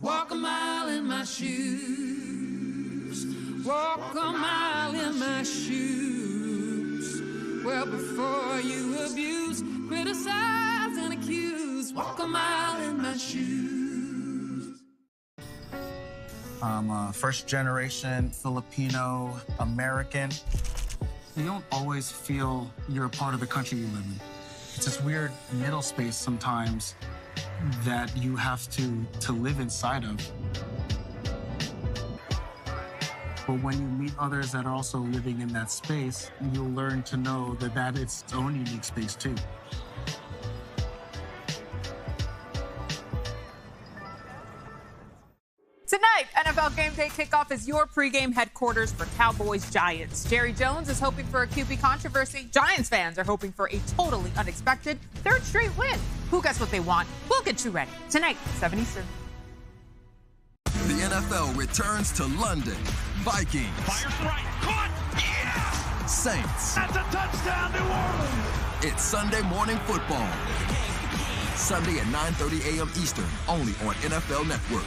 Walk a mile in my shoes. Walk a mile in my shoes. Well, before you abuse, criticize, and accuse, walk a mile in my shoes. I'm a first-generation Filipino American. You don't always feel you're a part of the country you live in. It's this weird middle space sometimes that you have to live inside of. But when you meet others that are also living in that space, you'll learn to know that it's its own unique space too. Tonight, NFL Game Day kickoff is your pregame headquarters for Cowboys-Giants. Jerry Jones is hoping for a QB controversy. Giants fans are hoping for a totally unexpected third straight win. Who gets what they want? We'll get you ready. Tonight, 7 Eastern. The NFL returns to London. Vikings. Fires right. Caught. Yeah! Saints. That's a touchdown, New Orleans. It's Sunday morning football. Sunday at 9:30 a.m. Eastern, only on NFL Network.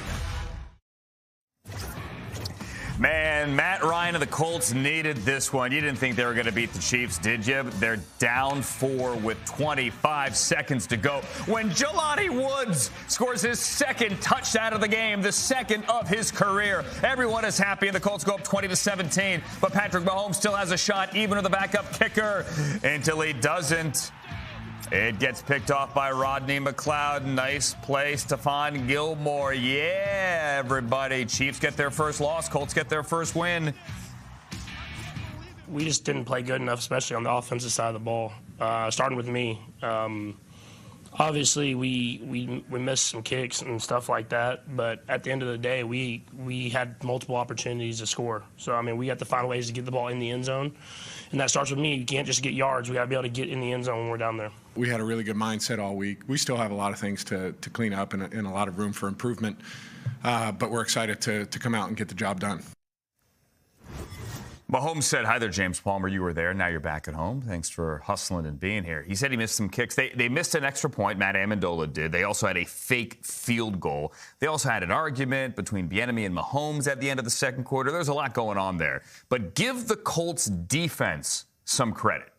Man, Matt Ryan and the Colts needed this one. You didn't think they were going to beat the Chiefs, did you? They're down 4 with 25 seconds to go when Jelani Woods scores his second touchdown of the game, the second of his career. Everyone is happy, and the Colts go up 20-17. But Patrick Mahomes still has a shot, even with the backup kicker, until he doesn't. It gets picked off by Rodney McLeod. Nice play, Stephon Gilmore. Yeah, everybody. Chiefs get their first loss. Colts get their first win. We just didn't play good enough, especially on the offensive side of the ball. Starting with me. Obviously, we missed some kicks and stuff like that, but at the end of the day, we had multiple opportunities to score. So, I mean, we have to find ways to get the ball in the end zone, and that starts with me. You can't just get yards. We got to be able to get in the end zone when we're down there. We had a really good mindset all week. We still have a lot of things to clean up and a lot of room for improvement, but we're excited to come out and get the job done. Mahomes said, hi there, James Palmer. You were there. Now you're back at home. Thanks for hustling and being here. He said he missed some kicks. They missed an extra point. Matt Amendola did. They also had a fake field goal. They also had an argument between Bieniemy and Mahomes at the end of the second quarter. There's a lot going on there. But give the Colts defense some credit.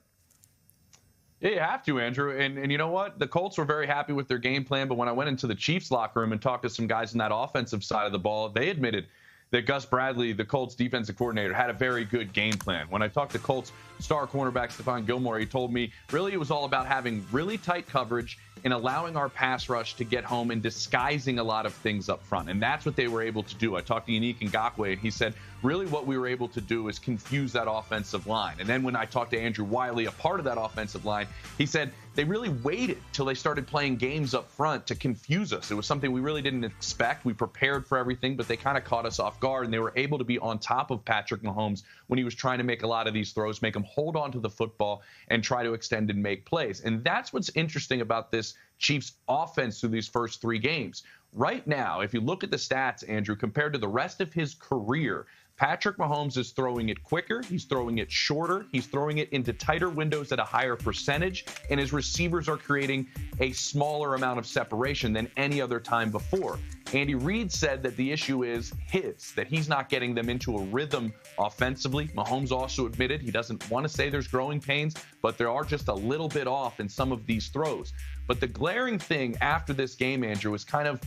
Yeah, you have to, Andrew. And you know what? The Colts were very happy with their game plan. But when I went into the Chiefs locker room and talked to some guys in that offensive side of the ball, they admitted that Gus Bradley, the Colts defensive coordinator, had a very good game plan. When I talked to Colts star cornerback Stephon Gilmore, he told me really it was all about having really tight coverage and allowing our pass rush to get home and disguising a lot of things up front. And that's what they were able to do. I talked to Yannick Ngakoue, and he said, really what we were able to do is confuse that offensive line. And then when I talked to Andrew Wiley, a part of that offensive line, he said they really waited till they started playing games up front to confuse us. It was something we really didn't expect. We prepared for everything, but they kind of caught us off guard, and they were able to be on top of Patrick Mahomes when he was trying to make a lot of these throws, make him hold on to the football and try to extend and make plays. And that's what's interesting about this Chiefs offense through these first 3 games. Right now, if you look at the stats, Andrew, compared to the rest of his career, Patrick Mahomes is throwing it quicker, he's throwing it shorter, he's throwing it into tighter windows at a higher percentage, and his receivers are creating a smaller amount of separation than any other time before. Andy Reid said that the issue is that he's not getting them into a rhythm offensively. Mahomes also admitted he doesn't want to say there's growing pains, but there are just a little bit off in some of these throws. But the glaring thing after this game, Andrew, is kind of,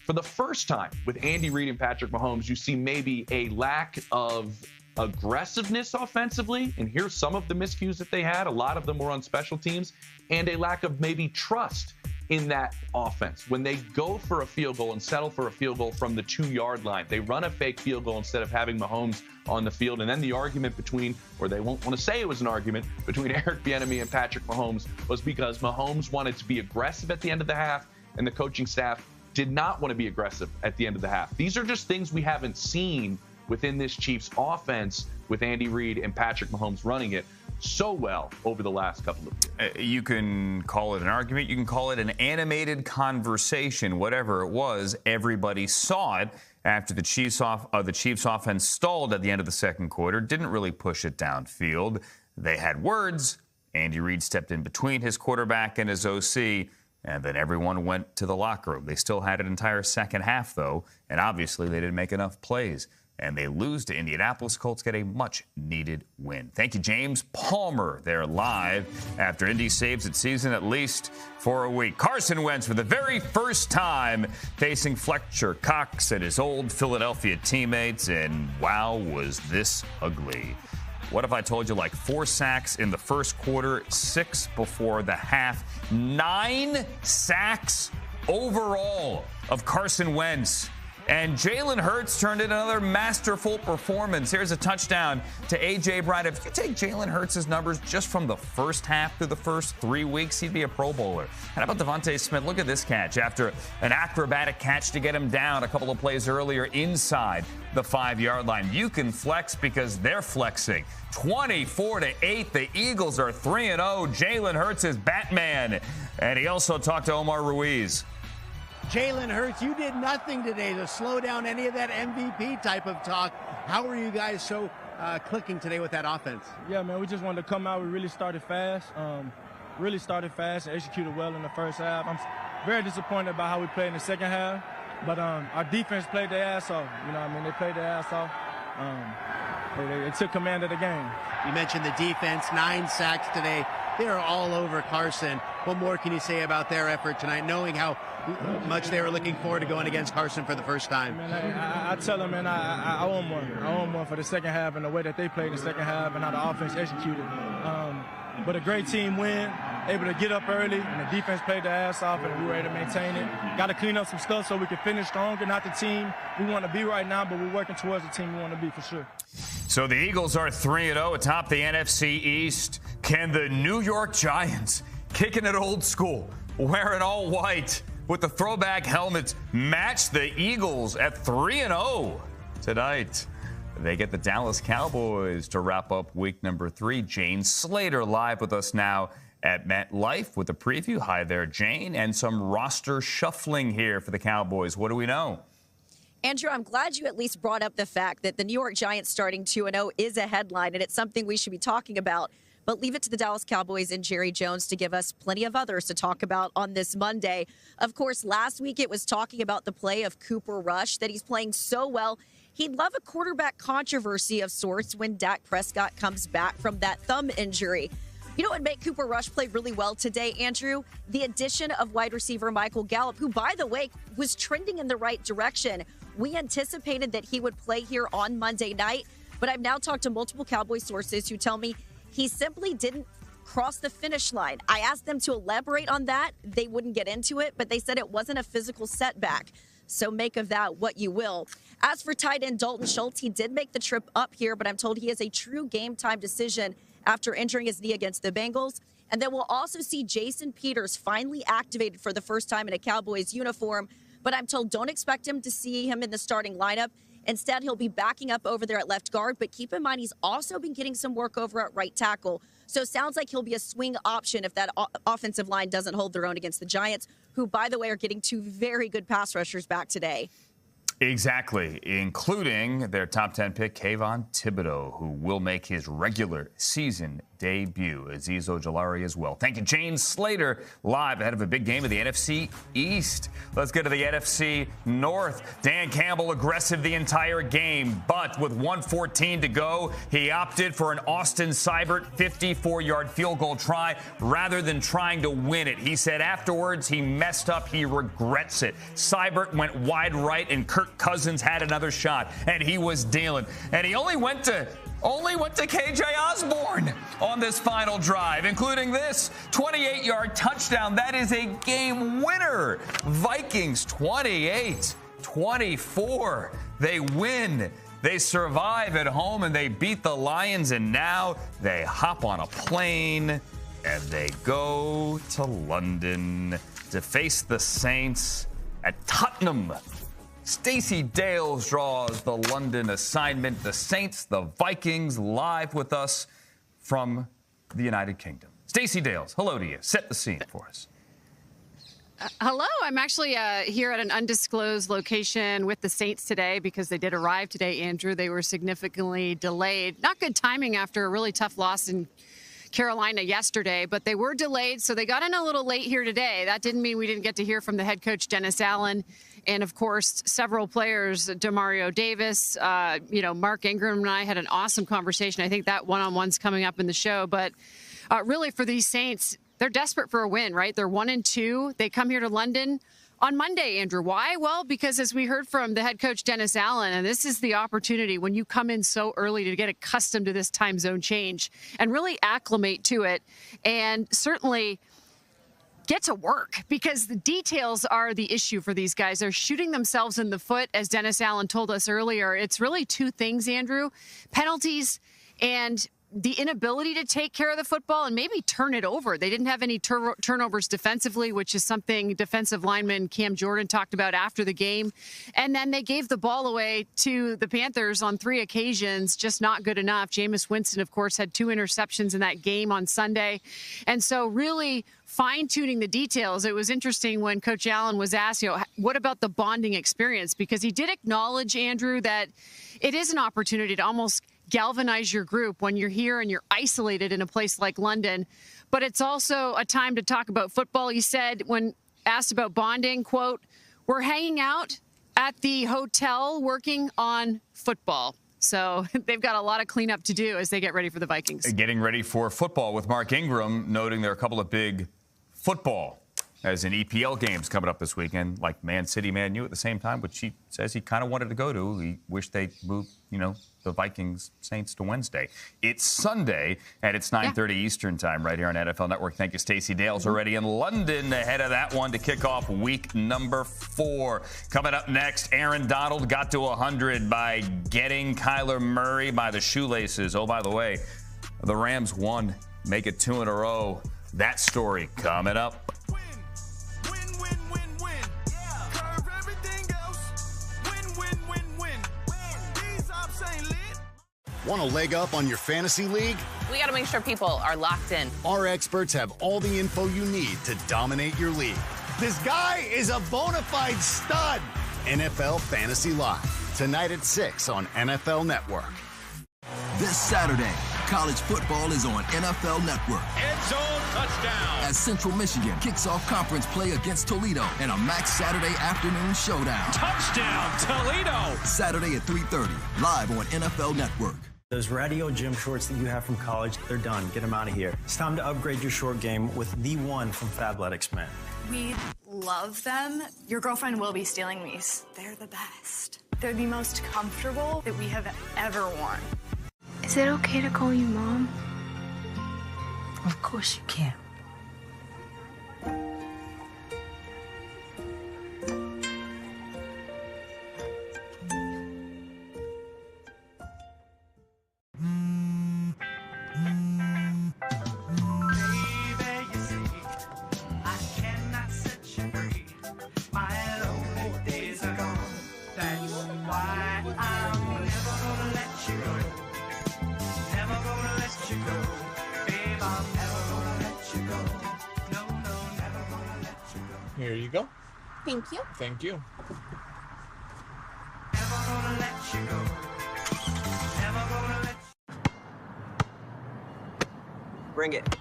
for the first time with Andy Reid and Patrick Mahomes, you see maybe a lack of aggressiveness offensively. And here's some of the miscues that they had. A lot of them were on special teams, and a lack of maybe trust in that offense. When they go for a field goal and settle for a field goal from the 2-yard line, they run a fake field goal instead of having Mahomes on the field. And then the argument between, or they won't want to say it was an argument, between Eric Bieniemy and Patrick Mahomes was because Mahomes wanted to be aggressive at the end of the half, and the coaching staff did not want to be aggressive at the end of the half. These are just things we haven't seen within this Chiefs offense with Andy Reid and Patrick Mahomes running it so well over the last couple of years. You can call it an argument. You can call it an animated conversation. Whatever it was, everybody saw it after the Chiefs offense stalled at the end of the second quarter, didn't really push it downfield. They had words. Andy Reid stepped in between his quarterback and his OC, And then everyone went to the locker room. They still had an entire second half, though, and obviously they didn't make enough plays. And they lose to Indianapolis. Colts get a much-needed win. Thank you, James Palmer. They're live after Indy saves its season at least for a week. Carson Wentz for the very first time facing Fletcher Cox and his old Philadelphia teammates. And wow, was this ugly. What if I told you like 4 sacks in the first quarter, 6 before the half, 9 sacks overall of Carson Wentz. And Jalen Hurts turned in another masterful performance. Here's a touchdown to A.J. Brown. If you take Jalen Hurts' numbers just from the first half through the first 3 weeks, he'd be a Pro Bowler. And how about Devontae Smith? Look at this catch. After an acrobatic catch to get him down a couple of plays earlier inside the 5-yard line. You can flex because they're flexing. 24-8. The Eagles are 3-0. Jalen Hurts is Batman. And he also talked to Omar Ruiz. Jalen Hurts, you did nothing today to slow down any of that MVP type of talk. How are you guys so clicking today with that offense? Yeah, man, we just wanted to come out. We really started fast. And executed well in the first half. I'm very disappointed about how we played in the second half. But our defense played their ass off. You know what I mean? They played their ass off. They took command of the game. You mentioned the defense, 9 sacks today. They are all over Carson. What more can you say about their effort tonight, knowing how much they were looking forward to going against Carson for the first time? Man, I tell them, man, I owe them one. I owe them one for the second half and the way that they played the second half and how the offense executed. But a great team win, able to get up early, and the defense played their ass off, and we were able to maintain it. Got to clean up some stuff so we can finish stronger, not the team we want to be right now, but we're working towards the team we want to be for sure. So the Eagles are 3-0 atop the NFC East. Can the New York Giants, kicking it old school, wearing all white with the throwback helmets, match the Eagles at 3-0 tonight? They get the Dallas Cowboys to wrap up week number 3. Jane Slater live with us now at MetLife with a preview. Hi there, Jane, and some roster shuffling here for the Cowboys. What do we know? Andrew, I'm glad you at least brought up the fact that the New York Giants starting 2-0 is a headline, and it's something we should be talking about. But leave it to the Dallas Cowboys and Jerry Jones to give us plenty of others to talk about on this Monday. Of course, last week it was talking about the play of Cooper Rush, that he's playing so well. He'd love a quarterback controversy of sorts when Dak Prescott comes back from that thumb injury. You know what made Cooper Rush play really well today, Andrew? The addition of wide receiver Michael Gallup, who, by the way, was trending in the right direction. We anticipated that he would play here on Monday night, but I've now talked to multiple Cowboys sources who tell me he simply didn't cross the finish line. I asked them to elaborate on that. They wouldn't get into it, but they said it wasn't a physical setback. So make of that what you will. As for tight end Dalton Schultz, he did make the trip up here, but I'm told he has a true game time decision after injuring his knee against the Bengals. And then we'll also see Jason Peters finally activated for the first time in a Cowboys uniform. But I'm told don't expect him to see him in the starting lineup. Instead, he'll be backing up over there at left guard. But keep in mind, he's also been getting some work over at right tackle. So it sounds like he'll be a swing option if that offensive line doesn't hold their own against the Giants, who, by the way, are getting 2 very good pass rushers back today. Exactly, including their top 10 pick, Kayvon Thibodeau, who will make his regular season debut. Azeez Ojulari as well. Thank you, Jane Slater, live ahead of a big game of the NFC East. Let's get to the NFC North. Dan Campbell aggressive the entire game, but with 1:14 to go, he opted for an Austin Seibert 54-yard field goal try rather than trying to win it. He said afterwards he messed up, he regrets it. Seibert went wide right and Kirk Cousins had another shot, and he was dealing. And he only went to KJ Osborne on this final drive, including this 28-yard touchdown. That is a game winner. Vikings 28-24. They win. They survive at home, and they beat the Lions, and now they hop on a plane, and they go to London to face the Saints at Tottenham. Stacey Dales draws the London assignment. The Saints, the Vikings, live with us from the United Kingdom. Stacey Dales, hello to you. Set the scene for us. Hello. I'm actually here at an undisclosed location with the Saints today because they did arrive today, Andrew. They were significantly delayed. Not good timing after a really tough loss in Carolina yesterday, but they were delayed, so they got in a little late here today. That didn't mean we didn't get to hear from the head coach, Dennis Allen, and, of course, several players, Demario Davis, Mark Ingram and I had an awesome conversation. I think that one-on-one's coming up in the show, but really for these Saints, they're desperate for a win, right? They're 1-2. They come here to London on Monday, Andrew. Why? Well, because as we heard from the head coach, Dennis Allen, and this is the opportunity when you come in so early to get accustomed to this time zone change and really acclimate to it, and certainly get to work, because the details are the issue for these guys. They're shooting themselves in the foot, as Dennis Allen told us earlier. It's really two things, Andrew: penalties and the inability to take care of the football and maybe turn it over. They didn't have any turnovers defensively, which is something defensive lineman Cam Jordan talked about after the game. And then they gave the ball away to the Panthers on 3 occasions, just not good enough. Jameis Winston, of course, had 2 interceptions in that game on Sunday. And so really fine-tuning the details. It was interesting when Coach Allen was asked, what about the bonding experience? Because he did acknowledge, Andrew, that it is an opportunity to almost galvanize your group when you're here and you're isolated in a place like London. But it's also a time to talk about football. He said, when asked about bonding, quote, "We're hanging out at the hotel working on football." So they've got a lot of cleanup to do as they get ready for the Vikings. Getting ready for football with Mark Ingram, noting there are a couple of big football, as in EPL games coming up this weekend, like Man City, Man U at the same time, which he says he kind of wanted to go to. He wished they moved, the Vikings Saints to Wednesday. It's Sunday, and it's 9:30 Eastern time right here on NFL Network. Thank you, Stacey Dale's already in London ahead of that one to kick off week number 4. Coming up next, Aaron Donald got to 100 by getting Kyler Murray by the shoelaces. Oh, by the way, the Rams won, make it 2 in a row. That story coming up. Want a leg up on your fantasy league? We got to make sure people are locked in. Our experts have all the info you need to dominate your league. This guy is a bona fide stud. NFL Fantasy Live, tonight at 6 on NFL Network. This Saturday, college football is on NFL Network. End zone touchdown. As Central Michigan kicks off conference play against Toledo in a Max Saturday afternoon showdown. Touchdown, Toledo. Saturday at 3:30, live on NFL Network. Those radio gym shorts that you have from college, they're done. Get them out of here. It's time to upgrade your short game with the one from Fabletics, man. We love them. Your girlfriend will be stealing these. They're the best. They're the most comfortable that we have ever worn. Is it okay to call you Mom? Of course you can. Here you go. Thank you. Thank you. Bring it.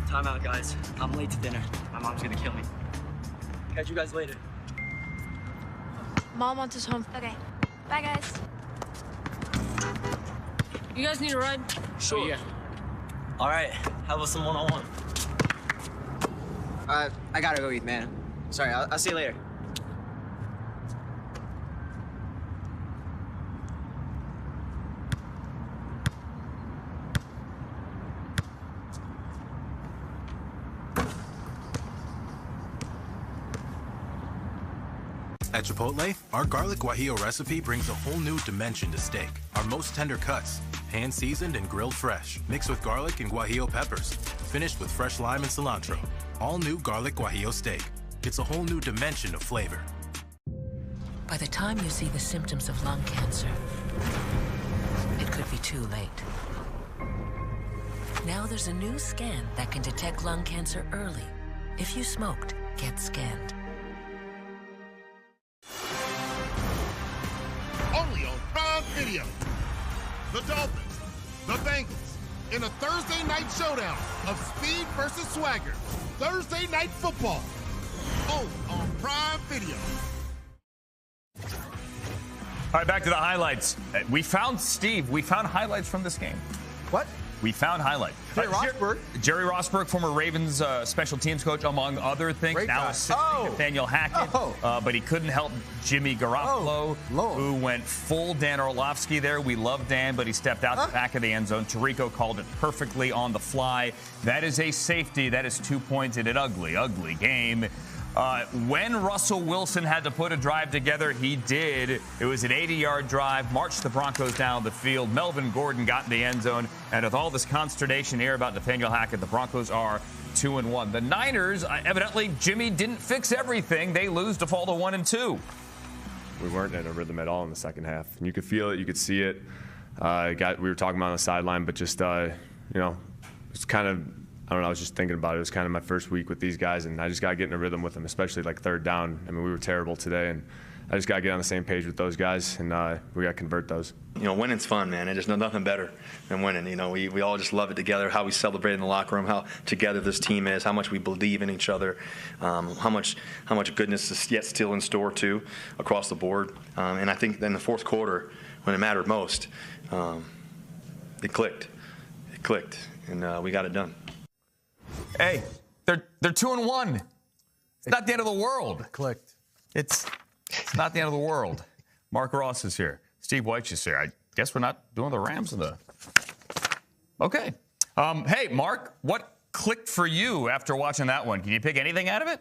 Time out, guys. I'm late to dinner. My mom's gonna kill me. Catch you guys later. Mom wants us home. Okay. Bye, guys. You guys need a ride? Sure. Yeah. All right. How about some one-on-one? I gotta go eat, man. Sorry, I'll see you later. At Chipotle, our garlic guajillo recipe brings a whole new dimension to steak. Our most tender cuts, hand-seasoned and grilled fresh, mixed with garlic and guajillo peppers, finished with fresh lime and cilantro. All new garlic guajillo steak. It's a whole new dimension of flavor. By the time you see the symptoms of lung cancer, it could be too late. Now there's a new scan that can detect lung cancer early. If you smoked, get scanned. Only on Prime Video. The Dolphins, the Bengals, in a Thursday night showdown of speed versus swagger. Thursday Night Football. Only on Prime Video. All right, back to the highlights. We found highlights from this game. What? We found highlights. Jerry Rosburg, former Ravens special teams coach, among other things. Great now guy. assisting Nathaniel Hackett. But he couldn't help Jimmy Garoppolo, who went full Dan Orlovsky there. We love Dan, but he stepped out the back of the end zone. Tirico called it perfectly on the fly. That is a safety. That is 2 points in an ugly, ugly game. When Russell Wilson had to put a drive together, he did. It was an 80-yard drive, marched the Broncos down the field. Melvin Gordon got in the end zone. And with all this consternation here about Nathaniel Hackett, the Broncos are 2-1. The Niners, evidently, Jimmy didn't fix everything. They lose to fall to 1-2. We weren't in a rhythm at all in the second half. And you could feel it. You could see it. We were talking about on the sideline, but just, it's kind of, I don't know, I was just thinking about it. It was kind of my first week with these guys, and I just got to get in a rhythm with them, especially like third down. I mean, we were terrible today, and I just got to get on the same page with those guys, and we got to convert those. Winning's fun, man. There's nothing better than winning. We all just love it together, how we celebrate in the locker room, how together this team is, how much we believe in each other, how much goodness is yet still in store, too, across the board. And I think in the fourth quarter, when it mattered most, it clicked. It clicked, and we got it done. Hey, they're 2-1. It's not the end of the world. Clicked. It's not the end of the world. Mark Ross is here. Steve White's is here. I guess we're not doing the Rams in the. Okay. Hey, Mark, what clicked for you after watching that one? Can you pick anything out of it?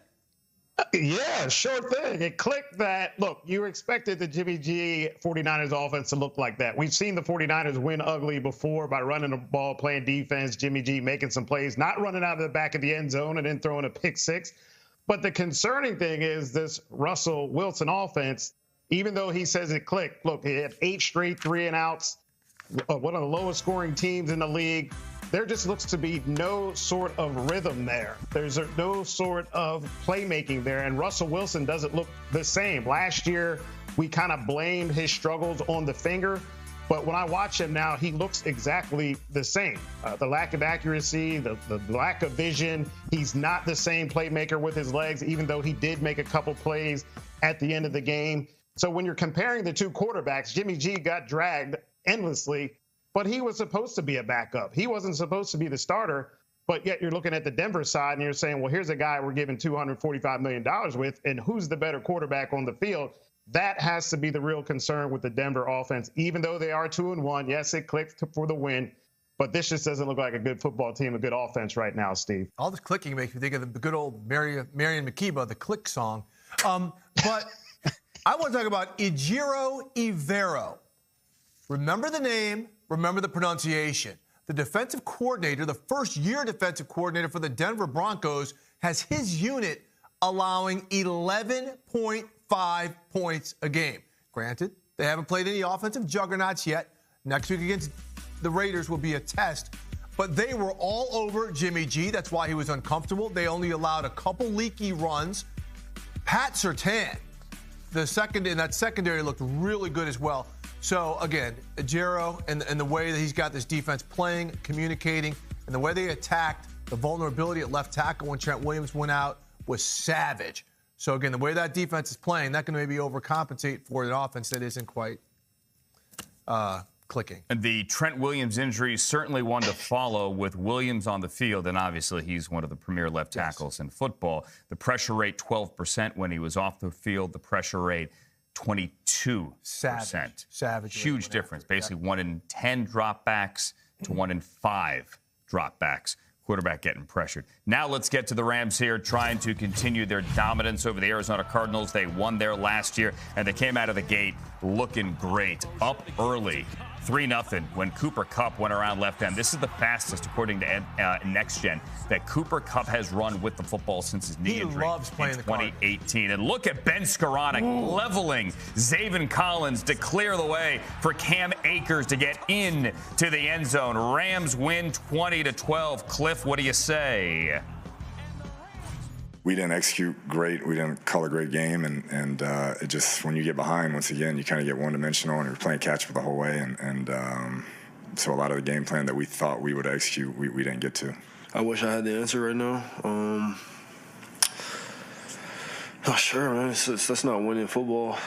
Yeah, sure thing. It clicked that, look, you expected the Jimmy G 49ers offense to look like that. We've seen the 49ers win ugly before by running the ball, playing defense, Jimmy G making some plays, not running out of the back of the end zone and then throwing a pick six. But the concerning thing is this Russell Wilson offense, even though he says it clicked, look, he had 8 straight 3-and-outs, one of the lowest scoring teams in the league. There just looks to be no sort of rhythm there. There's no sort of playmaking there, and Russell Wilson doesn't look the same. Last year, we kind of blamed his struggles on the finger, but when I watch him now, he looks exactly the same. The lack of accuracy, the lack of vision. He's not the same playmaker with his legs, even though he did make a couple plays at the end of the game. So when you're comparing the two quarterbacks, Jimmy G got dragged endlessly, but he was supposed to be a backup. He wasn't supposed to be the starter, but yet you're looking at the Denver side and you're saying, well, here's a guy we're giving $245 million with, and who's the better quarterback on the field? That has to be the real concern with the Denver offense. Even though they are 2-1, yes, it clicked for the win, but this just doesn't look like a good football team, a good offense right now, Steve. All this clicking makes me think of the good old Marion Makeba, the Click song. But I want to talk about Ejiro Evero. Remember the name, remember the pronunciation. The defensive coordinator, the first-year defensive coordinator for the Denver Broncos, has his unit allowing 11.5 points a game. Granted, they haven't played any offensive juggernauts yet. Next week against the Raiders will be a test. But they were all over Jimmy G. That's why he was uncomfortable. They only allowed a couple leaky runs. Pat Surtain, that secondary looked really good as well. So, again, Ejiro and the way that he's got this defense playing, communicating, and the way they attacked the vulnerability at left tackle when Trent Williams went out was savage. So, again, the way that defense is playing, that can maybe overcompensate for an offense that isn't quite clicking. And the Trent Williams injury is certainly one to follow with Williams on the field, and obviously he's one of the premier left tackles in football. The pressure rate, 12% when he was off the field. The pressure rate, 22%. Savage. Huge difference. Basically 1 in 10 dropbacks to 1 in 5 dropbacks. Quarterback getting pressured. Now let's get to the Rams here, trying to continue their dominance over the Arizona Cardinals. They won there last year, and they came out of the gate looking great. Up early, 3-0 when Cooper Kupp went around left end. This is the fastest, according to Next Gen, that Cooper Kupp has run with the football since his knee injury loves playing in the 2018. And look at Ben Skoranek leveling Zaven Collins to clear the way for Cam Akers to get in to the end zone. Rams win 20-12. Cliff, what do you say? We didn't execute great. We didn't call a great game, and it just, when you get behind, once again, you kind of get one-dimensional, and you're playing catch-up the whole way, and so a lot of the game plan that we thought we would execute, we didn't get to. I wish I had the answer right now. Not sure, man. That's not winning football.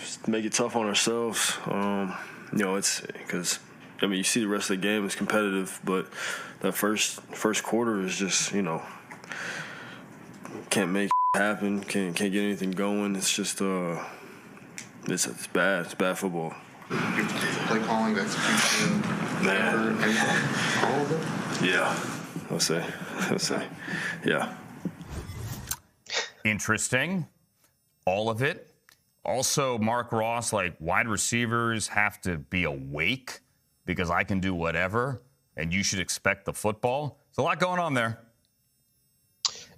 Just make it tough on ourselves. It's because, you see the rest of the game is competitive, but that first quarter is just, can't make happen. Can't get anything going. It's just it's bad. It's bad football. Play calling, execution, man. All of it. Yeah, I'll say, yeah. Interesting. All of it. Also, Mark Ross, wide receivers have to be awake because I can do whatever, and you should expect the football. There's a lot going on there.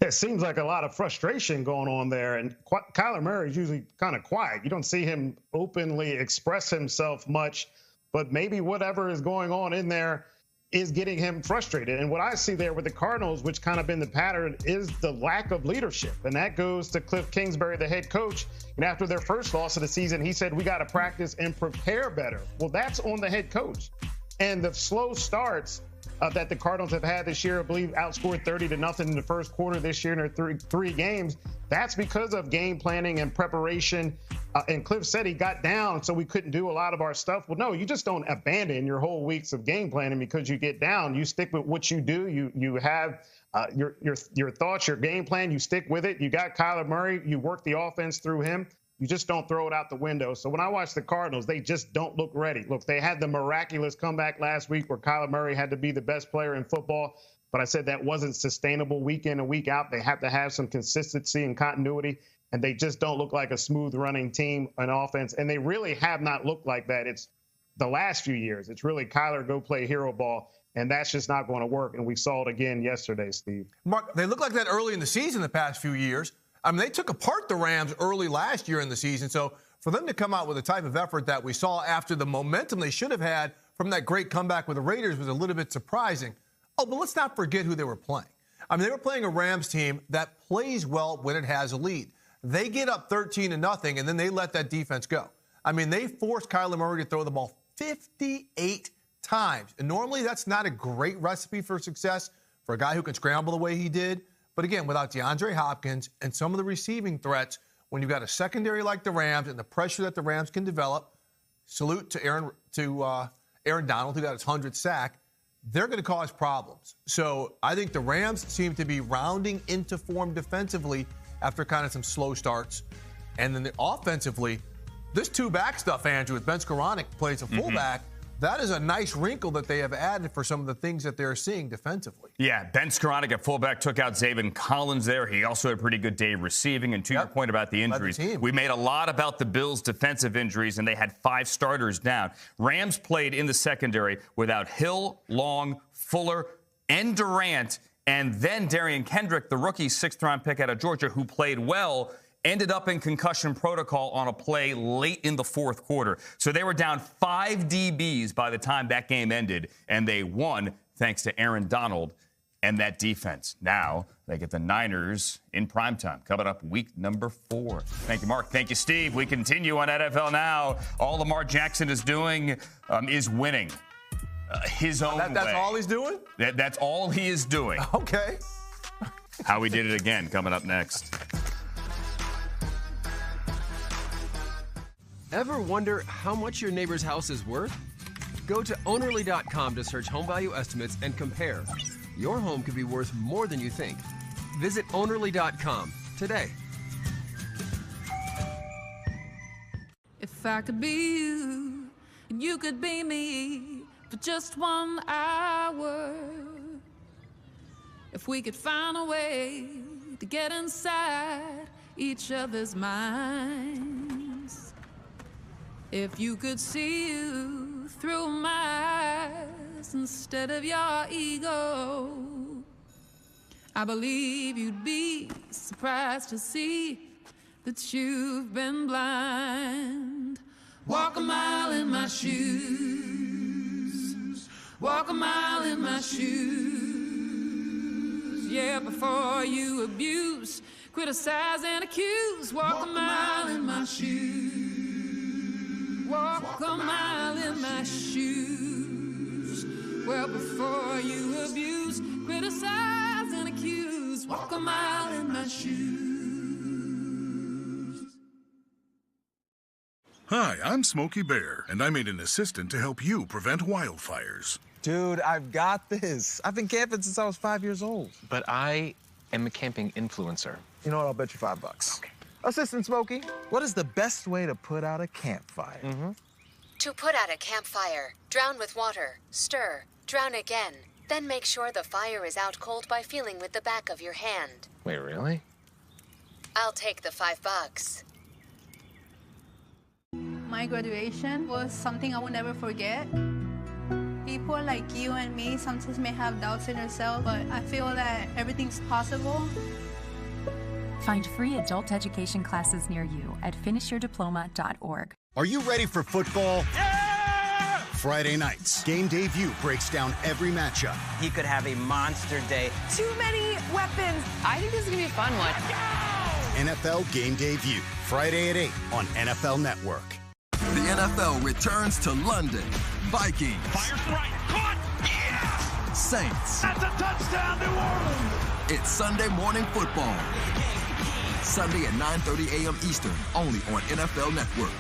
It seems like a lot of frustration going on there, and Kyler Murray is usually kind of quiet. You don't see him openly express himself much, but maybe whatever is going on in there is getting him frustrated. And what I see there with the Cardinals, which kind of been the pattern, is the lack of leadership. And that goes to Cliff Kingsbury, the head coach. And after their first loss of the season, he said, we got to practice and prepare better. Well, that's on the head coach. And the slow starts that the Cardinals have had this year, I believe outscored 30-0 in the first quarter this year in their three games. That's because of game planning and preparation. And Cliff said he got down, so we couldn't do a lot of our stuff. Well, no, you just don't abandon your whole weeks of game planning because you get down. You stick with what you do. You have your thoughts, your game plan. You stick with it. You got Kyler Murray. You work the offense through him. You just don't throw it out the window. So when I watch the Cardinals, they just don't look ready. Look, they had the miraculous comeback last week where Kyler Murray had to be the best player in football. But I said that wasn't sustainable week in and week out. They have to have some consistency and continuity. And they just don't look like a smooth running team on offense. And they really have not looked like that. It's the last few years. It's really Kyler go play hero ball. And that's just not going to work. And we saw it again yesterday, Steve. Mark, they look like that early in the season the past few years. I mean, they took apart the Rams early last year in the season. So for them to come out with the type of effort that we saw after the momentum they should have had from that great comeback with the Raiders was a little bit surprising. Oh, but let's not forget who they were playing. I mean, they were playing a Rams team that plays well when it has a lead. They get up 13-0, and then they let that defense go. I mean, they forced Kyler Murray to throw the ball 58 times. And normally that's not a great recipe for success for a guy who can scramble the way he did. But again, without DeAndre Hopkins and some of the receiving threats, when you've got a secondary like the Rams and the pressure that the Rams can develop, salute to Aaron Donald, who got his 100th sack, they're going to cause problems. So I think the Rams seem to be rounding into form defensively after kind of some slow starts. And then offensively, this two-back stuff, Andrew, with Ben Skoranek plays a fullback, that is a nice wrinkle that they have added for some of the things that they're seeing defensively. Yeah, Ben Skoranek at fullback took out Zaven Collins there. He also had a pretty good day receiving. And to your point about the injuries, we made a lot about the Bills' defensive injuries, and they had 5 starters down. Rams played in the secondary without Hill, Long, Fuller, and Durant, and then Darian Kendrick, the rookie 6th-round pick out of Georgia, who played well, ended up in concussion protocol on a play late in the fourth quarter. So they were down 5 DBs by the time that game ended, and they won thanks to Aaron Donald and that defense. Now they get the Niners in primetime, coming up week number 4. Thank you, Mark. Thank you, Steve. We continue on NFL Now. All Lamar Jackson is doing is winning his own way. That's all he's doing? That's all he is doing. Okay. How he did it again, coming up next. Ever wonder how much your neighbor's house is worth? Go to Ownerly.com to search home value estimates and compare. Your home could be worth more than you think. Visit Ownerly.com today. If I could be you, and you could be me for just 1 hour. If we could find a way to get inside each other's minds. If you could see you through my eyes instead of your ego. I believe you'd be surprised to see that you've been blind. Walk a mile in my shoes. Walk a mile in my shoes. Yeah, before you abuse, criticize and accuse. Walk a mile in my shoes. Walk a mile in my shoes. Well, before you abuse, criticize and accuse. Walk a mile in my shoes. Hi, I'm Smokey Bear, and I made an assistant to help you prevent wildfires. Dude, I've got this. I've been camping since I was 5 years old. But I am a camping influencer. You know what? I'll bet you $5. Okay. Assistant Smokey, what is the best way to put out a campfire? To put out a campfire, drown with water, stir, drown again. Then make sure the fire is out cold by feeling with the back of your hand. Wait, really? I'll take the $5. My graduation was something I will never forget. People like you and me sometimes may have doubts in yourself, but I feel that everything's possible. Find free adult education classes near you at finishyourdiploma.org. Are you ready for football? Yeah! Friday nights, Game Day View breaks down every matchup. He could have a monster day. Too many weapons. I think this is going to be a fun one. NFL Game Day View, Friday at 8 on NFL Network. The NFL returns to London. Vikings. Fires right. Caught. Yeah! Saints. That's a touchdown, New Orleans. It's Sunday morning football. Sunday at 9:30 a.m. Eastern, only on NFL Network.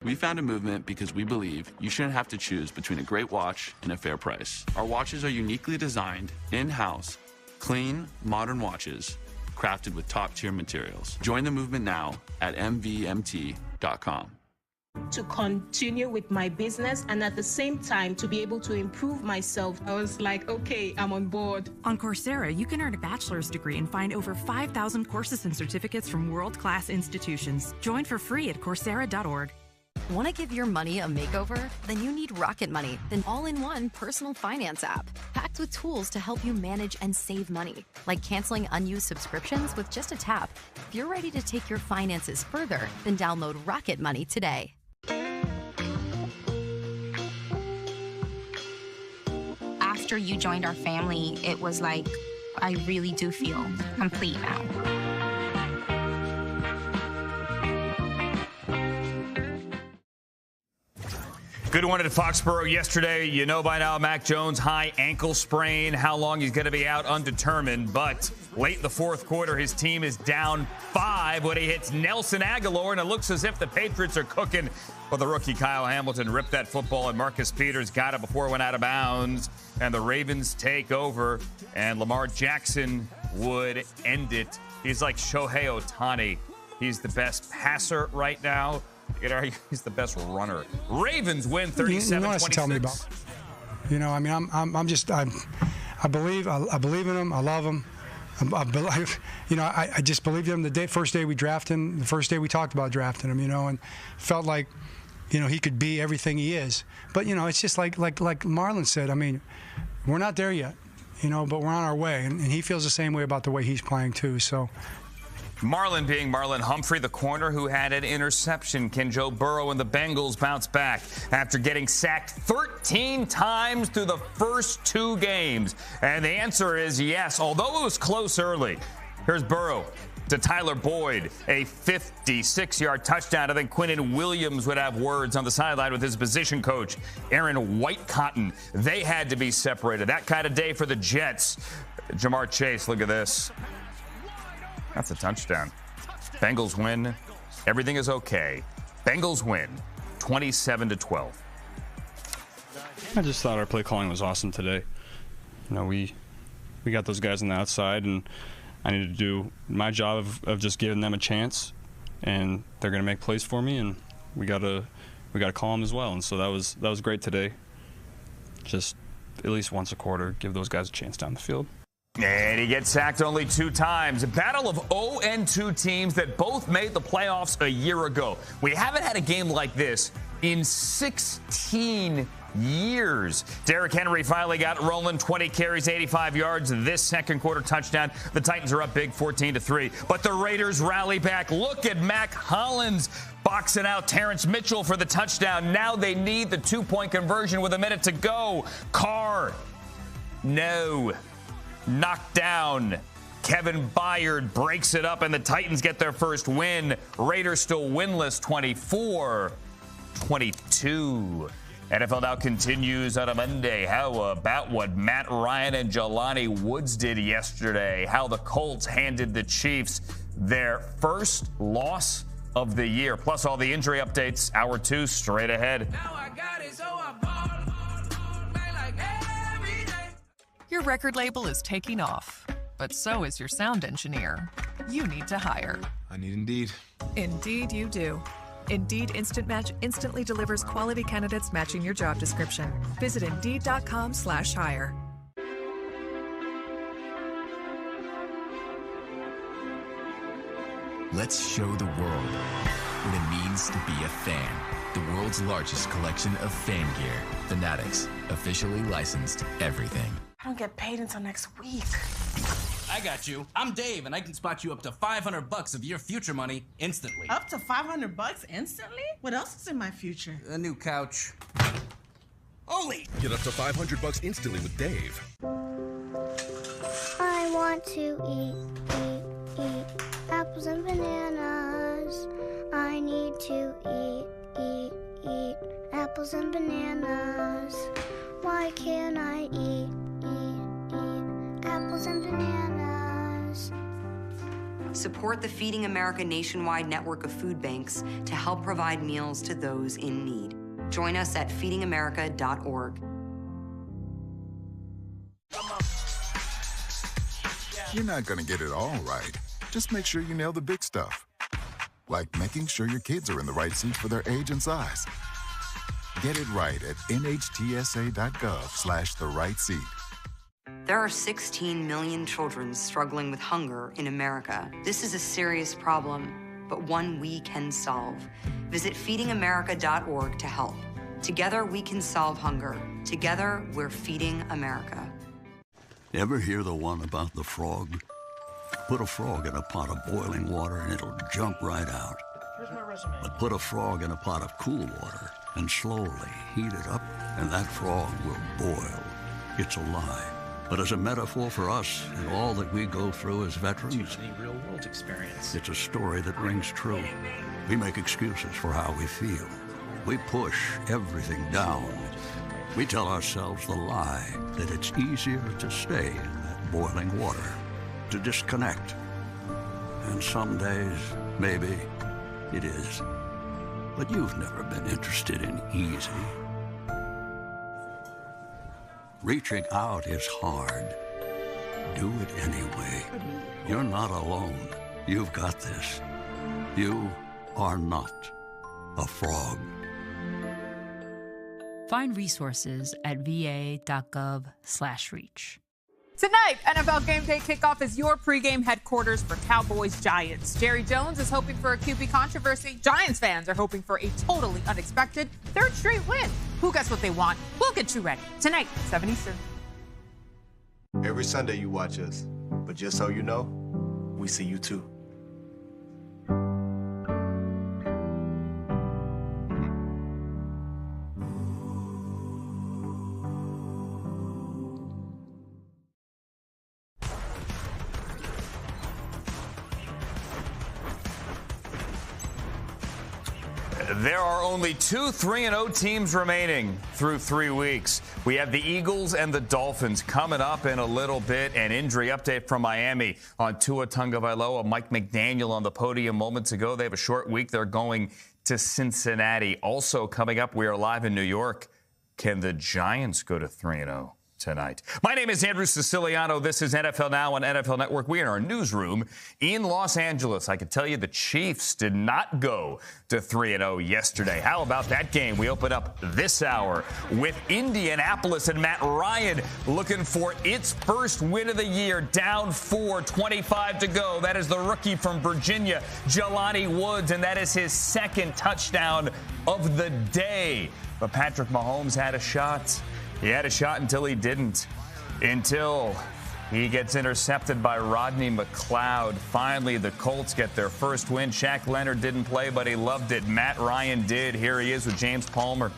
We found a movement because we believe you shouldn't have to choose between a great watch and a fair price. Our watches are uniquely designed, in-house, clean, modern watches, crafted with top-tier materials. Join the movement now at mvmt.com. To continue with my business and at the same time to be able to improve myself. I was like, okay, I'm on board. On Coursera, you can earn a bachelor's degree and find over 5,000 courses and certificates from world-class institutions. Join for free at Coursera.org. Want to give your money a makeover? Then you need Rocket Money, an all-in-one personal finance app packed with tools to help you manage and save money, like canceling unused subscriptions with just a tap. If you're ready to take your finances further, then download Rocket Money today. After you joined our family, it was like, I really do feel complete now. Good one at Foxborough yesterday. You know by now, Mac Jones, high ankle sprain. How long he's going to be out, undetermined. But late in the fourth quarter, his team is down 5 when he hits Nelson Aguilar, and it looks as if the Patriots are cooking. Well, the rookie Kyle Hamilton ripped that football, and Marcus Peters got it before it went out of bounds. And the Ravens take over, and Lamar Jackson would end it. He's like Shohei Ohtani. He's the best passer right now. You could argue he's the best runner. Ravens win 37-26. You know what to tell me about? You know, I mean, I believe in him. I love him. I just believed him the first day we drafted him, the first day we talked about drafting him, and felt like, he could be everything he is. But, it's just like Marlon said, I mean, we're not there yet, but we're on our way. And he feels the same way about the way he's playing, too. So. Marlon being Marlon Humphrey, the corner who had an interception. Can Joe Burrow and the Bengals bounce back after getting sacked 13 times through the first 2 games? And the answer is yes, although it was close early. Here's Burrow to Tyler Boyd, a 56-yard touchdown. I think Quinnen Williams would have words on the sideline with his position coach, Aaron Whitecotton. They had to be separated. That kind of day for the Jets. Jamar Chase, look at this. That's a touchdown. Bengals win. Everything is okay. Bengals win 27-12. I just thought our play calling was awesome today. We got those guys on the outside, and I needed to do my job of just giving them a chance, and they're going to make plays for me, and we got to call them as well. And so that was great today. Just at least once a quarter, give those guys a chance down the field. And he gets sacked only 2 times. A battle of 0-2 teams that both made the playoffs a year ago. We haven't had a game like this in 16 years. Derrick Henry finally got rolling. 20 carries, 85 yards. This second quarter touchdown. The Titans are up big, 14-3. But the Raiders rally back. Look at Mac Hollins boxing out Terrence Mitchell for the touchdown. Now they need the 2-point conversion with a minute to go. Carr, no. Knocked down. Kevin Byard breaks it up, and the Titans get their first win. Raiders still winless, 24-22. NFL Now continues on a Monday. How about what Matt Ryan and Jelani Woods did yesterday? How the Colts handed the Chiefs their first loss of the year. Plus all the injury updates. Hour 2 straight ahead. Your record label is taking off, but so is your sound engineer. You need to hire. I need Indeed. Indeed you do. Indeed Instant Match instantly delivers quality candidates matching your job description. Visit Indeed.com/hire. Let's show the world what it means to be a fan. The world's largest collection of fan gear. Fanatics, officially licensed everything. I don't get paid until next week. I got you. I'm Dave, and I can spot you up to $500 of your future money instantly. Up to $500 instantly? What else is in my future? A new couch. Holy! Get up to $500 instantly with Dave. I want to eat apples and bananas. I need to eat apples and bananas. Why can't I eat apples and bananas? Support the Feeding America nationwide network of food banks to help provide meals to those in need. Join us at feedingamerica.org. You're not going to get it all right. Just make sure you nail the big stuff. Like making sure your kids are in the right seat for their age and size. Get it right at nhtsa.gov/the-right-seat. There are 16 million children struggling with hunger in America. This is a serious problem, but one we can solve. Visit feedingamerica.org to help. Together we can solve hunger. Together we're feeding America. Ever hear the one about the frog? Put a frog in a pot of boiling water and it'll jump right out. Here's my resume. But put a frog in a pot of cool water and slowly heat it up, and that frog will boil. It's a lie. But as a metaphor for us and all that we go through as veterans, real-world experience. it's a story that rings true. We make excuses for how we feel. We push everything down. We tell ourselves the lie that it's easier to stay in that boiling water, to disconnect. And some days, maybe, it is. But you've never been interested in easy. Reaching out is hard. Do it anyway. You're not alone. You've got this. You are not a frog. Find resources at va.gov/reach. Tonight, NFL Game Day kickoff is your pregame headquarters for Cowboys Giants. Jerry Jones is hoping for a QB controversy. Giants fans are hoping for a totally unexpected third straight win. Who gets what they want? We'll get you ready. Tonight, 7 Eastern. Every Sunday you watch us, but just so you know, we see you too. There are only 2 3-0 teams remaining through 3 weeks. We have the Eagles and the Dolphins coming up in a little bit. An injury update from Miami on Tua Tagovailoa. Mike McDaniel on the podium moments ago. They have a short week. They're going to Cincinnati. Also coming up, we are live in New York. Can the Giants go to 3-0? tonight. My name is Andrew Siciliano. This is NFL Now on NFL Network. We are in our newsroom in Los Angeles. I can tell you the Chiefs did not go to 3-0 yesterday. How about that game? We open up this hour with Indianapolis and Matt Ryan looking for its first win of the year. Down 4, 25 to go. That is the rookie from Virginia, Jelani Woods, and that is his second touchdown of the day. But Patrick Mahomes had a shot. He had a shot until he didn't. Until he gets intercepted by Rodney McLeod. Finally, the Colts get their first win. Shaq Leonard didn't play, but he loved it. Matt Ryan did. Here he is with James Palmer.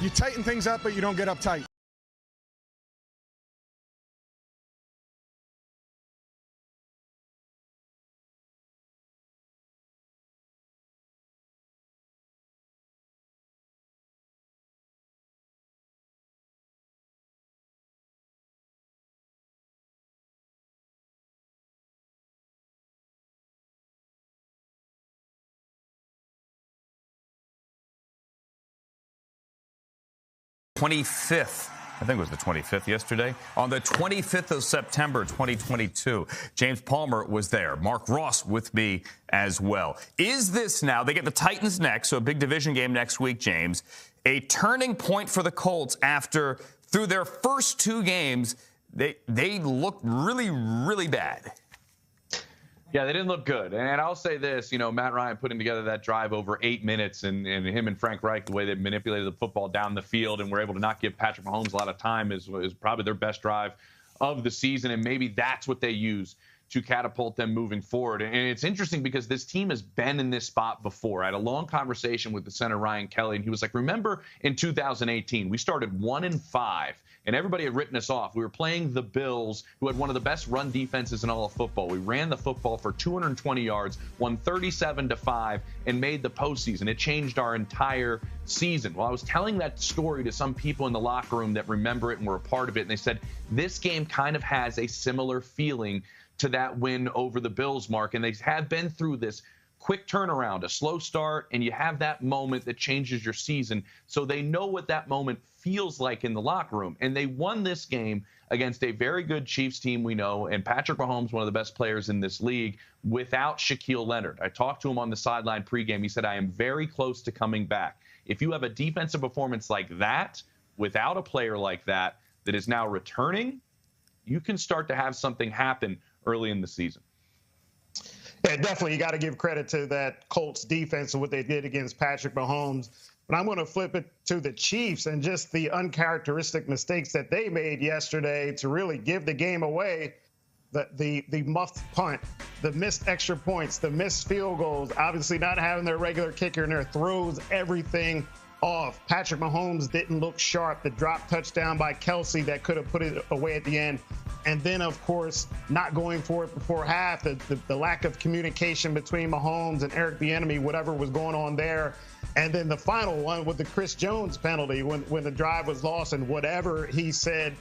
You tighten things up, but you don't get uptight. I think it was the 25th yesterday. On the 25th of September, 2022, James Palmer was there. Mark Ross with me as well. Is this now, they get the Titans next, so a big division game next week, James, a turning point for the Colts after, through their first 2 games, they looked really, really bad. Yeah, they didn't look good. And I'll say this, Matt Ryan putting together that drive over 8 minutes and him and Frank Reich, the way they manipulated the football down the field and were able to not give Patrick Mahomes a lot of time is probably their best drive of the season. And maybe that's what they use to catapult them moving forward. And it's interesting because this team has been in this spot before. I had a long conversation with the center, Ryan Kelly, and he was like, remember in 2018, we started 1-5. And everybody had written us off. We were playing the Bills, who had one of the best run defenses in all of football. We ran the football for 220 yards, won 37-5, and made the postseason. It changed our entire season. Well, I was telling that story to some people in the locker room that remember it and were a part of it, and they said, this game kind of has a similar feeling to that win over the Bills, Mark. And they have been through this quick turnaround, a slow start, and you have that moment that changes your season. So they know what that moment feels like in the locker room. And they won this game against a very good Chiefs team we know, and Patrick Mahomes, one of the best players in this league, without Shaquille Leonard. I talked to him on the sideline pregame. He said, I am very close to coming back. If you have a defensive performance like that, without a player like that is now returning, you can start to have something happen early in the season. Yeah, definitely. You got to give credit to that Colts defense and what they did against Patrick Mahomes. But I'm going to flip it to the Chiefs and just the uncharacteristic mistakes that they made yesterday to really give the game away. The muffed punt, the missed extra points, the missed field goals, obviously not having their regular kicker and their throws, everything off. Patrick Mahomes didn't look sharp. The drop touchdown by Kelsey that could have put it away at the end. And then, of course, not going for it before half, the lack of communication between Mahomes and Eric Bieniemy, whatever was going on there. And then the final one with the Chris Jones penalty when the drive was lost and whatever he said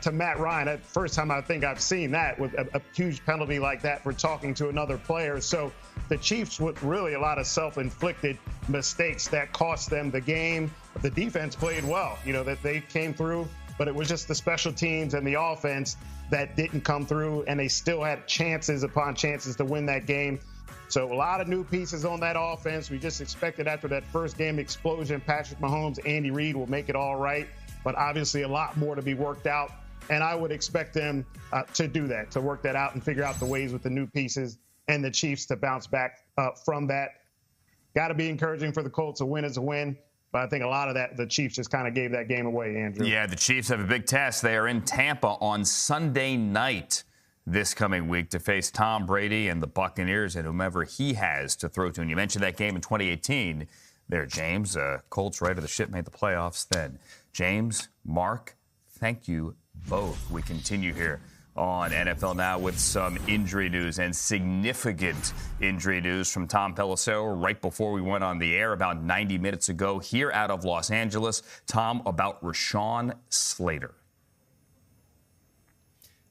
to Matt Ryan. That's the first time I think I've seen that, with a huge penalty like that for talking to another player. So the Chiefs with really a lot of self-inflicted mistakes that cost them the game. The defense played well, that they came through, but it was just the special teams and the offense that didn't come through, and they still had chances upon chances to win that game. So a lot of new pieces on that offense. We just expected after that first game explosion, Patrick Mahomes, Andy Reid will make it all right, but obviously a lot more to be worked out. And I would expect them to do that, to work that out and figure out the ways with the new pieces, and the Chiefs to bounce back from that. Got to be encouraging for the Colts. A win is a win. But I think a lot of that, the Chiefs just kind of gave that game away, Andrew. Yeah, the Chiefs have a big test. They are in Tampa on Sunday night this coming week to face Tom Brady and the Buccaneers and whomever he has to throw to. And you mentioned that game in 2018 there, James. Colts right of the ship made the playoffs then. James, Mark, thank you both. We continue here on NFL Now with some injury news, and significant injury news from Tom Pelissero right before we went on the air about 90 minutes ago here out of Los Angeles. Tom, about Rashawn Slater.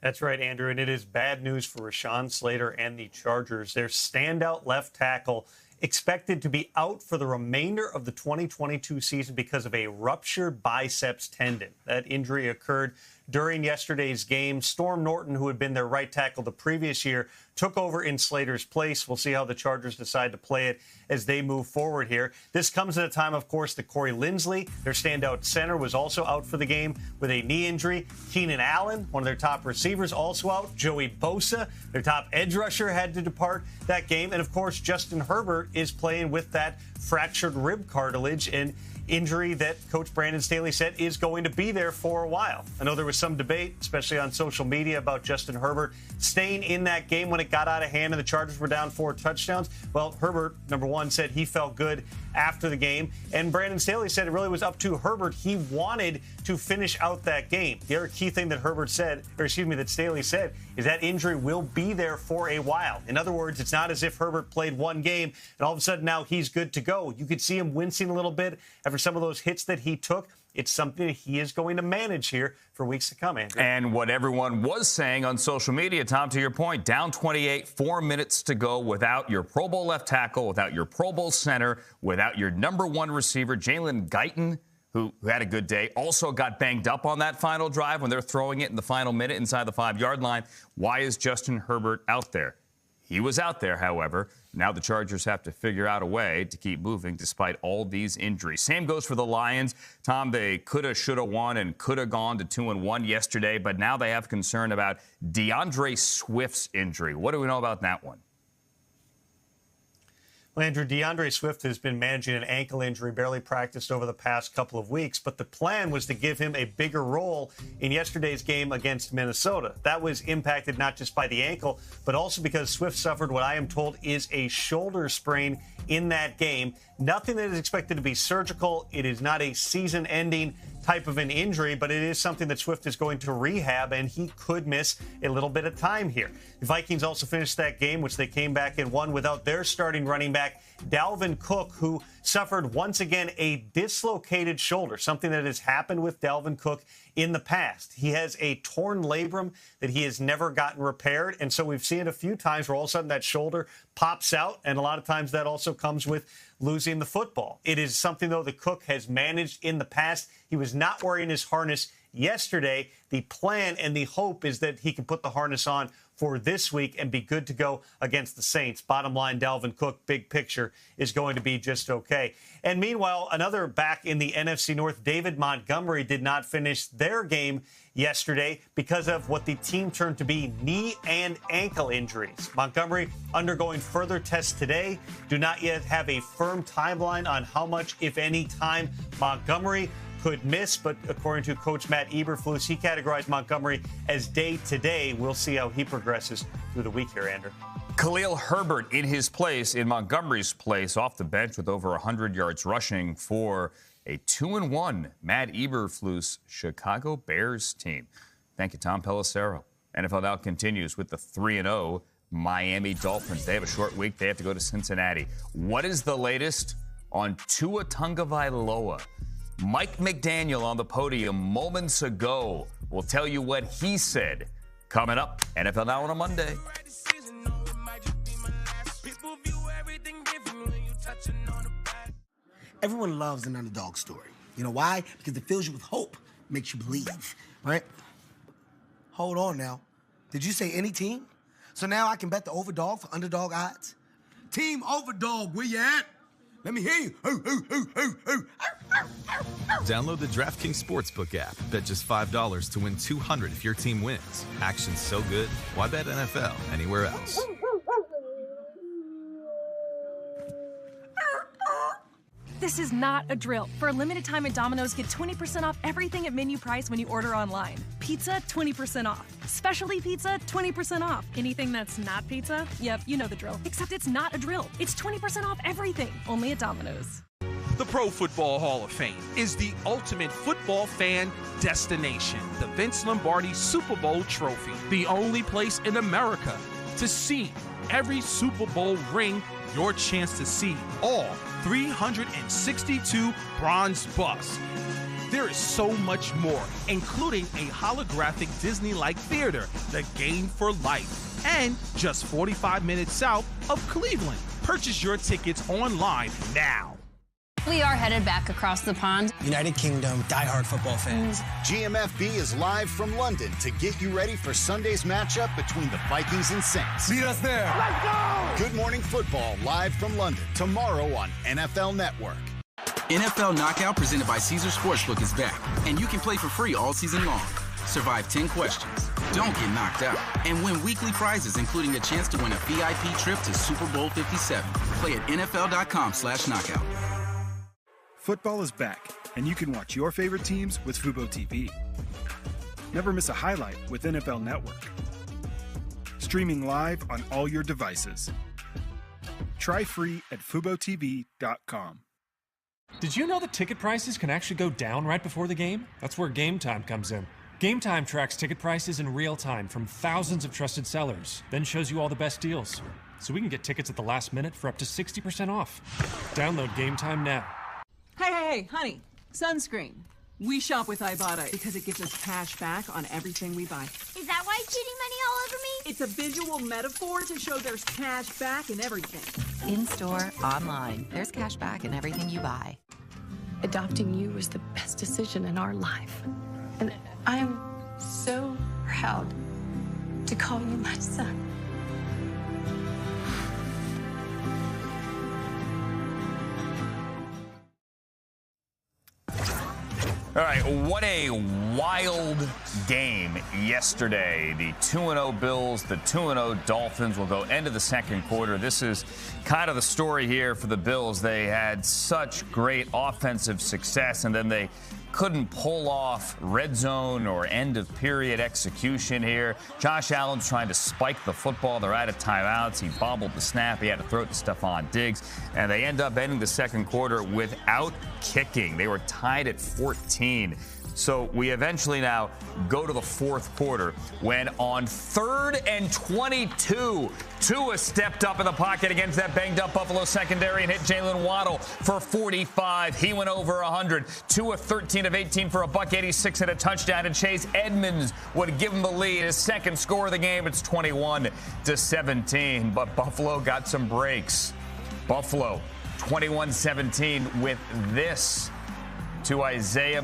That's right, Andrew, and it is bad news for Rashawn Slater and the Chargers. Their standout left tackle expected to be out for the remainder of the 2022 season because of a ruptured biceps tendon. That injury occurred during yesterday's game. Storm Norton, who had been their right tackle the previous year, took over in Slater's place. We'll see how the Chargers decide to play it as they move forward here. This comes at a time, of course, that Corey Linsley, their standout center, was also out for the game with a knee injury. Keenan Allen, one of their top receivers, also out. Joey Bosa, their top edge rusher, had to depart that game. And, of course, Justin Herbert is playing with that fractured rib cartilage and injury that Coach Brandon Staley said is going to be there for a while. I know there was some debate, especially on social media, about Justin Herbert staying in that game when it got out of hand and the Chargers were down 4 touchdowns. Well, Herbert, number one, said he felt good after the game, and Brandon Staley said it really was up to Herbert. He wanted to finish out that game. The other key thing that that Staley said, is that injury will be there for a while. In other words, it's not as if Herbert played one game and all of a sudden now he's good to go. You could see him wincing a little bit after some of those hits that he took. It's something that he is going to manage here for weeks to come, Andrew. And what everyone was saying on social media, Tom, to your point, down 28, 4 minutes to go without your Pro Bowl left tackle, without your Pro Bowl center, without your number one receiver, Jalen Guyton, who had a good day, also got banged up on that final drive when they're throwing it in the final minute inside the 5-yard line. Why is Justin Herbert out there? He was out there, however. Now the Chargers have to figure out a way to keep moving despite all these injuries. Same goes for the Lions. Tom, they coulda, shoulda won and coulda gone to 2-1 yesterday, but now they have concern about DeAndre Swift's injury. What do we know about that one? Well, Andrew, DeAndre Swift has been managing an ankle injury, barely practiced over the past couple of weeks, but the plan was to give him a bigger role in yesterday's game against Minnesota. That was impacted not just by the ankle, but also because Swift suffered what I am told is a shoulder sprain in that game. Nothing that is expected to be surgical. It is not a season-ending type of an injury, but it is something that Swift is going to rehab, and he could miss a little bit of time here. The Vikings also finished that game, which they came back and won without their starting running back, Dalvin Cook, who suffered once again a dislocated shoulder, something that has happened with Dalvin Cook in the past. He has a torn labrum that he has never gotten repaired, and so we've seen it a few times where all of a sudden that shoulder pops out, and a lot of times that also comes with losing the football. It is something, though, that Cook has managed in the past. He was not wearing his harness yesterday. The plan and the hope is that he can put the harness on for this week and be good to go against the Saints. Bottom line, Dalvin Cook, big picture, is going to be just okay. And meanwhile, another back in the NFC North, David Montgomery, did not finish their game yesterday because of what the team termed to be knee and ankle injuries. Montgomery undergoing further tests today. Do not yet have a firm timeline on how much, if any, time Montgomery could miss, but according to Coach Matt Eberflus, he categorized Montgomery as day-to-day. We'll see how he progresses through the week here, Andrew. Khalil Herbert in his place, in Montgomery's place, off the bench with over 100 yards rushing for a 2-1 Matt Eberflus Chicago Bears team. Thank you, Tom Pelissero. NFL Now continues with the 3-0 Miami Dolphins. They have a short week. They have to go to Cincinnati. What is the latest on Tua Tagovailoa? Mike McDaniel on the podium moments ago will tell you what he said. Coming up, NFL Now on a Monday. Everyone loves an underdog story. You know why? Because it fills you with hope, makes you believe, right? Hold on now. Did you say any team? So now I can bet the overdog for underdog odds? Team Overdog, where you at? Let me hear you. Download the DraftKings Sportsbook app. Bet just $5 to win $200 if your team wins. Action's so good, why bet NFL anywhere else? This is not a drill. For a limited time at Domino's, get 20% off everything at menu price when you order online. Pizza, 20% off. Specialty pizza, 20% off. Anything that's not pizza? Yep, you know the drill. Except it's not a drill. It's 20% off everything. Only at Domino's. The Pro Football Hall of Fame is the ultimate football fan destination. The Vince Lombardi Super Bowl trophy. The only place in America to see every Super Bowl ring, your chance to see all 362 bronze busts. There is so much more, including a holographic Disney-like theater, the Game for Life, and just 45 minutes south of Cleveland. Purchase your tickets online now. We are headed back across the pond. United Kingdom, diehard football fans. GMFB is live from London to get you ready for Sunday's matchup between the Vikings and Saints. Meet us there. Let's go! Good Morning Football live from London tomorrow on NFL Network. NFL Knockout presented by Caesar Sportsbook is back, and you can play for free all season long. Survive 10 questions, don't get knocked out, and win weekly prizes, including a chance to win a VIP trip to Super Bowl 57. Play at NFL.com/knockout. Football is back, and you can watch your favorite teams with Fubo TV. Never miss a highlight with NFL Network. Streaming live on all your devices. Try free at FuboTV.com. Did you know that ticket prices can actually go down right before the game? That's where Game Time comes in. Game Time tracks ticket prices in real time from thousands of trusted sellers, then shows you all the best deals. So we can get tickets at the last minute for up to 60% off. Download Game Time now. Hey, honey, sunscreen. We shop with Ibotta because it gives us cash back on everything we buy. Is that why it's getting money all over me? It's a visual metaphor to show there's cash back in everything. In-store, online, there's cash back in everything you buy. Adopting you was the best decision in our life. And I am so proud to call you my son. All right, what a wild game yesterday. The 2-0 Bills, the 2-0 Dolphins will go into the second quarter. This is kind of the story here for the Bills. They had such great offensive success, and then they couldn't pull off red zone or end of period execution here. Josh Allen's trying to spike the football. They're out of timeouts. He bobbled the snap. He had to throw it to Stephon Diggs. And they end up ending the second quarter without kicking. They were tied at 14. So we eventually now go to the fourth quarter when on 3rd and 22, Tua stepped up in the pocket against that banged-up Buffalo secondary and hit Jalen Waddle for 45. He went over 100. Tua 13 of 18 for a $186 and a touchdown, and Chase Edmonds would give him the lead. His second score of the game, it's 21-17. But Buffalo got some breaks. Buffalo 21-17 with this to Isaiah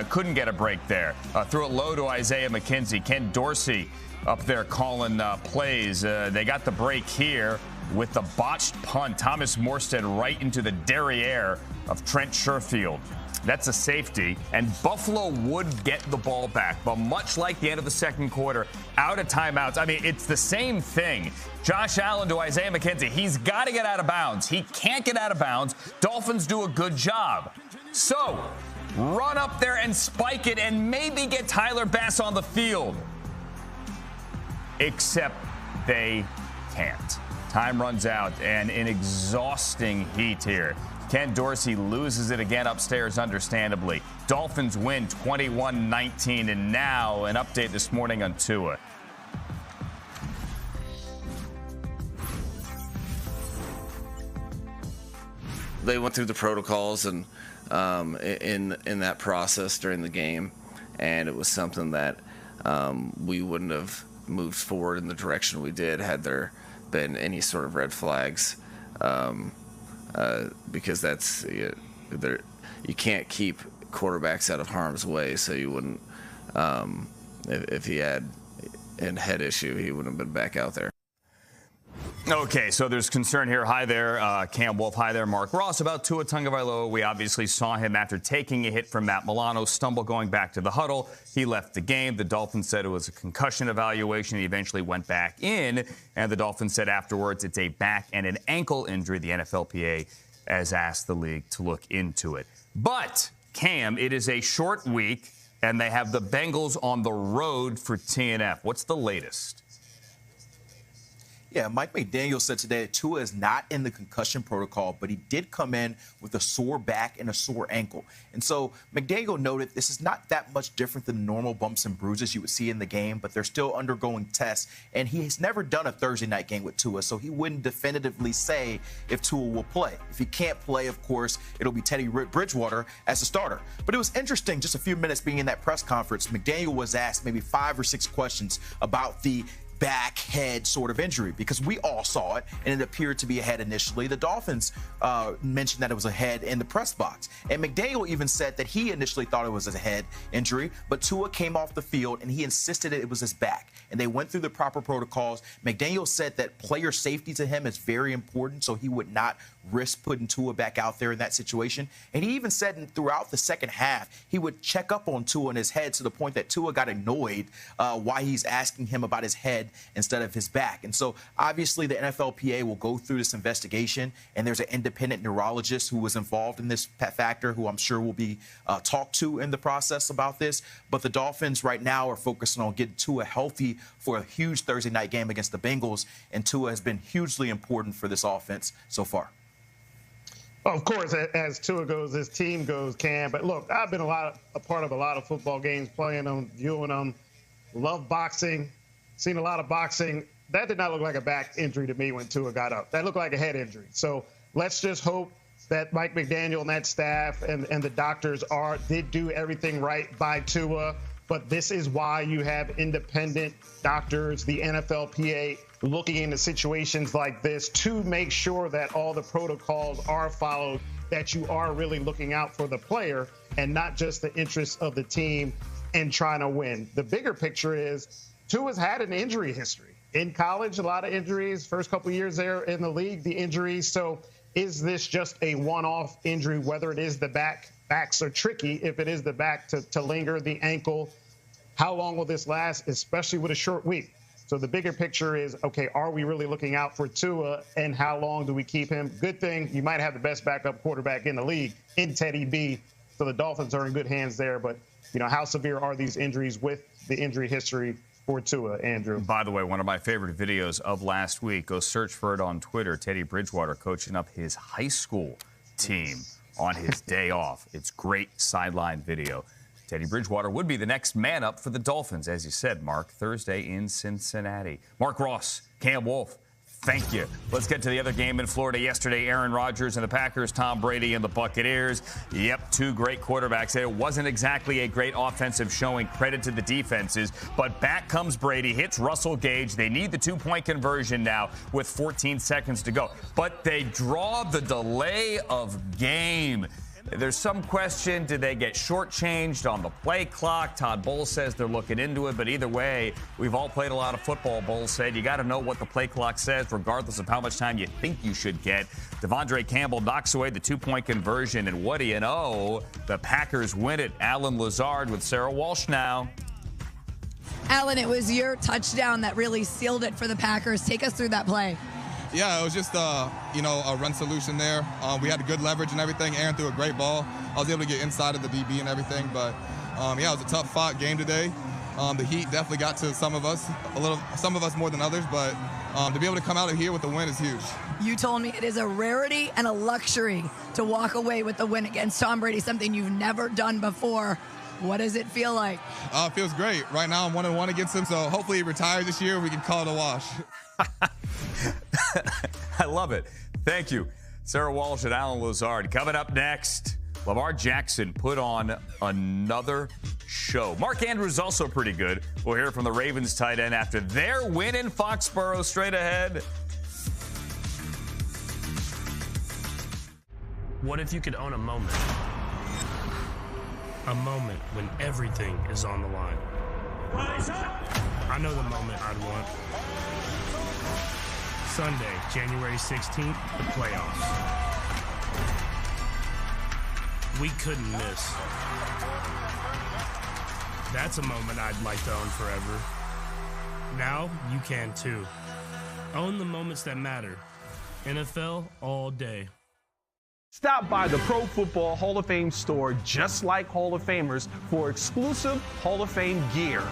couldn't get a break there. Threw it low to Isaiah McKenzie. Ken Dorsey up there calling plays. They got the break here with the botched punt. Thomas Morstead right into the derriere of Trent Sherfield. That's a safety, and Buffalo would get the ball back. But much like the end of the second quarter, out of timeouts, I mean, it's the same thing. Josh Allen to Isaiah McKenzie. He's got to get out of bounds. He can't get out of bounds. Dolphins do a good job. So, run up there and spike it and maybe get Tyler Bass on the field. Except they can't. Time runs out, and in exhausting heat here, Ken Dorsey loses it again upstairs, understandably. Dolphins win 21-19, and now an update this morning on Tua. They went through the protocols and in that process during the game, and it was something that we wouldn't have moved forward in the direction we did had there been any sort of red flags, because that's you can't keep quarterbacks out of harm's way, so you wouldn't if he had a head issue, he wouldn't have been back out there. Okay, so there's concern here. Hi there, Cam Wolf. Hi there, Mark Ross. About Tua Tagovailoa, we obviously saw him after taking a hit from Matt Milano, stumble going back to the huddle. He left the game. The Dolphins said it was a concussion evaluation. He eventually went back in, and the Dolphins said afterwards it's a back and an ankle injury. The NFLPA has asked the league to look into it. But, Cam, it is a short week, and they have the Bengals on the road for TNF. What's the latest? Yeah, Mike McDaniel said today that Tua is not in the concussion protocol, but he did come in with a sore back and a sore ankle. And so McDaniel noted this is not that much different than normal bumps and bruises you would see in the game, but they're still undergoing tests. And he has never done a Thursday night game with Tua, so he wouldn't definitively say if Tua will play. If he can't play, of course, it'll be Teddy Bridgewater as the starter. But it was interesting, just a few minutes being in that press conference, McDaniel was asked maybe 5 or 6 questions about the back, head sort of injury, because we all saw it, and it appeared to be a head initially. The Dolphins mentioned that it was a head in the press box. And McDaniel even said that he initially thought it was a head injury, but Tua came off the field, and he insisted it was his back. And they went through the proper protocols. McDaniel said that player safety to him is very important, so he would not risk putting Tua back out there in that situation. And he even said throughout the second half, he would check up on Tua in his head to the point that Tua got annoyed why he's asking him about his head instead of his back. And so obviously the NFLPA will go through this investigation, and there's an independent neurologist who was involved in this factor who I'm sure will be talked to in the process about this. But the Dolphins right now are focusing on getting Tua healthy for a huge Thursday night game against the Bengals, and Tua has been hugely important for this offense so far. Of course, as Tua goes, this team goes, Cam. But look, I've been a part of a lot of football games, playing them, viewing them. Love boxing, seen a lot of boxing. That did not look like a back injury to me when Tua got up. That looked like a head injury. So let's just hope that Mike McDaniel and that staff and the doctors did do everything right by Tua. But this is why you have independent doctors, the NFLPA, looking into situations like this to make sure that all the protocols are followed, that you are really looking out for the player and not just the interests of the team and trying to win. The bigger picture is Tua's had an injury history. In college, a lot of injuries. First couple of years there in the league, the injuries. So is this just a one-off injury, whether it is the back? Backs are tricky. If it is the back to linger, the ankle, how long will this last, especially with a short week? So the bigger picture is, okay, are we really looking out for Tua, and how long do we keep him? Good thing you might have the best backup quarterback in the league in Teddy B. So the Dolphins are in good hands there. But, you know, how severe are these injuries with the injury history for Tua, Andrew? By the way, one of my favorite videos of last week, go search for it on Twitter, Teddy Bridgewater coaching up his high school team on his day off. It's great sideline video. Teddy Bridgewater would be the next man up for the Dolphins, as you said, Mark, Thursday in Cincinnati. Mark Ross, Cam Wolf, thank you. Let's get to the other game in Florida yesterday. Aaron Rodgers and the Packers, Tom Brady and the Buccaneers. Yep, two great quarterbacks. It wasn't exactly a great offensive showing, credit to the defenses, but back comes Brady, hits Russell Gage. They need the two-point conversion now with 14 seconds to go. But they draw the delay of game. There's some question, did they get shortchanged on the play clock? Todd Bowles says they're looking into it, but either way, we've all played a lot of football, Bowles said. You got to know what the play clock says, regardless of how much time you think you should get. Devondre Campbell knocks away the two-point conversion, and what do you know? The Packers win it. Alan Lazard with Sarah Walsh now. Alan, it was your touchdown that really sealed it for the Packers. Take us through that play. Yeah, it was just, a run solution there. We had good leverage and everything. Aaron threw a great ball. I was able to get inside of the DB and everything. But, it was a tough-fought game today. The heat definitely got to some of us more than others. But to be able to come out of here with the win is huge. You told me it is a rarity and a luxury to walk away with the win against Tom Brady, something you've never done before. What does it feel like? It feels great. Right now I'm 1-1 against him, so hopefully he retires this year and we can call it a wash. I love it. Thank you. Sarah Walsh and Alan Lazard. Coming up next, Lamar Jackson put on another show. Mark Andrews also pretty good. We'll hear from the Ravens tight end after their win in Foxborough. Straight ahead. What if you could own a moment? A moment when everything is on the line. I know the moment I'd want. Sunday, January 16th, the playoffs. We couldn't miss. That's a moment I'd like to own forever. Now, you can too. Own the moments that matter. NFL all day. Stop by the Pro Football Hall of Fame store, just like Hall of Famers, for exclusive Hall of Fame gear.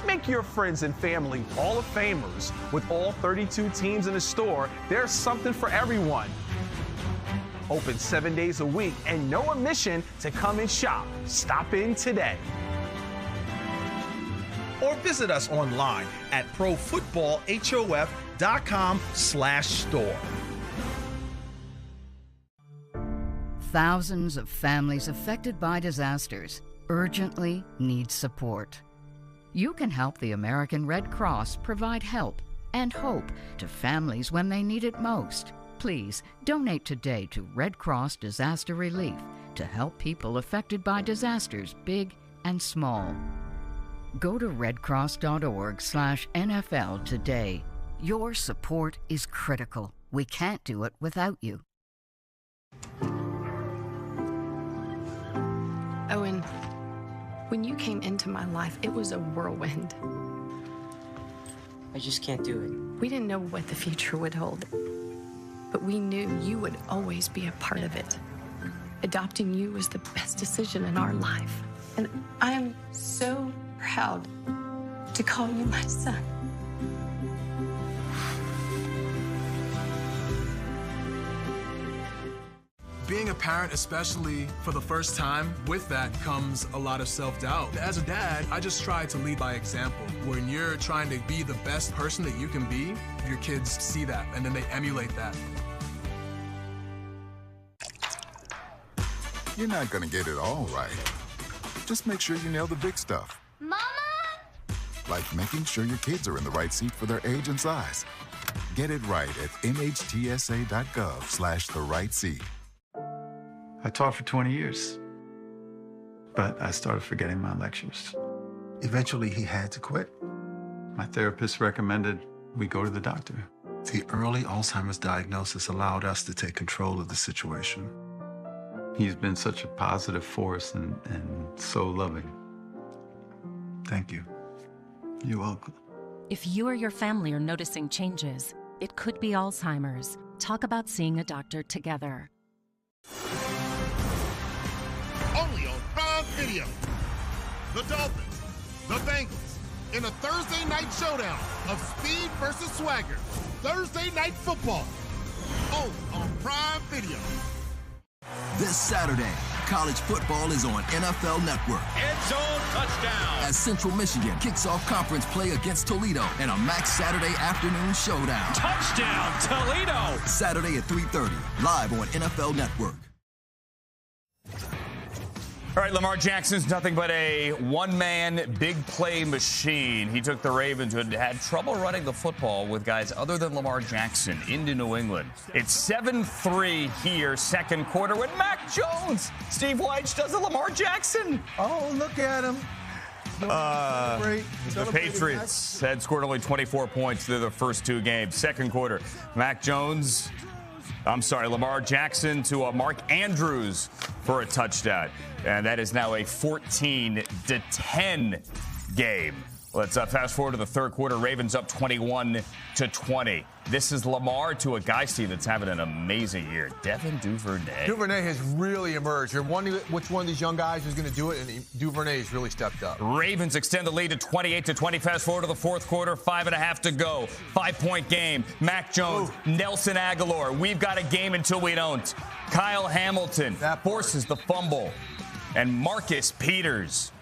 Make your friends and family Hall of Famers. With all 32 teams in the store, there's something for everyone. Open 7 days a week and no admission to come and shop. Stop in today. Or visit us online at profootballhof.com/store. Thousands of families affected by disasters urgently need support. You can help the American Red Cross provide help and hope to families when they need it most. Please donate today to Red Cross Disaster Relief to help people affected by disasters big and small. Go to redcross.org/NFL today. Your support is critical. We can't do it without you. Owen, when you came into my life, it was a whirlwind. I just can't do it. We didn't know what the future would hold, but we knew you would always be a part of it. Adopting you was the best decision in our life. And I am so proud to call you my son. Being a parent, especially for the first time, with that comes a lot of self-doubt. As a dad, I just try to lead by example. When you're trying to be the best person that you can be, your kids see that, and then they emulate that. You're not gonna get it all right. Just make sure you nail the big stuff. Mama! Like making sure your kids are in the right seat for their age and size. Get it right at nhtsa.gov/the-right-seat. I taught for 20 years, but I started forgetting my lectures. Eventually, he had to quit. My therapist recommended we go to the doctor. The early Alzheimer's diagnosis allowed us to take control of the situation. He's been such a positive force and so loving. Thank you. You're welcome. If you or your family are noticing changes, it could be Alzheimer's. Talk about seeing a doctor together. Only on Prime Video. The Dolphins, the Bengals, in a Thursday night showdown of speed versus swagger. Thursday night football. Only on Prime Video. This Saturday, college football is on NFL Network. End zone touchdown. As Central Michigan kicks off conference play against Toledo in a Max Saturday afternoon showdown. Touchdown, Toledo. Saturday at 3:30, live on NFL Network. All right, Lamar Jackson's nothing but a one-man big play machine. He took the Ravens, who had trouble running the football with guys other than Lamar Jackson, into New England. It's 7-3 here, second quarter, when Mac Jones, Steve Weich does a Lamar Jackson. Oh, look at him. The Patriots had scored only 24 points through the first two games. Second quarter, Lamar Jackson to Mark Andrews for a touchdown. And that is now a 14-10 game. Let's fast forward to the third quarter. Ravens up 21-20. This is Lamar to a guy, Steve, that's having an amazing year. Devin Duvernay. Duvernay has really emerged. You're wondering which one of these young guys is going to do it, and Duvernay has really stepped up. Ravens extend the lead to 28-20. Fast forward to the fourth quarter, 5.5 to go. 5-point game. Mac Jones, Nelson Aguilar. We've got a game until we don't. Kyle Hamilton forces the fumble. And Marcus Peters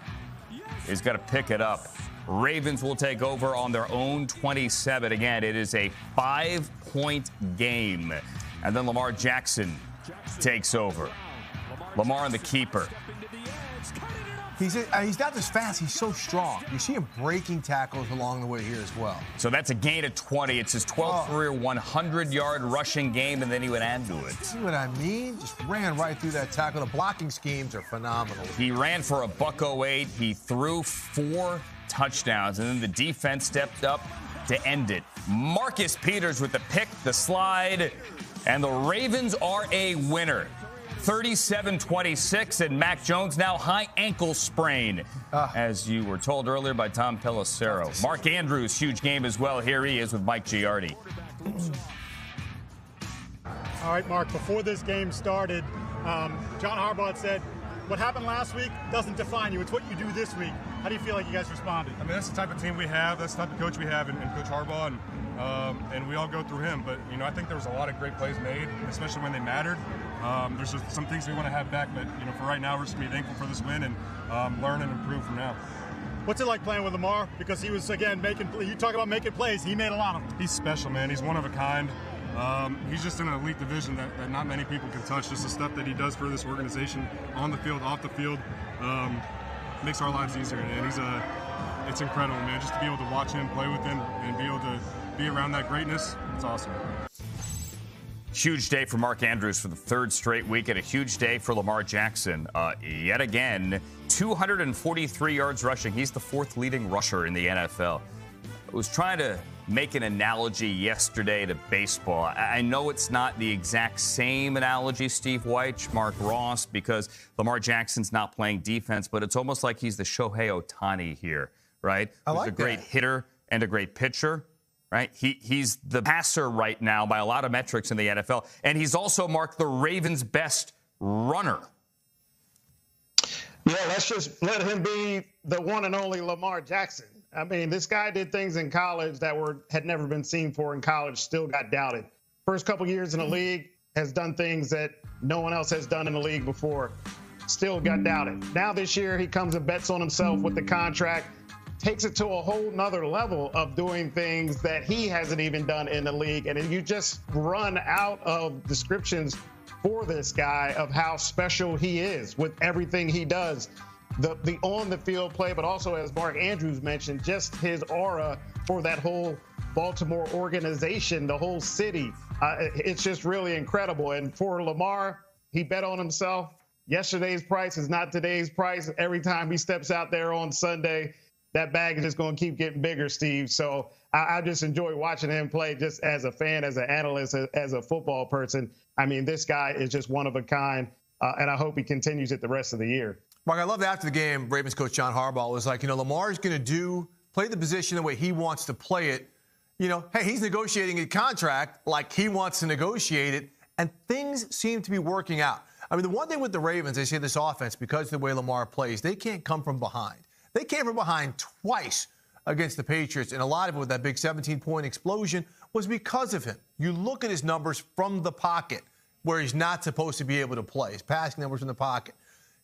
is going to pick it up. Ravens will take over on their own 27. Again, it is a 5-point game. And then Lamar Jackson takes over. Lamar and the keeper. He's not just fast, he's so strong. You see him breaking tackles along the way here as well. So that's a gain of 20. It's his 12th career 100-yard rushing game, and then he would add to it. See what I mean? Just ran right through that tackle. The blocking schemes are phenomenal. He ran for $108. He threw 4 touchdowns, and then the defense stepped up to end it. Marcus Peters with the pick, the slide, and the Ravens are a winner. 37-26, and Mac Jones now high ankle sprain, as you were told earlier by Tom Pelissero. Mark Andrews, huge game as well. Here he is with Mike Giardi. All right, Mark, before this game started, John Harbaugh said, what happened last week doesn't define you. It's what you do this week. How do you feel like you guys responded? I mean, that's the type of team we have. That's the type of coach we have, and Coach Harbaugh, and we all go through him. But, I think there was a lot of great plays made, especially when they mattered. There's just some things we want to have back, but, for right now, we're just going to be thankful for this win and learn and improve from now. What's it like playing with Lamar? Because he was, again, you talk about making plays. He made a lot of them. He's special, man. He's one of a kind. He's just in an elite division that not many people can touch. Just the stuff that he does for this organization on the field, off the field, makes our lives easier. And it's incredible, man. Just to be able to watch him, play with him, and be able to be around that greatness, it's awesome. Huge day for Mark Andrews for the third straight week, and a huge day for Lamar Jackson. Yet again, 243 yards rushing. He's the fourth leading rusher in the NFL. I was trying to make an analogy yesterday to baseball. I know it's not the exact same analogy, Steve Wyche, Mark Ross, because Lamar Jackson's not playing defense, but it's almost like he's the Shohei Ohtani here, right? He's a great hitter and a great pitcher. Right? He's the passer right now by a lot of metrics in the NFL, and he's also marked the Ravens' best runner. Yeah, let's just let him be the one and only Lamar Jackson. I mean, this guy did things in college that had never been seen for in college, still got doubted. First couple years in the league, has done things that no one else has done in the league before, still got doubted. Now this year, he comes and bets on himself with the contract, takes it to a whole nother level of doing things that he hasn't even done in the league. And you just run out of descriptions for this guy of how special he is with everything he does. The on-the-field play, but also, as Mark Andrews mentioned, just his aura for that whole Baltimore organization, the whole city. It's just really incredible. And for Lamar, he bet on himself. Yesterday's price is not today's price. Every time he steps out there on Sunday, that bag is just going to keep getting bigger, Steve. So I just enjoy watching him play just as a fan, as an analyst, as a football person. I mean, this guy is just one of a kind, and I hope he continues it the rest of the year. Mark, I love that after the game, Ravens coach John Harbaugh was like, Lamar's going to play the position the way he wants to play it. Hey, he's negotiating a contract like he wants to negotiate it, and things seem to be working out. I mean, the one thing with the Ravens, they say this offense, because of the way Lamar plays, they can't come from behind. They came from behind twice against the Patriots, and a lot of it with that big 17-point explosion was because of him. You look at his numbers from the pocket where he's not supposed to be able to play. His passing numbers from the pocket.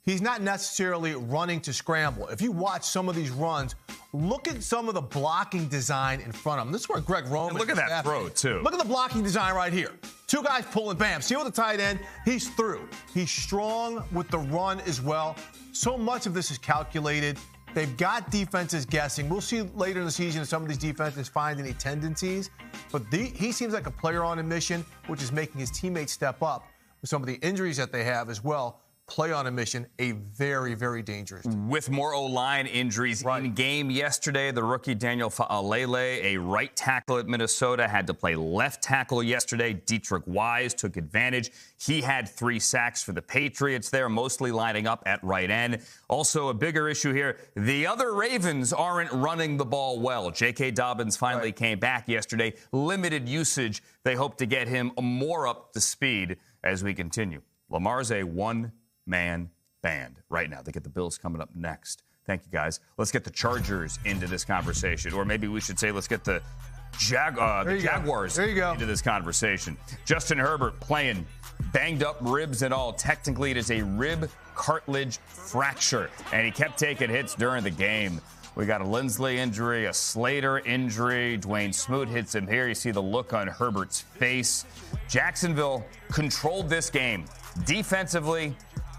He's not necessarily running to scramble. If you watch some of these runs, look at some of the blocking design in front of him. This is where Greg Roman. And look at that throw, too. Look at the blocking design right here. Two guys pulling, bam. See with the tight end, he's through. He's strong with the run as well. So much of this is calculated. They've got defenses guessing. We'll see later in the season if some of these defenses find any tendencies. But he seems like a player on a mission, which is making his teammates step up with some of the injuries that they have as well. Play on a mission, a very, very dangerous team. With more O-line injuries in game yesterday, the rookie Daniel Fa'alele, a right tackle at Minnesota, had to play left tackle yesterday. Dietrich Wise took advantage. He had 3 sacks for the Patriots there, mostly lining up at right end. Also, a bigger issue here, the other Ravens aren't running the ball well. J.K. Dobbins finally came back yesterday. Limited usage. They hope to get him more up to speed as we continue. Lamar's a one-man band right now. They get the Bills coming up next. Thank you, guys. Let's get the Chargers into this conversation. Or maybe we should say let's get the Jaguars into this conversation. Justin Herbert playing banged up ribs and all. Technically, it is a rib cartilage fracture, and he kept taking hits during the game. We got a Lindsley injury, a Slater injury. Dwayne Smoot hits him here. You see the look on Herbert's face. Jacksonville controlled this game defensively,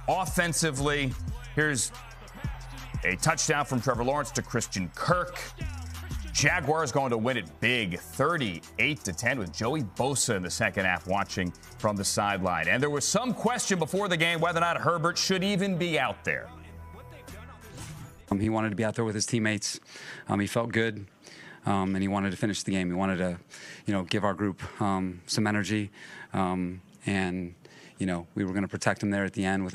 offensively. Here's a touchdown from Trevor Lawrence to Christian Kirk. Jaguars going to win it big, 38-10, with Joey Bosa in the second half watching from the sideline. And there was some question before the game whether or not Herbert should even be out there. He wanted to be out there with his teammates. He felt good, and he wanted to finish the game. He wanted to, give our group some energy, and we were going to protect him there at the end with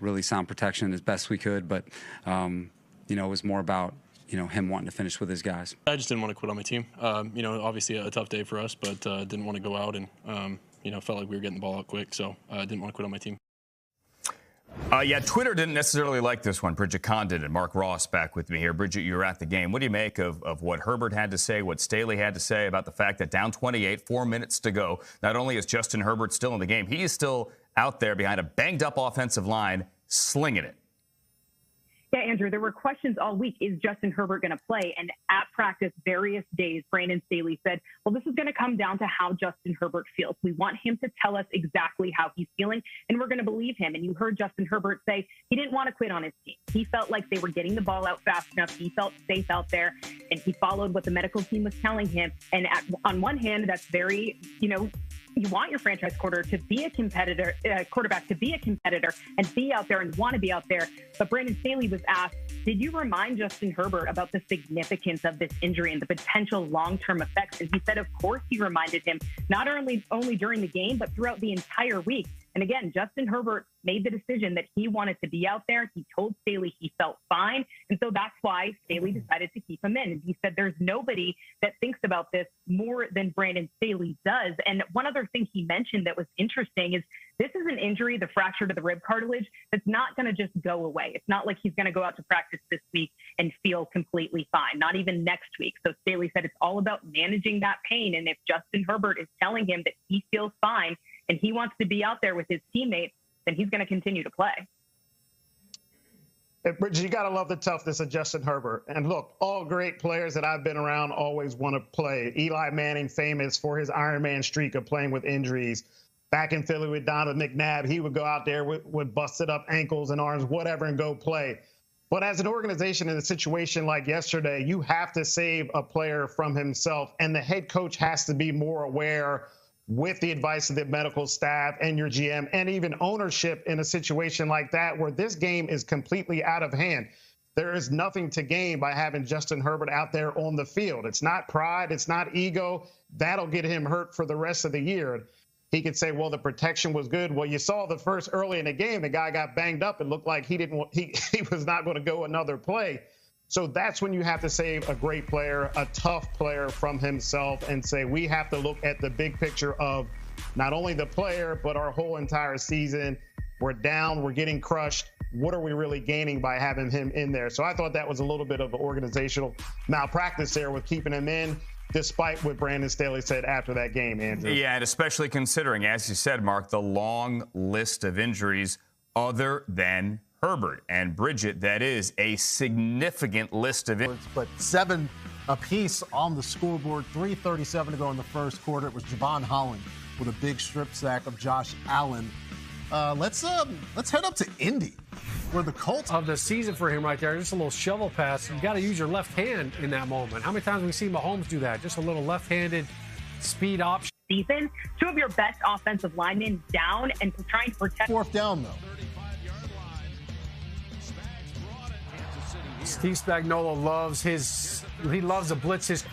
really sound protection as best we could. But it was more about him wanting to finish with his guys. I just didn't want to quit on my team. Obviously a tough day for us, but didn't want to go out and felt like we were getting the ball out quick, so I didn't want to quit on my team. Twitter didn't necessarily like this one. Bridget Condon and Mark Ross back with me here. Bridget, you were at the game. What do you make of what Herbert had to say, what Staley had to say about the fact that down 28, 4 minutes to go, not only is Justin Herbert still in the game, he is still out there behind a banged-up offensive line, slinging it. Yeah, Andrew, there were questions all week. Is Justin Herbert going to play? And at practice, various days, Brandon Staley said, well, this is going to come down to how Justin Herbert feels. We want him to tell us exactly how he's feeling, and we're going to believe him. And you heard Justin Herbert say he didn't want to quit on his team. He felt like they were getting the ball out fast enough. He felt safe out there, and he followed what the medical team was telling him. And on one hand, that's very, you want your franchise quarterback to be a competitor and be out there and want to be out there. But Brandon Staley was asked, did you remind Justin Herbert about the significance of this injury and the potential long-term effects? And he said, of course, he reminded him, not only during the game, but throughout the entire week. And again, Justin Herbert made the decision that he wanted to be out there. He told Staley he felt fine. And so that's why Staley decided to keep him in. And he said there's nobody that thinks about this more than Brandon Staley does. And one other thing he mentioned that was interesting is this is an injury, the fracture to the rib cartilage, that's not going to just go away. It's not like he's going to go out to practice this week and feel completely fine, not even next week. So Staley said it's all about managing that pain. And if Justin Herbert is telling him that he feels fine and he wants to be out there with his teammates, then he's going to continue to play. Bridget, you got to love the toughness of Justin Herbert. And look, all great players that I've been around always want to play. Eli Manning, famous for his Iron Man streak of playing with injuries. Back in Philly with Donovan McNabb, he would go out there with busted up ankles and arms, whatever, and go play. But as an organization in a situation like yesterday, you have to save a player from himself. And the head coach has to be more aware, with the advice of the medical staff and your GM and even ownership in a situation like that where this game is completely out of hand. There is nothing to gain by having Justin Herbert out there on the field. It's not pride. It's not ego. That'll get him hurt for the rest of the year. He could say, well, the protection was good. Well, you saw the first early in the game, the guy got banged up. It looked like he was not going to go another play. So that's when you have to save a great player, a tough player from himself and say, we have to look at the big picture of not only the player, but our whole entire season. We're down, we're getting crushed. What are we really gaining by having him in there? So I thought that was a little bit of an organizational malpractice there with keeping him in, despite what Brandon Staley said after that game, Andrew. Yeah, and especially considering, as you said, Mark, the long list of injuries other than Herbert. And Bridget, that is a significant list of injuries. But 7 apiece on the scoreboard, 3:37 to go in the first quarter. It was Javon Holland with a big strip sack of Josh Allen. Let's head up to Indy, where the Colts of the season for him right there. Just a little shovel pass. You got to use your left hand in that moment. How many times have we seen Mahomes do that? Just a little left-handed speed option. Season, 2 of your best offensive linemen down and trying to protect. 4th down, though. Steve Spagnuolo loves to blitz his.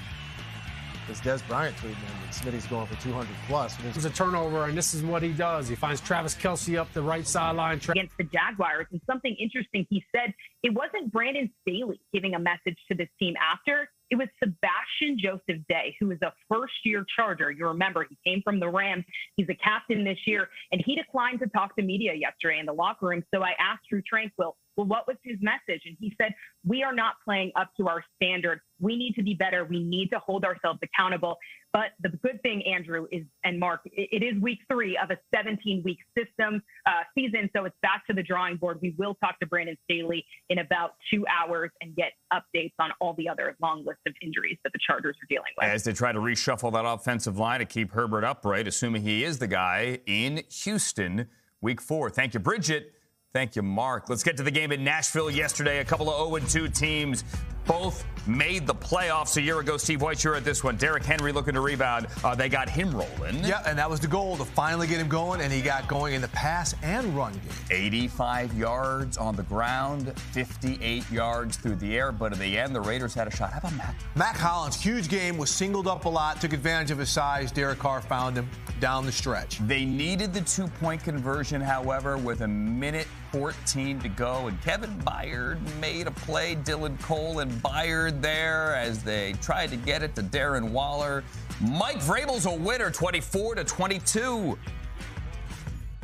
As Des Bryant tweeted that Smitty's going for 200 plus. There's a turnover, and this is what he does. He finds Travis Kelce up the right sideline. Against the Jaguars. And something interesting, he said it wasn't Brandon Staley giving a message to this team after. It was Sebastian Joseph Day, who is a first-year Charger. You remember, he came from the Rams. He's a captain this year, and he declined to talk to media yesterday in the locker room. So I asked Drew Tranquill, well, what was his message? And he said, we are not playing up to our standard. We need to be better. We need to hold ourselves accountable. But the good thing, Andrew, is, and Mark, it is week 3 of a 17-week season, so it's back to the drawing board. We will talk to Brandon Staley in about 2 hours and get updates on all the other long list of injuries that the Chargers are dealing with. As they try to reshuffle that offensive line to keep Herbert upright, assuming he is the guy in Houston, week 4. Thank you, Bridget. Thank you, Mark. Let's get to the game in Nashville yesterday. A couple of 0-2 teams both made the playoffs a year ago. Steve White, you're at this one. Derrick Henry looking to rebound. They got him rolling. Yeah, and that was the goal, to finally get him going, and he got going in the pass and run game. 85 yards on the ground, 58 yards through the air, but in the end, the Raiders had a shot. How about Mac Hollins, huge game, was singled up a lot, took advantage of his size. Derek Carr found him down the stretch. They needed the 2-point conversion, however, with 1:14 to go, and Kevin Byard made a play. Dylan Cole and Byard there as they tried to get it to Darren Waller. Mike Vrabel's a winner, 24-22.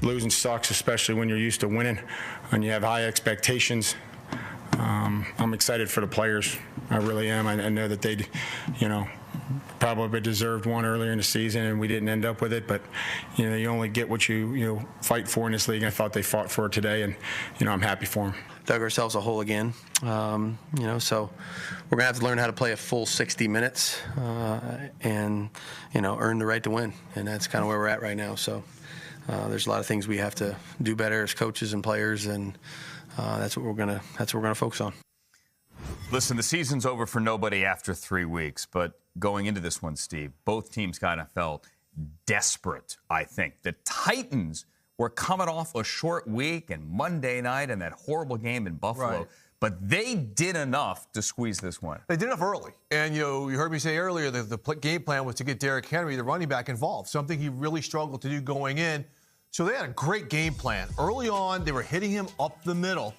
Losing sucks, especially when you're used to winning and you have high expectations. I'm excited for the players. I really am. I know that they'd, probably deserved one earlier in the season, and we didn't end up with it. But, you only get what you fight for in this league. And I thought they fought for it today, and, I'm happy for them. Dug ourselves a hole again, so we're going to have to learn how to play a full 60 minutes and, earn the right to win. And that's kind of where we're at right now. So there's a lot of things we have to do better as coaches and players, and that's what we're going to focus on. Listen, the season's over for nobody after 3 weeks, but going into this one, Steve, both teams kind of felt desperate, I think. The Titans were coming off a short week and Monday night and that horrible game in Buffalo, Right. but they did enough to squeeze this one. They did enough early. And, you heard me say earlier that the game plan was to get Derrick Henry, the running back, involved, something he really struggled to do going in. So they had a great game plan. Early on, they were hitting him up the middle,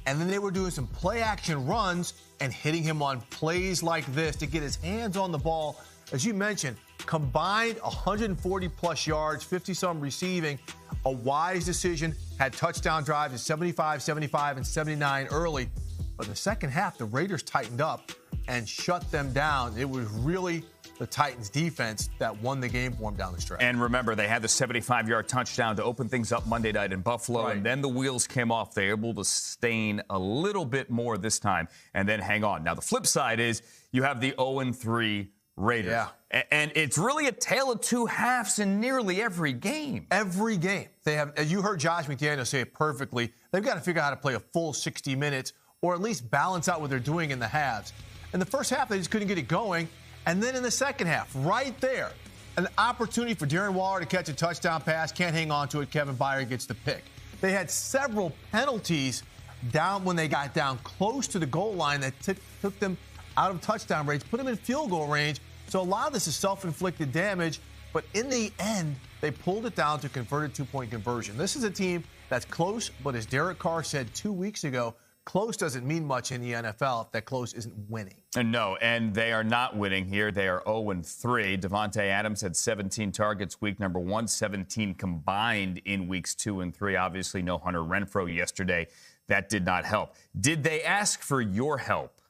and then they were doing some play-action runs and hitting him on plays like this to get his hands on the ball. As you mentioned, combined 140-plus yards, 50-some receiving, a wise decision, had touchdown drives at 75, 75, and 79 early. But in the second half, the Raiders tightened up and shut them down. It was really the Titans' defense that won the game for them down the stretch. And remember, they had the 75-yard touchdown to open things up Monday night in Buffalo, Right. and then the wheels came off. They were able to sustain a little bit more this time and then hang on. Now, the flip side is you have the 0-3 Raiders. Yeah. And it's really a tale of two halves in nearly every game. Every game. They have, as you heard Josh McDaniels say it perfectly, they've got to figure out how to play a full 60 minutes or at least balance out what they're doing in the halves. In the first half, they just couldn't get it going. And then in the second half, right there, an opportunity for Darren Waller to catch a touchdown pass, can't hang on to it. Kevin Byard gets the pick. They had several penalties down when they got down close to the goal line that took them out of touchdown range, put them in field goal range. So a lot of this is self-inflicted damage, but in the end, they pulled it down to converted two-point conversion. This is a team that's close, but as Derek Carr said 2 weeks ago, close doesn't mean much in the NFL if that close isn't winning. And no, and they are not winning here. They are 0-3. Devontae Adams had 17 targets week number 1, 17 combined in weeks 2 and 3. Obviously, no Hunter Renfrow yesterday. That did not help. Did they ask for your help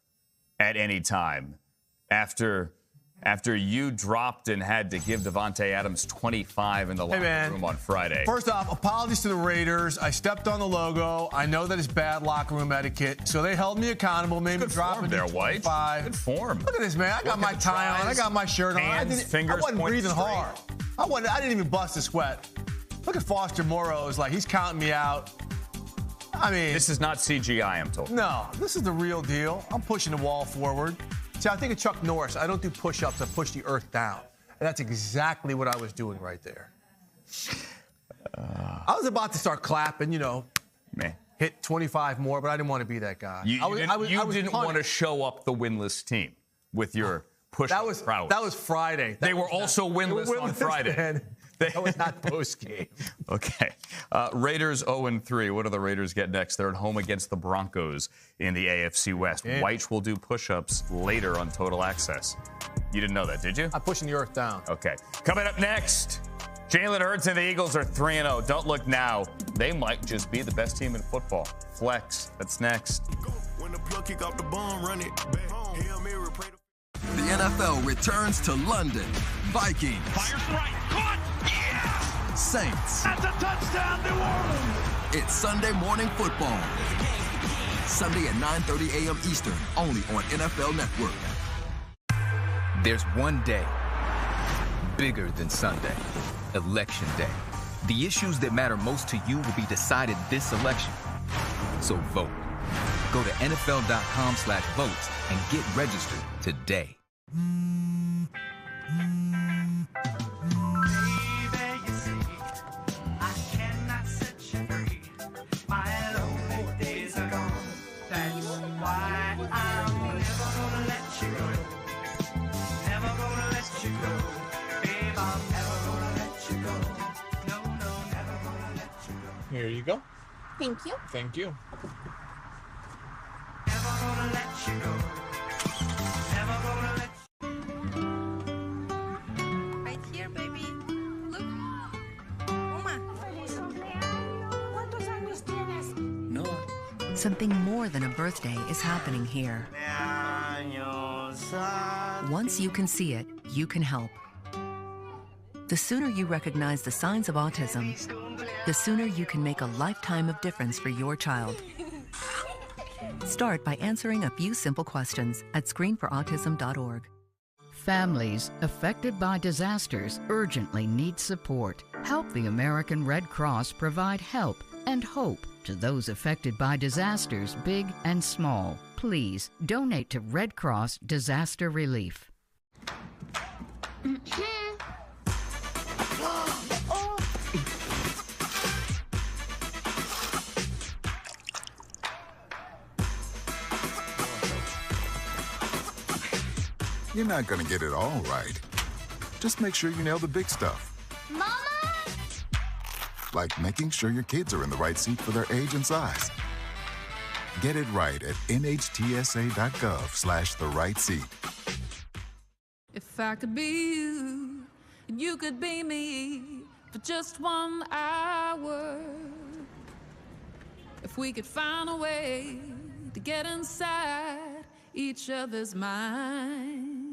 at any time after you dropped and had to give Devontae Adams 25 in the locker room on Friday? First off, apologies to the Raiders. I stepped on the logo. I know that it's bad locker room etiquette, so they held me accountable. Maybe dropping there, White. 25. Good form. Look at this, man. I got my tie on. I got my shirt on. I wasn't breathing hard. I didn't even bust a sweat. Look at Foster Moreau. It's like he's counting me out. I mean, this is not CGI, I'm told. No, this is the real deal. I'm pushing the wall forward. See, I think of Chuck Norris. I don't do push-ups. I push the earth down. And that's exactly what I was doing right there. I was about to start clapping, hit 25 more, but I didn't want to be that guy. You didn't want to show up the winless team with your push prowess. That was Friday. They were also winless on Friday. Then. That was not post-game. Okay. Raiders 0-3. What do the Raiders get next? They're at home against the Broncos in the AFC West. Yeah. White will do push-ups later on Total Access. You didn't know that, did you? I'm pushing the earth down. Okay. Coming up next, Jalen Hurts and the Eagles are 3-0. Don't look now. They might just be the best team in football. Flex. That's next. When the plug kick off the bomb, run it back home. The NFL returns to London. Vikings. Fires right. Caught. Yeah! Saints. That's a touchdown, New Orleans. It's Sunday morning football. Sunday at 9:30 a.m. Eastern, only on NFL Network. There's one day bigger than Sunday, Election Day. The issues that matter most to you will be decided this election. So vote. Go to NFL.com/votes and get registered today. Here you go. Thank you. Thank you. Right here, baby. Look. Uma. Something more than a birthday is happening here. Once you can see it, you can help. The sooner you recognize the signs of autism, the sooner you can make a lifetime of difference for your child. Start by answering a few simple questions at screenforautism.org. Families affected by disasters urgently need support. Help the American Red Cross provide help and hope to those affected by disasters, big and small. Please donate to Red Cross Disaster Relief. You're not going to get it all right. Just make sure you nail the big stuff. Mama! Like making sure your kids are in the right seat for their age and size. Get it right at nhtsa.gov/the-right-seat. If I could be you, and you could be me for just 1 hour. If we could find a way to get inside each other's minds.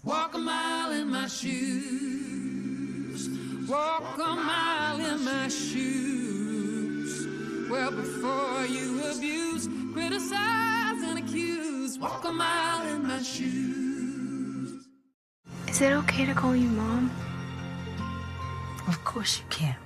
Walk a mile in my shoes. Walk a mile in my shoes. Well, before you abuse, criticize and accuse. Walk a mile in my shoes. Is it okay to call you Mom? Of course you can.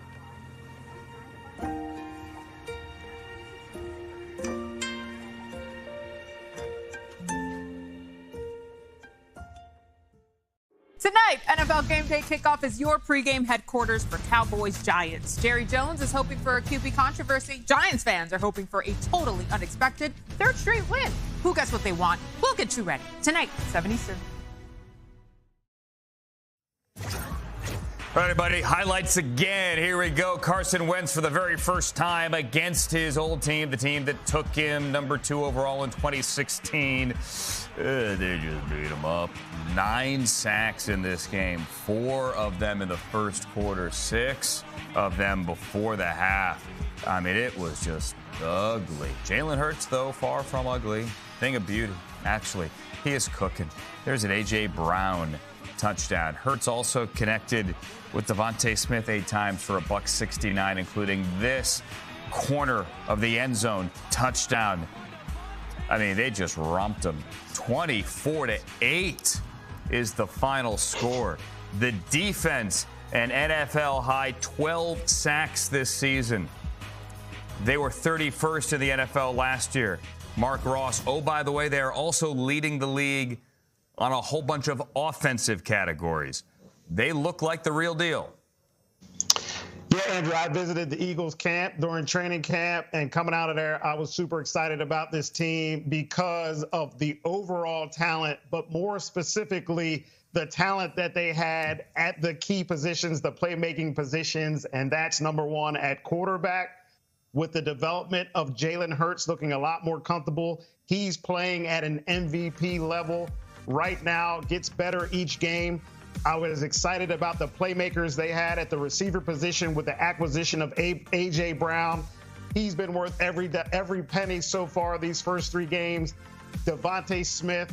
Tonight, NFL Game Day Kickoff is your pregame headquarters for Cowboys Giants. Jerry Jones is hoping for a QB controversy. Giants fans are hoping for a totally unexpected third straight win. Who gets what they want? We'll get you ready. Tonight, 7 Eastern. All right, everybody, highlights again. Here we go. Carson Wentz for the very first time against his old team, the team that took him number 2 overall in 2016. They just beat him up. 9 sacks in this game, 4 of them in the first quarter, 6 of them before the half. I mean, it was just ugly. Jalen Hurts, though, far from ugly. Thing of beauty, actually. He is cooking. There's an A.J. Brown touchdown. Hurts also connected with Devontae Smith 8 times for $169, including this corner of the end zone touchdown. I mean, they just romped him. 24-8 is the final score. The defense, an NFL high 12 sacks this season. They were 31st in the NFL last year. Mark Ross, oh, by the way, they are also leading the league on a whole bunch of offensive categories. They look like the real deal. Yeah, Andrew, I visited the Eagles camp during training camp, and coming out of there, I was super excited about this team because of the overall talent, but more specifically, the talent that they had at the key positions, the playmaking positions, and that's number 1 at quarterback. With the development of Jalen Hurts looking a lot more comfortable, he's playing at an MVP level right now, gets better each game. I was excited about the playmakers they had at the receiver position with the acquisition of A.J. Brown. He's been worth every penny so far these first 3 games. Devontae Smith,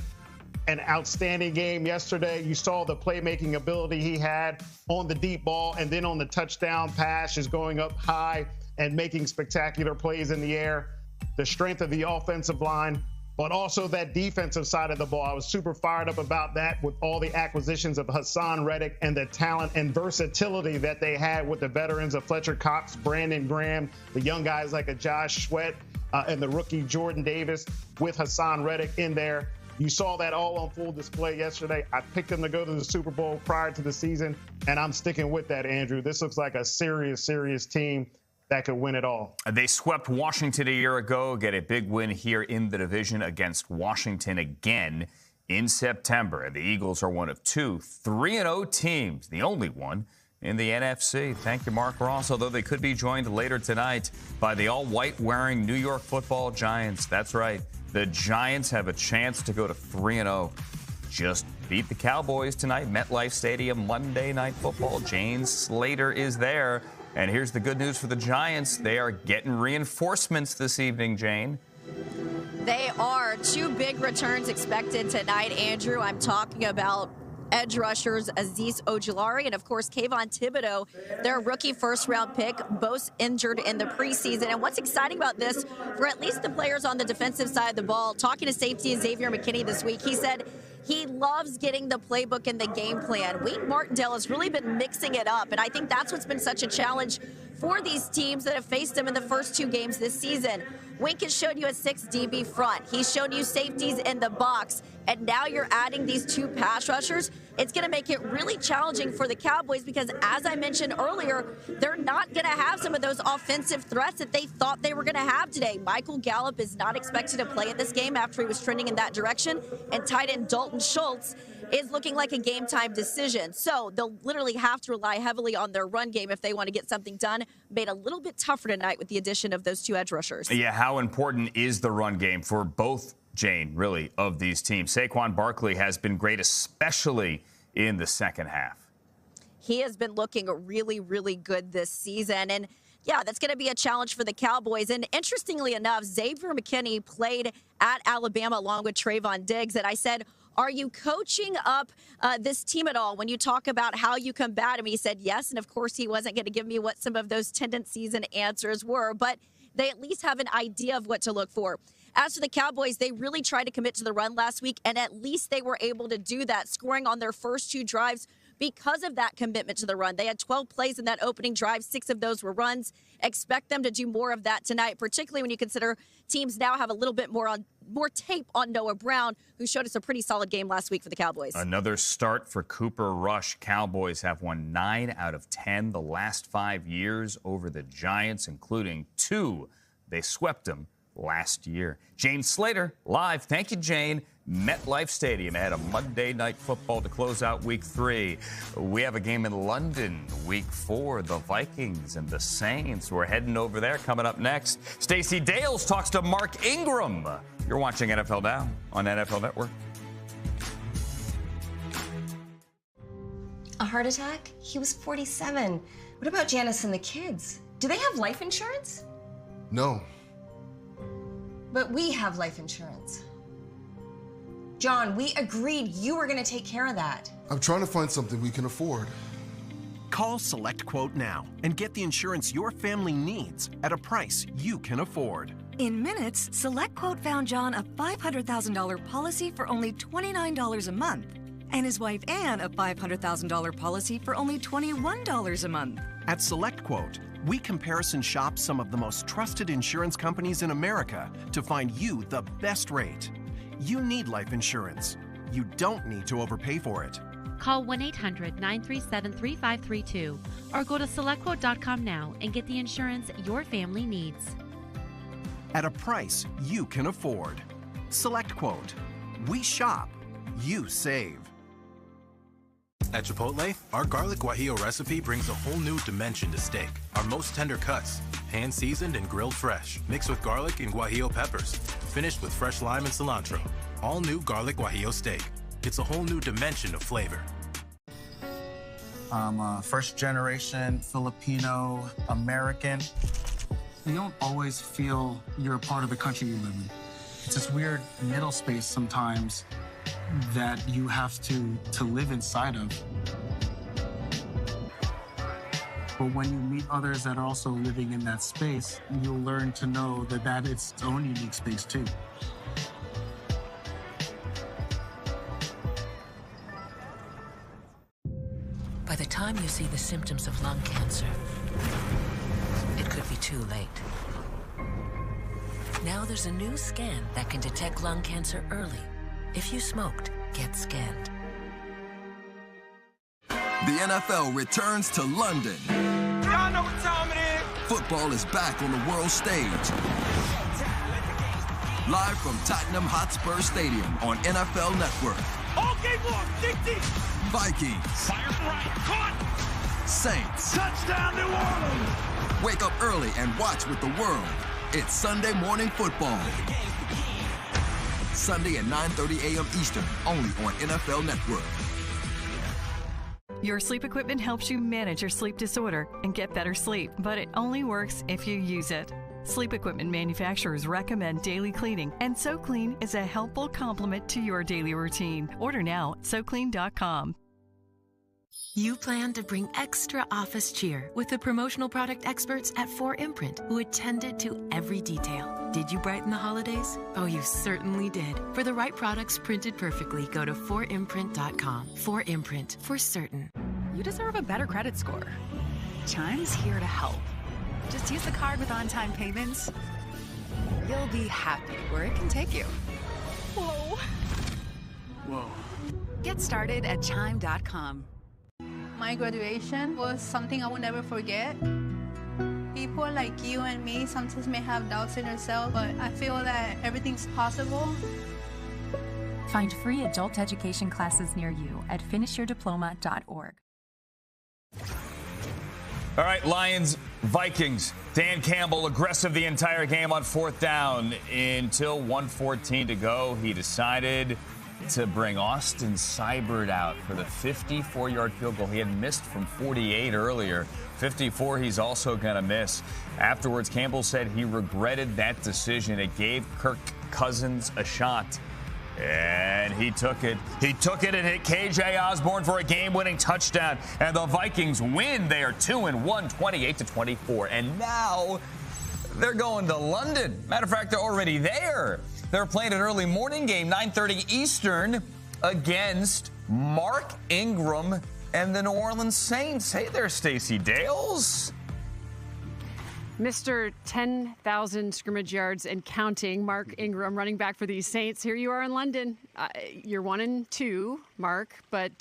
an outstanding game yesterday. You saw the playmaking ability he had on the deep ball, and then on the touchdown pass, just going up high and making spectacular plays in the air. The strength of the offensive line, but also that defensive side of the ball. I was super fired up about that with all the acquisitions of Hassan Reddick and the talent and versatility that they had with the veterans of Fletcher Cox, Brandon Graham, the young guys like a Josh Sweat, and the rookie Jordan Davis with Hassan Reddick in there. You saw that all on full display yesterday. I picked them to go to the Super Bowl prior to the season, and I'm sticking with that, Andrew. This looks like a serious team that could win it all. They swept Washington a year ago, get a big win here in the division against Washington again in September. The Eagles are one of 2 3-0 teams, the only one in the NFC. Thank you, Mark Ross, although they could be joined later tonight by the all-white wearing New York Football Giants. That's right. The Giants have a chance to go to 3-0. Just beat the Cowboys tonight, MetLife Stadium, Monday Night Football. Jane Slater is there. And here's the good news for the Giants. They are getting reinforcements this evening, Jane. They are. 2 big returns expected tonight, Andrew. I'm talking about edge rushers Azeez Ojulari and, of course, Kayvon Thibodeau, their rookie first-round pick, both injured in the preseason. And what's exciting about this, for at least the players on the defensive side of the ball, talking to safety Xavier McKinney this week, he said he loves getting the playbook and the game plan. Wink Martindale has really been mixing it up, and I think that's what's been such a challenge for these teams that have faced him in the first 2 games this season. Wink has showed you a 6 DB front. He's shown you safeties in the box. And now you're adding these 2 pass rushers. It's going to make it really challenging for the Cowboys because, as I mentioned earlier, they're not going to have some of those offensive threats that they thought they were going to have today. Michael Gallup is not expected to play in this game after he was trending in that direction. And tight end Dalton Schultz is looking like a game-time decision. So they'll literally have to rely heavily on their run game if they want to get something done. Made a little bit tougher tonight with the addition of those 2 edge rushers. Yeah, how important is the run game for both, Jane, really, of these teams? Saquon Barkley has been great, especially in the second half. He has been looking really, really good this season. And yeah, that's going to be a challenge for the Cowboys. And interestingly enough, Xavier McKinney played at Alabama along with Trayvon Diggs. And I said, are you coaching up this team at all when you talk about how you combat him? He said yes. And of course, he wasn't going to give me what some of those tendencies and answers were, but they at least have an idea of what to look for. As for the Cowboys, they really tried to commit to the run last week, and at least they were able to do that, scoring on their first 2 drives because of that commitment to the run. They had 12 plays in that opening drive. 6 of those were runs. Expect them to do more of that tonight, particularly when you consider teams now have a little bit more tape on Noah Brown, who showed us a pretty solid game last week for the Cowboys. Another start for Cooper Rush. Cowboys have won 9 out of 10 the last 5 years over the Giants, including 2. They swept them last year. Jane Slater, live. Thank you, Jane. MetLife Stadium ahead of Monday Night Football to close out Week 3. We have a game in London, Week 4, the Vikings and the Saints. We're heading over there coming up next. Stacey Dales talks to Mark Ingram. You're watching NFL Now on NFL Network. A heart attack? He was 47. What about Janice and the kids? Do they have life insurance? No. But we have life insurance. John, we agreed you were going to take care of that. I'm trying to find something we can afford. Call SelectQuote now and get the insurance your family needs at a price you can afford. In minutes, SelectQuote found John a $500,000 policy for only $29 a month, and his wife Anne a $500,000 policy for only $21 a month. At SelectQuote, we comparison shop some of the most trusted insurance companies in America to find you the best rate. You need life insurance. You don't need to overpay for it. Call 1-800-937-3532 or go to SelectQuote.com now and get the insurance your family needs. At a price you can afford. SelectQuote. We shop. You save. At Chipotle, our garlic guajillo recipe brings a whole new dimension to steak. Our most tender cuts, hand-seasoned and grilled fresh, mixed with garlic and guajillo peppers, finished with fresh lime and cilantro. All new garlic guajillo steak. It's a whole new dimension of flavor. I'm a first-generation Filipino American. You don't always feel you're a part of the country you live in. It's this weird middle space sometimes that you have to live inside of. But when you meet others that are also living in that space, you'll learn to know that it's its own unique space too. By the time you see the symptoms of lung cancer, it could be too late. Now there's a new scan that can detect lung cancer early. If you smoked, get scanned. The NFL returns to London. Y'all know what time it is. Football is back on the world stage. Live from Tottenham Hotspur Stadium on NFL Network. All game long, dig. Vikings. Fire right, caught. Saints. Touchdown, New Orleans. Wake up early and watch with the world. It's Sunday Morning Football. Sunday at 9:30 a.m. Eastern, only on NFL Network. Your sleep equipment helps you manage your sleep disorder and get better sleep, but it only works if you use it. Sleep equipment manufacturers recommend daily cleaning, and SoClean is a helpful complement to your daily routine. Order now at SoClean.com. You plan to bring extra office cheer with the promotional product experts at 4imprint who attended to every detail. Did you brighten the holidays? Oh, you certainly did. For the right products printed perfectly, go to 4imprint.com. 4imprint, for certain. You deserve a better credit score. Chime's here to help. Just use the card with on-time payments. You'll be happy where it can take you. Whoa. Whoa. Get started at Chime.com. My graduation was something I will never forget. People like you and me sometimes may have doubts in yourself, but I feel that everything's possible. Find free adult education classes near you at finishyourdiploma.org. All right, Lions, Vikings. Dan Campbell aggressive the entire game on 4th down until 1:14 to go. He decided to bring Austin Seibert out for the 54-yard field goal. He had missed from 48 earlier. 54 he's also going to miss. Afterwards, Campbell said he regretted that decision. It gave Kirk Cousins a shot. And he took it. He took it and hit KJ Osborne for a game-winning touchdown. And the Vikings win. They are 2-1, 28-24. And now they're going to London. Matter of fact, they're already there. They're playing an early morning game, 9:30 Eastern, against Mark Ingram and the New Orleans Saints. Hey there, Stacey Dales. Mr. 10,000 scrimmage yards and counting, Mark Ingram, running back for these Saints. Here you are in London. You're 1-2, Mark, but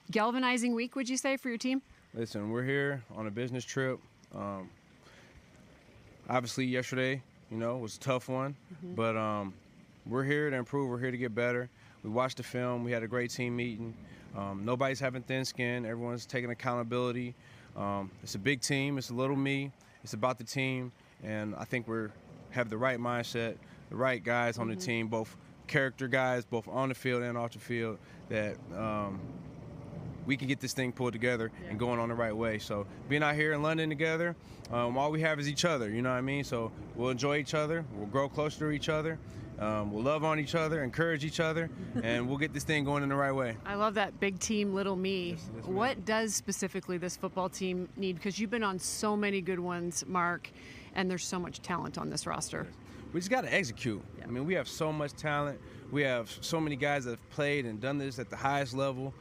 galvanizing week, would you say, for your team? Listen, we're here on a business trip. Obviously, yesterday, was a tough one, but we're here to improve. We're here to get better. We watched the film. We had a great team meeting. Nobody's having thin skin. Everyone's taking accountability. It's a big team. It's a little me. It's about the team, and I think we have the right mindset, the right guys on the team, both character guys, both on the field and off the field, that we can get this thing pulled together and going on the right way. So being out here in London together, all we have is each other, you know what I mean? So we'll enjoy each other. We'll grow closer to each other. We'll love on each other, encourage each other, and we'll get this thing going in the right way. I love that big team, little me. Yes, what does specifically this football team need? Because you've been on so many good ones, Mark, and there's so much talent on this roster. We just got to execute. I mean, we have so much talent. We have so many guys that have played and done this at the highest level.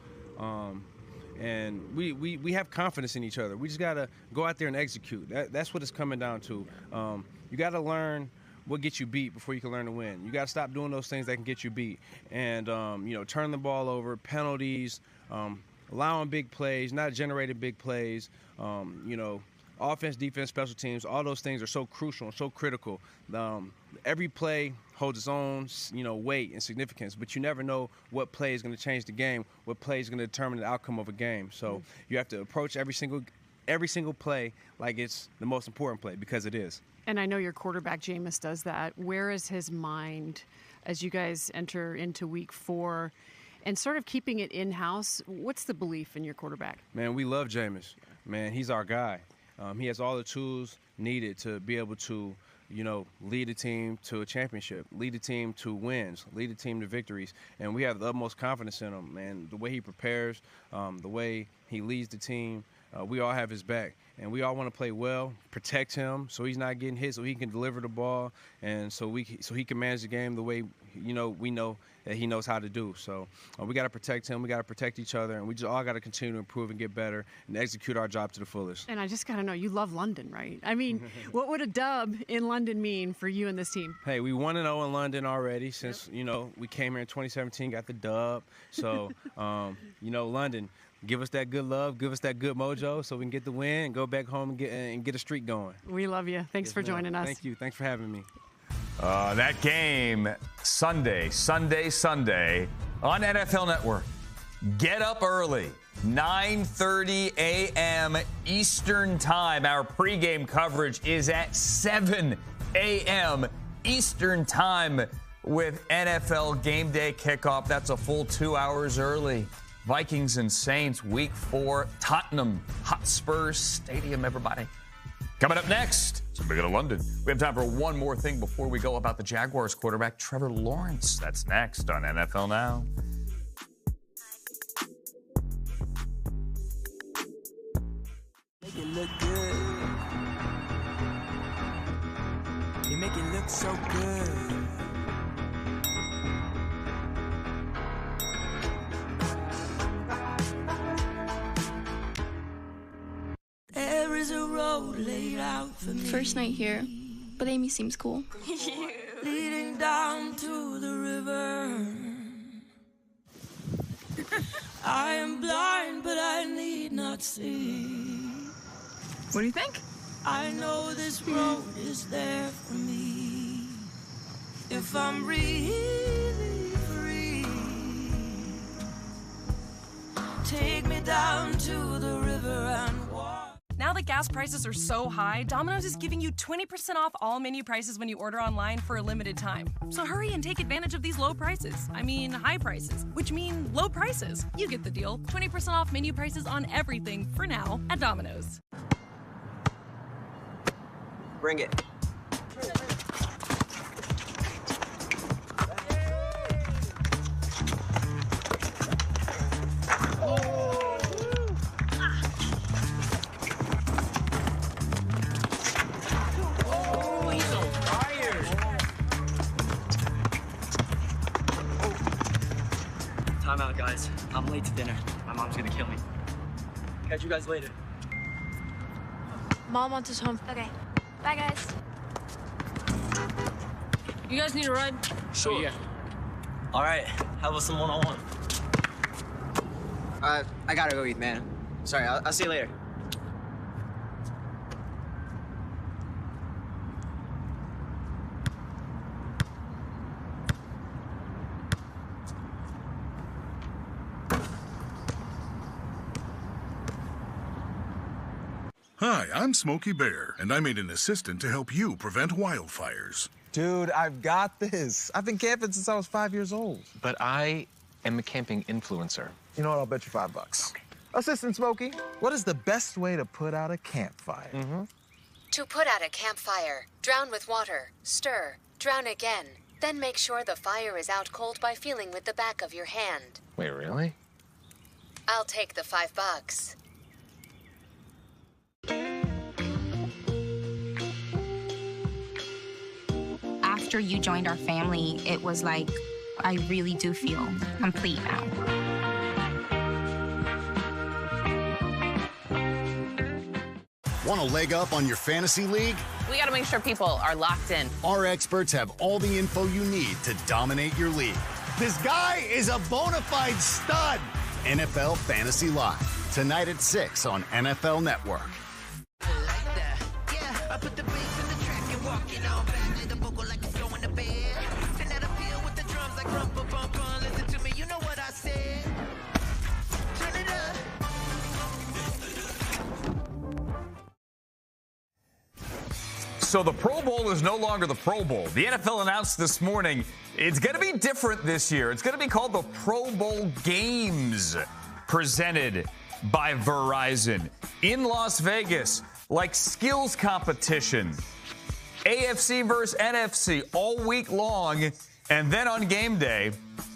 And we have confidence in each other. We just got to go out there and execute. That's what it's coming down to. You got to learn what gets you beat before you can learn to win. You got to stop doing those things that can get you beat. And, turn the ball over, penalties, allowing big plays, not generating big plays, offense, defense, special teams, all those things are so crucial and so critical. Every play holds its own, weight and significance, but you never know what play is going to change the game, what play is going to determine the outcome of a game. So you have to approach every single play like it's the most important play, because it is. And I know your quarterback, Jameis, does that. Where is his mind as you guys enter into week 4 and sort of keeping it in-house? What's the belief in your quarterback? Man, we love Jameis. Man, he's our guy. He has all the tools needed to be able to, lead a team to a championship, lead a team to wins, lead a team to victories. And we have the utmost confidence in him, man. The way he prepares, the way he leads the team, we all have his back. And we all want to play well, protect him so he's not getting hit, so he can deliver the ball, and so he can manage the game the way, we know that he knows how to do. So we got to protect him. We got to protect each other, and we just all got to continue to improve and get better and execute our job to the fullest. And I just got to know, you love London, right? I mean, what would a dub in London mean for you and this team? Hey, we 1-0 in London already since, we came here in 2017, got the dub. So, London, give us that good love, give us that good mojo so we can get the win and go back home and get a streak going. We love you. Thanks for joining us. Thank you. Thanks for having me. That game, Sunday on NFL Network. Get up early, 9:30 a.m. Eastern Time. Our pregame coverage is at 7 a.m. Eastern Time with NFL Game Day kickoff. That's a full 2 hours early. Vikings and Saints, Week 4, Tottenham Hotspur Stadium, everybody. Coming up next, so we go to London. We have time for one more thing before we go about the Jaguars quarterback, Trevor Lawrence. That's next on NFL Now. Make it look good. You make it look so good. There is a road laid out for me. First night here, but Amy seems cool. Leading down to the river. I am blind, but I need not see. What do you think? I know this road is there for me. If I'm really free, take me down to the river and walk. Now that gas prices are so high, Domino's is giving you 20% off all menu prices when you order online for a limited time. So hurry and take advantage of these low prices. I mean, high prices, which mean low prices. You get the deal. 20% off menu prices on everything for now at Domino's. Bring it. Time out, guys. I'm late to dinner. My mom's gonna kill me. Catch you guys later. Mom wants us home. Okay. Bye, guys. You guys need a ride? Sure. Yeah. All right. How about some one-on-one? I gotta go eat, man. Sorry, I'll see you later. Hi, I'm Smokey Bear, and I made an assistant to help you prevent wildfires. Dude, I've got this. I've been camping since I was 5 years old. But I am a camping influencer. You know what? I'll bet you $5. Okay. Assistant Smokey, what is the best way to put out a campfire? To put out a campfire, drown with water, stir, drown again. Then make sure the fire is out cold by feeling with the back of your hand. Wait, really? I'll take the $5. After you joined our family, it was like, I really do feel complete now. Want a leg up on your fantasy league? We got to make sure people are locked in. Our experts have all the info you need to dominate your league. This guy is a bona fide stud. NFL Fantasy Live, tonight at 6 on NFL Network. So the Pro Bowl is no longer the Pro Bowl. The NFL announced this morning it's going to be different this year. It's going to be called the Pro Bowl Games, presented by Verizon in Las Vegas, like skills competition. AFC versus NFC all week long. And then on game day,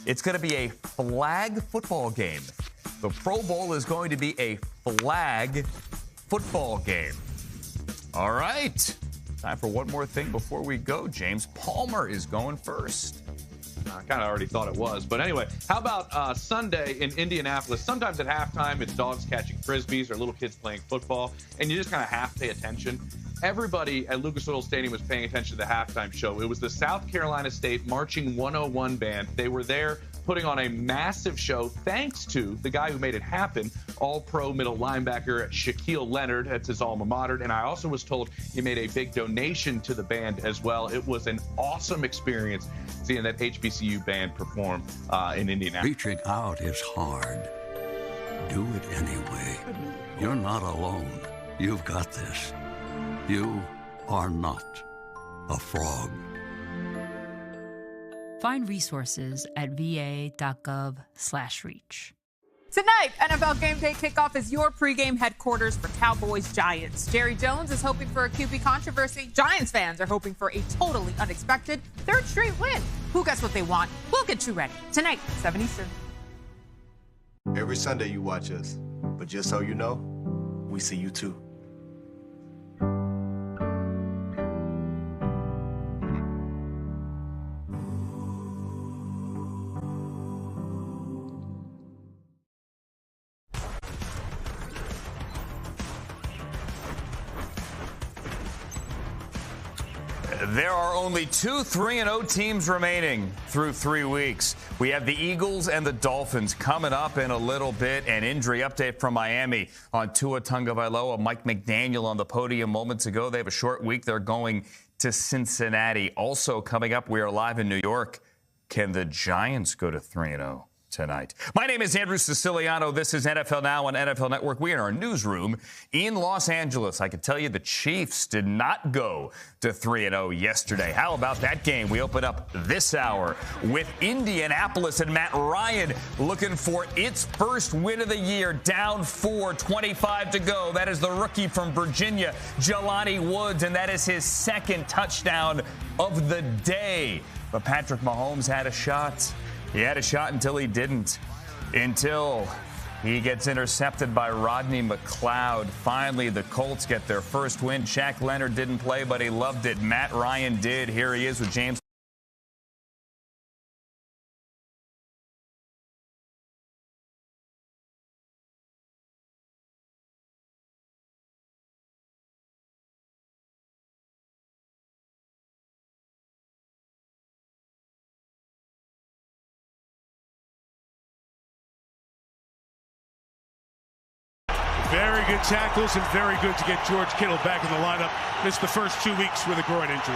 it's going to be a flag football game. The Pro Bowl is going to be a flag football game. All right. Time for one more thing before we go. James Palmer is going first. I kind of already thought it was. But anyway, how about Sunday in Indianapolis? Sometimes at halftime, it's dogs catching Frisbees or little kids playing football, and you just kind of have to pay attention. Everybody at Lucas Oil Stadium was paying attention to the halftime show. It was the South Carolina State Marching 101 Band. They were there putting on a massive show thanks to the guy who made it happen, all-pro middle linebacker Shaquille Leonard. That's his alma mater. And I also was told he made a big donation to the band as well. It was an awesome experience seeing that HBCU band perform in Indianapolis. Reaching out is hard. Do it anyway. You're not alone. You've got this. You are not a frog. Find resources at va.gov/reach. Tonight, NFL Game Day kickoff is your pregame headquarters for Cowboys Giants. Jerry Jones is hoping for a QB controversy. Giants fans are hoping for a totally unexpected third straight win. Who gets what they want? We'll get you ready. Tonight, 7 Eastern. Every Sunday you watch us, but just so you know, we see you too. There are only 2 3-0 teams remaining through 3 weeks. We have the Eagles and the Dolphins coming up in a little bit. An injury update from Miami on Tua Tagovailoa. Mike McDaniel on the podium moments ago. They have a short week. They're going to Cincinnati. Also coming up, we are live in New York. Can the Giants go to 3-0 tonight? My name is Andrew Siciliano. This is NFL Now on NFL Network. We are in our newsroom in Los Angeles. I can tell you the Chiefs did not go to 3-0 yesterday. How about that game? We open up this hour with Indianapolis and Matt Ryan looking for its first win of the year. Down 4, 25 to go. That is the rookie from Virginia, Jelani Woods, and that is his second touchdown of the day. But Patrick Mahomes had a shot. He had a shot until he didn't. Until he gets intercepted by Rodney McLeod. Finally, the Colts get their first win. Shaq Leonard didn't play, but he loved it. Matt Ryan did. Here he is with James. Very good tackles and very good to get George Kittle back in the lineup. Missed the first 2 weeks with a groin injury.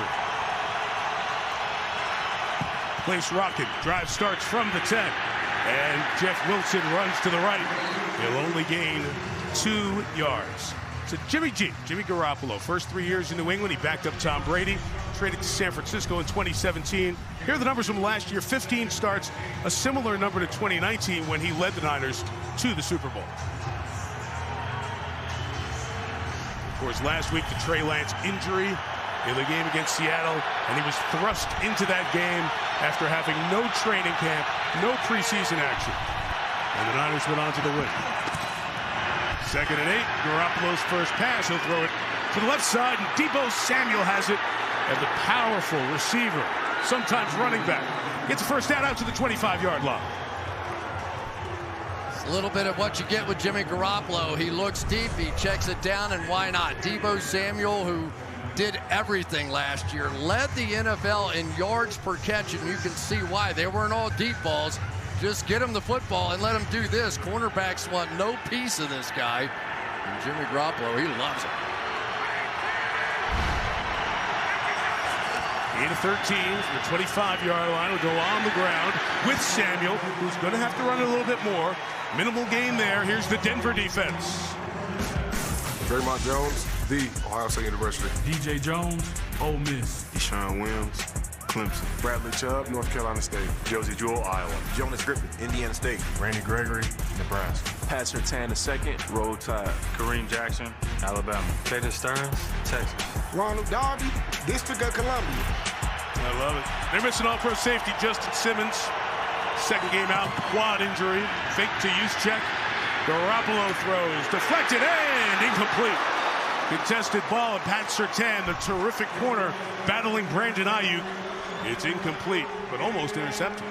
Place rocking. Drive starts from the 10. And Jeff Wilson runs to the right. He'll only gain 2 yards. So Jimmy Garoppolo, first 3 years in New England. He backed up Tom Brady. Traded to San Francisco in 2017. Here are the numbers from last year. 15 starts, a similar number to 2019 when he led the Niners to the Super Bowl. Of course, last week, the Trey Lance injury in the game against Seattle, and he was thrust into that game after having no training camp, no preseason action. And the Niners went on to the win. 2nd and 8, Garoppolo's first pass. He'll throw it to the left side, and Deebo Samuel has it. And the powerful receiver, sometimes running back, gets the first down out to the 25-yard line. A little bit of what you get with Jimmy Garoppolo. He looks deep, he checks it down, and why not? Deebo Samuel, who did everything last year, led the NFL in yards per catch, and you can see why. They weren't all deep balls. Just get him the football and let him do this. Cornerbacks want no piece of this guy. And Jimmy Garoppolo, he loves it. 8 of 13 from the 25-yard line will go on the ground with Samuel, who's going to have to run a little bit more. Minimal gain there. Here's the Denver defense. Draymond Jones, the Ohio State University. DJ Jones, Ole Miss. Deshaun Williams, Clemson. Bradley Chubb, North Carolina State. Josie Jewell, Iowa. Jonas Griffin, Indiana State. Randy Gregory, Nebraska. Pat Surtain II, Roll Tide. Kareem Jackson, Alabama. Jada Stearns, Texas. Ronald Darby, District of Columbia. I love it. They're missing all-pro safety Justin Simmons. Second game out, quad injury. Fake to use check. Garoppolo throws, deflected and incomplete. Contested ball, and Pat Surtain, the terrific corner, battling Brandon Ayuk. It's incomplete, but almost intercepted.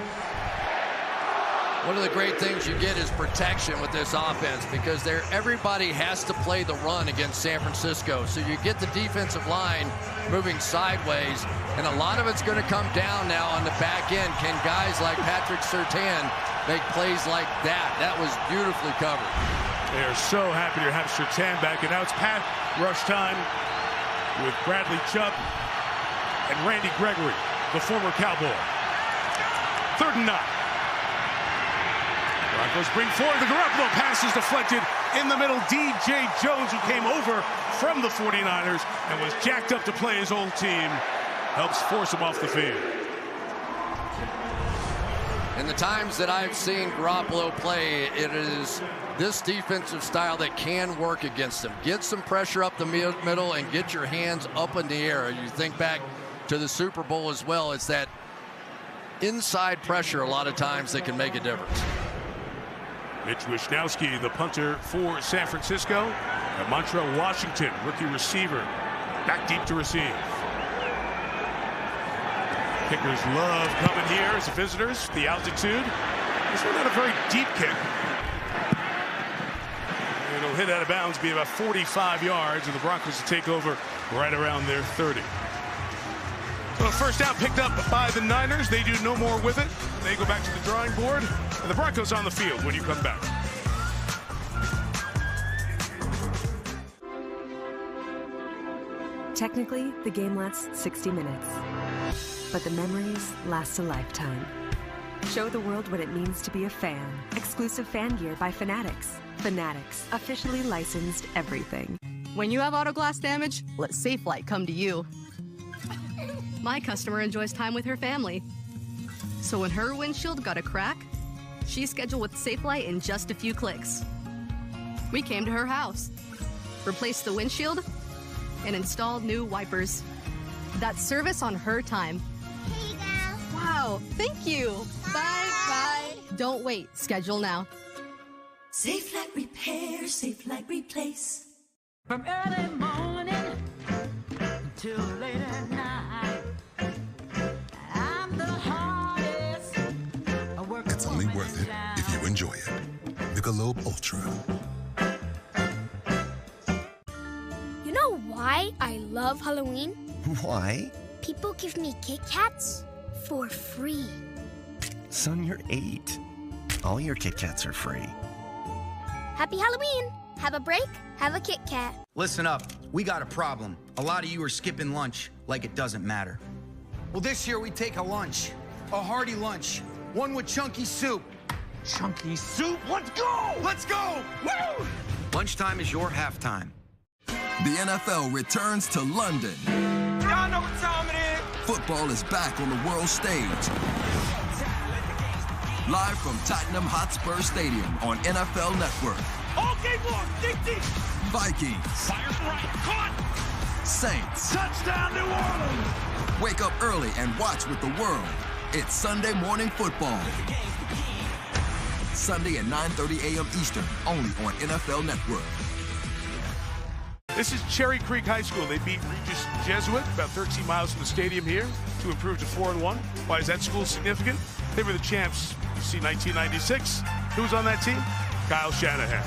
One of the great things you get is protection with this offense because everybody has to play the run against San Francisco. So you get the defensive line moving sideways, and a lot of it's going to come down now on the back end. Can guys like Patrick Surtain make plays like that? That was beautifully covered. They are so happy to have Surtain back, and now it's Pat rush time with Bradley Chubb and Randy Gregory, the former Cowboy. 3rd and 9. Broncos bring forward. The Garoppolo pass is deflected in the middle. DJ Jones, who came over from the 49ers and was jacked up to play his old team, helps force him off the field. And the times that I've seen Garoppolo play, it is this defensive style that can work against him. Get some pressure up the middle and get your hands up in the air. You think back to the Super Bowl as well. It's that inside pressure a lot of times that can make a difference. Mitch Wishnowsky, the punter for San Francisco. And Montrell Washington, rookie receiver, back deep to receive. Kickers love coming here as visitors. The altitude. This one not a very deep kick. It'll hit out of bounds, be about 45 yards, and the Broncos will take over right around their 30. So a first down picked up by the Niners. They do no more with it. They go back to the drawing board, and the Broncos on the field when you come back. Technically, the game lasts 60 minutes, but the memories last a lifetime. Show the world what it means to be a fan. Exclusive fan gear by Fanatics. Fanatics, officially licensed everything. When you have auto glass damage, let Safelite come to you. My customer enjoys time with her family. So when her windshield got a crack, she scheduled with Safelite in just a few clicks. We came to her house, replaced the windshield, and installed new wipers. That's service on her time. Here you go. Wow, thank you. Bye. Don't wait, schedule now. Safelite Repair, Safelite Replace. From early morning till late at night, I'm the hardest. It's only worth it if you enjoy it. Michelob Ultra. You know why I love Halloween? Why? People give me Kit Kats for free. Son, you're 8. All your Kit Kats are free. Happy Halloween! Have a break, have a Kit Kat. Listen up, we got a problem. A lot of you are skipping lunch like it doesn't matter. Well, this year we take a lunch, a hearty lunch, one with chunky soup. Chunky soup? Let's go! Let's go! Woo! Lunchtime is your halftime. The NFL returns to London. Y'all know what time it is. Football is back on the world stage. Live from Tottenham Hotspur Stadium on NFL Network. Okay, look, dig. Vikings. Fires right, caught. Saints. Touchdown, New Orleans. Wake up early and watch with the world. It's Sunday Morning Football. Sunday at 9:30 a.m. Eastern, only on NFL Network. This is Cherry Creek High School. They beat Regis Jesuit about 13 miles from the stadium here to improve to 4-1. Why is that school significant? They were the champs. You see 1996. Who was on that team? Kyle Shanahan.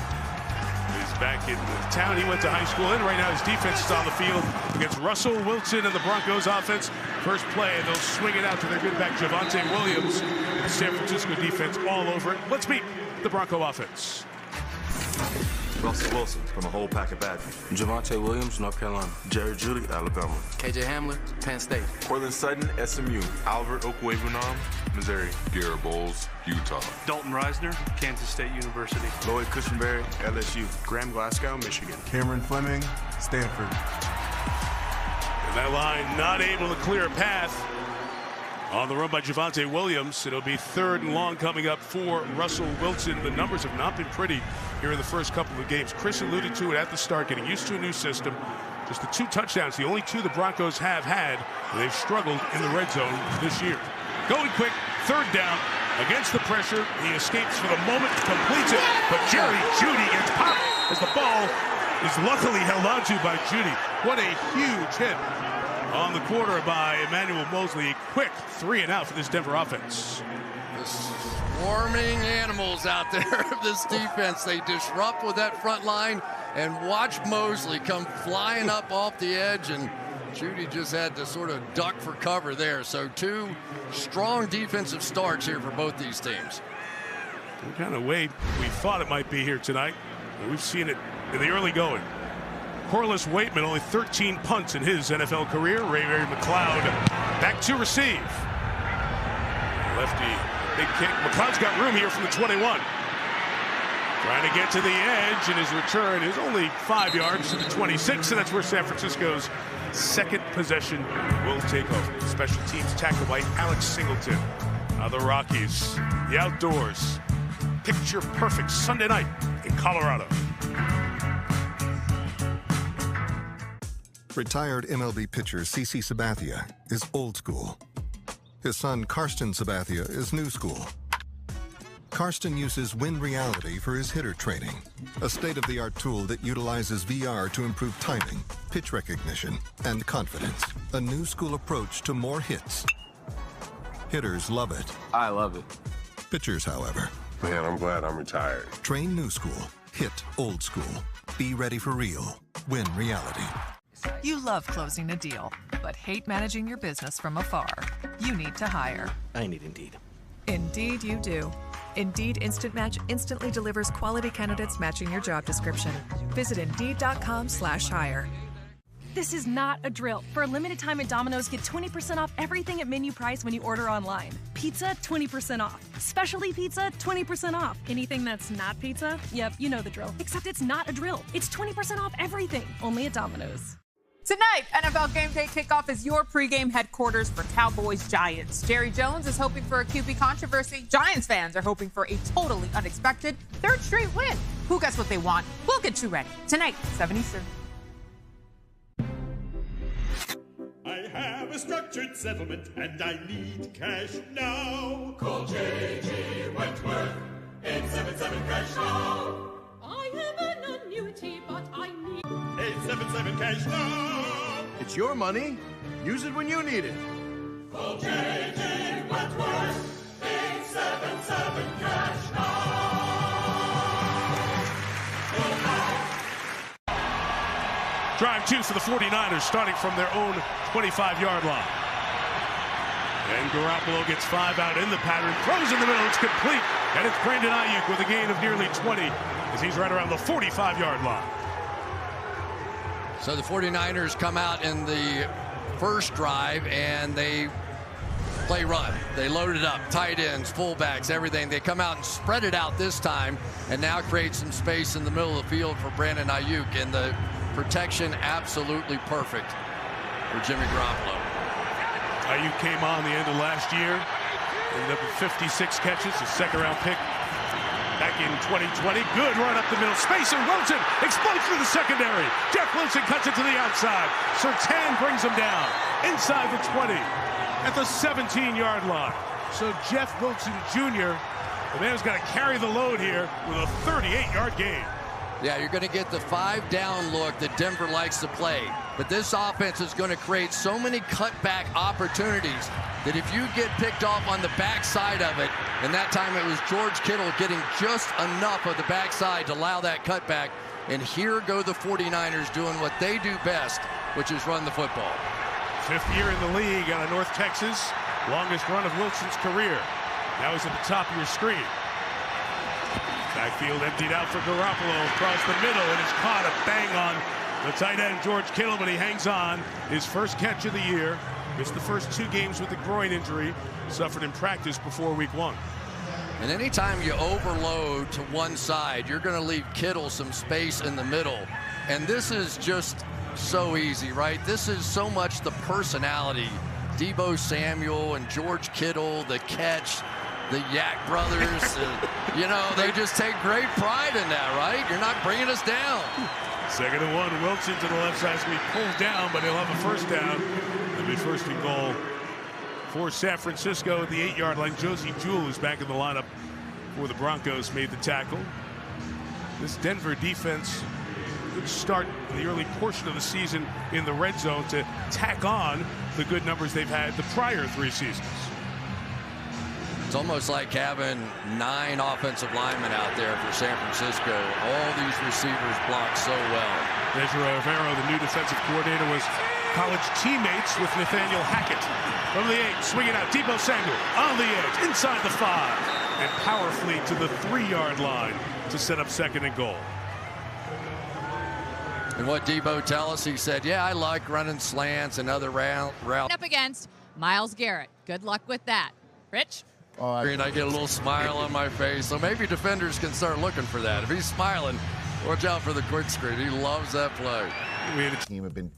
He's back in the town he went to high school in. Right now his defense is on the field against Russell Wilson and the Broncos offense. First play, and they'll swing it out to their good back Javonte Williams. The San Francisco defense all over it. Let's meet the Bronco offense. Russell Wilson from a whole pack of bad. Javonte Williams, North Carolina. Jerry Jeudy, Alabama. KJ Hamler, Penn State. Cortland Sutton, SMU. Albert Okwuegbunam, Missouri. Garrett Bowles, Utah. Dalton Reisner, Kansas State University. Lloyd Cushenberry, LSU. Graham Glasgow, Michigan. Cameron Fleming, Stanford. And that line not able to clear a path. On the run by Javonte Williams. It'll be 3rd and long coming up for Russell Wilson. The numbers have not been pretty here in the first couple of games. Chris alluded to it at the start, getting used to a new system. Just the 2 touchdowns, the only 2 the Broncos have had. They've struggled in the red zone this year. Going quick, 3rd down. Against the pressure, he escapes for the moment, completes it, but Jerry Jeudy gets popped as the ball is luckily held onto by Jeudy. What a huge hit on the quarter by Emmanuel Mosley. A quick 3 and out for this Denver offense. The swarming animals out there of this defense. They disrupt with that front line, and watch Mosley come flying up off the edge, and Jeudy just had to sort of duck for cover there. So 2 strong defensive starts here for both these teams. The kind of way we thought it might be here tonight. We've seen it in the early going. Corliss Waitman, only 13 punts in his NFL career. Ray McLeod back to receive. Lefty, big kick. McLeod's got room here from the 21. Trying to get to the edge, and his return is only 5 yards to the 26, and that's where San Francisco's second possession will take over. Special teams tackle by Alex Singleton. The Rockies, the outdoors. Picture perfect Sunday night in Colorado. Retired MLB pitcher CC Sabathia is old school. His son Karsten Sabathia is new school. Karsten uses Win Reality for his hitter training, a state-of-the-art tool that utilizes VR to improve timing, pitch recognition, and confidence. A new school approach to more hits. Hitters love it. I love it. Pitchers, however. Man, I'm glad I'm retired. Train new school. Hit old school. Be ready for real. Win Reality. You love closing a deal, but hate managing your business from afar. You need to hire. I need Indeed. Indeed you do. Indeed Instant Match instantly delivers quality candidates matching your job description. Visit Indeed.com/hire. This is not a drill. For a limited time at Domino's, get 20% off everything at menu price when you order online. Pizza, 20% off. Specialty pizza, 20% off. Anything that's not pizza? Yep, you know the drill. Except it's not a drill. It's 20% off everything. Only at Domino's. Tonight, NFL Game Day Kickoff is your pregame headquarters for Cowboys Giants. Jerry Jones is hoping for a QB controversy. Giants fans are hoping for a totally unexpected third straight win. Who gets what they want? We'll get you ready. Tonight, 7 Eastern. I have a structured settlement and I need cash now. Call J.G. Wentworth, 877 cash now. I have an annuity, but I need 877 cash now. It's your money. Use it when you need it. Call J.G. Wentworth, 877 cash now. Drive two for the 49ers, starting from their own 25-yard line. And Garoppolo gets 5 out in the pattern, throws in the middle, it's complete. And it's Brandon Ayuk with a gain of nearly 20 as he's right around the 45-yard line. So the 49ers come out in the first drive and they play run. They load it up, tight ends, fullbacks, everything. They come out and spread it out this time and now create some space in the middle of the field for Brandon Ayuk. And the protection absolutely perfect for Jimmy Garoppolo. Ayuk came on the end of last year, ended up with 56 catches, a second-round pick back in 2020. Good run up the middle, space, and Wilson explodes through the secondary. Jeff Wilson cuts it to the outside. Surtain brings him down inside the 20 at the 17-yard line. So Jeff Wilson Jr., the man who's got to carry the load here with a 38-yard gain. Yeah, you're going to get the 5-down look that Denver likes to play. But this offense is going to create so many cutback opportunities that if you get picked off on the backside of it, and that time it was George Kittle getting just enough of the backside to allow that cutback. And here go the 49ers doing what they do best, which is run the football. 5th year in the league out of North Texas. Longest run of Wilson's career. Now he's at the top of your screen. Backfield emptied out for Garoppolo across the middle, and it's caught a bang on the tight end George Kittle, but he hangs on. His first catch of the year. Missed the first 2 games with a groin injury. Suffered in practice before week 1. And anytime you overload to one side, you're going to leave Kittle some space in the middle. And this is just so easy, right? This is so much the personality. Deebo Samuel and George Kittle, the catch. The Yak brothers, you know, they just take great pride in that, right? You're not bringing us down. 2nd and 1, Wilson to the left side, so he pulls down, but he'll have a first down. It'll be 1st and goal for San Francisco at the 8-yard line. Josie Jewell, who's back in the lineup for the Broncos, made the tackle. This Denver defense, good start in the early portion of the season in the red zone to tack on the good numbers they've had the prior 3 seasons. It's almost like having 9 offensive linemen out there for San Francisco. All these receivers block so well. Ezra Rivero, the new defensive coordinator, was college teammates with Nathaniel Hackett. From the 8, swinging out, Deebo Samuel on the edge, inside the 5, and powerfully to the 3-yard line to set up 2nd and goal. And what Deebo tell us, he said, yeah, I like running slants and other routes. Up against Myles Garrett. Good luck with that. Rich? And I get a little smile on my face, so maybe defenders can start looking for that. If he's smiling, watch out for the quick screen. He loves that play. The team have been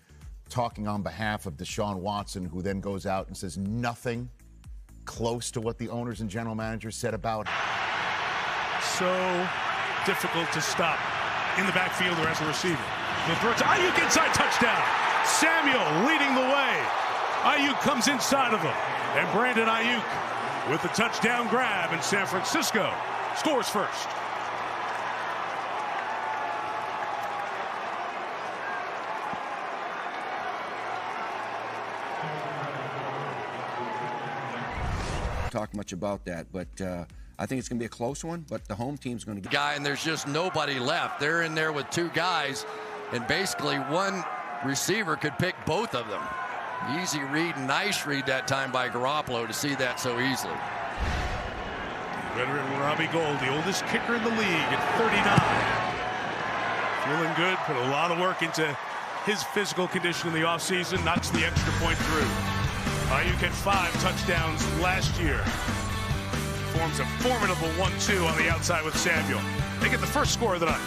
talking on behalf of Deshaun Watson, who then goes out and says nothing close to what the owners and general managers said about? So difficult to stop in the backfield or as a receiver. The throw to Ayuk, inside, touchdown. Samuel leading the way. Ayuk comes inside of him. And Brandon Ayuk with the touchdown grab, and San Francisco scores first. Talk much about that, but I think it's going to be a close one, but the home team's going to get guy, and there's just nobody left. They're in there with two guys, and basically one receiver could pick both of them. Easy read, nice read that time by Garoppolo to see that so easily. Veteran Robbie Gould, the oldest kicker in the league at 39. Feeling good, put a lot of work into his physical condition in the offseason, knocks the extra point through. Ayuk had 5 touchdowns last year. Forms a formidable 1-2 on the outside with Samuel. They get the first score of the night.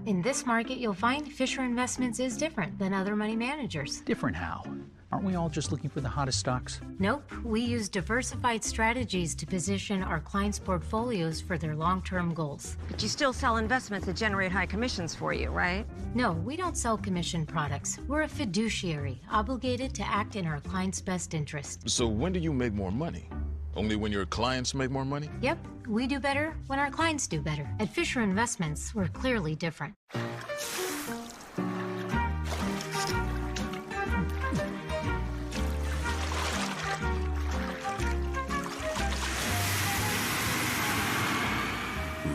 In this market, you'll find Fisher Investments is different than other money managers. Different how? Aren't we all just looking for the hottest stocks? Nope. We use diversified strategies to position our clients' portfolios for their long-term goals. But you still sell investments that generate high commissions for you, right? No, we don't sell commission products. We're a fiduciary, obligated to act in our clients' best interest. So when do you make more money? Only when your clients make more money? Yep. We do better when our clients do better. At Fisher Investments, we're clearly different.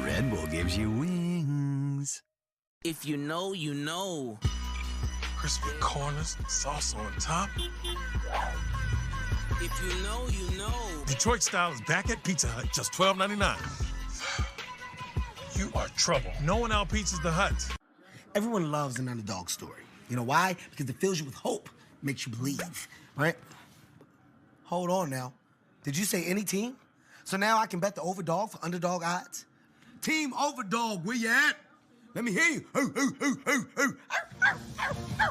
Red Bull gives you wings. If you know, you know. Crispy corners, sauce on top. If you know, you know. Detroit style is back at Pizza Hut, just $12.99. You are trouble. No one out-pizzas the Hut. Everyone loves an underdog story. You know why? Because it fills you with hope, makes you believe, right? Hold on now. Did you say any team? So now I can bet the overdog for underdog odds? Team Overdog, where you at? Let me hear you.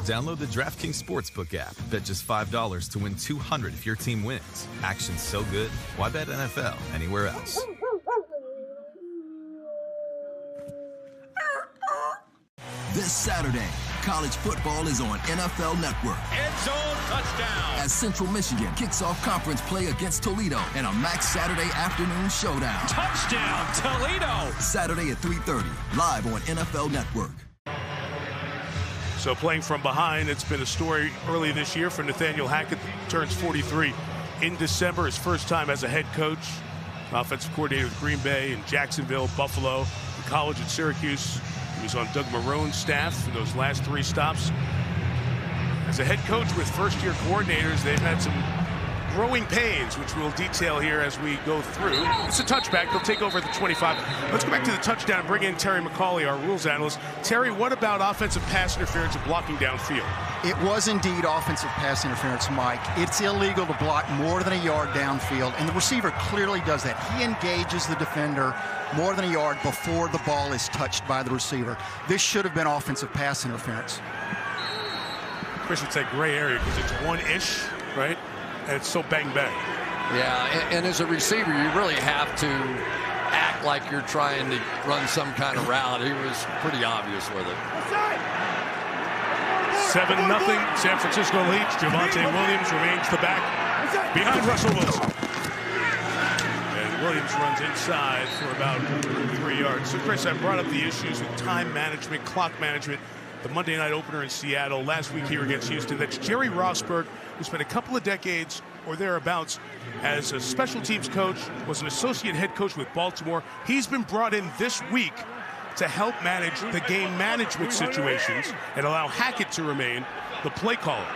Download the DraftKings Sportsbook app. Bet just $5 to win $200 if your team wins. Action's so good, why bet NFL anywhere else? This Saturday, college football is on NFL Network. End zone touchdown. As Central Michigan kicks off conference play against Toledo in a Max Saturday afternoon showdown. Touchdown, Toledo. Saturday at 3:30, live on NFL Network. So playing from behind, it's been a story early this year for Nathaniel Hackett. Turns 43 in December, his first time as a head coach. Offensive coordinator with Green Bay and Jacksonville, Buffalo, in college at Syracuse. He was on Doug Marone's staff for those last 3 stops. As a head coach with first-year coordinators, they've had some growing pains, which we'll detail here as we go through. It's a touchback. They'll take over at the 25. Let's go back to the touchdown and bring in Terry McCauley, our rules analyst. Terry, what about offensive pass interference and blocking downfield? It was indeed offensive pass interference, Mike. It's illegal to block more than a yard downfield, and the receiver clearly does that. He engages the defender more than a yard before the ball is touched by the receiver. This should have been offensive pass interference. Chris would say gray area because it's one-ish, right? And it's so bang-bang. Yeah, and as a receiver, you really have to act like you're trying to run some kind of route. He was pretty obvious with it. 7-0, San Francisco leads. Javonte Williams remains the back behind Russell Wilson. And Williams runs inside for about 3 yards. So, Chris, I brought up the issues with time management, clock management. The Monday night opener in Seattle last week here against Houston. That's Jerry Rosburg, who spent a couple of decades or thereabouts as a special teams coach, was an associate head coach with Baltimore. He's been brought in this week to help manage the game management situations and allow Hackett to remain the play caller.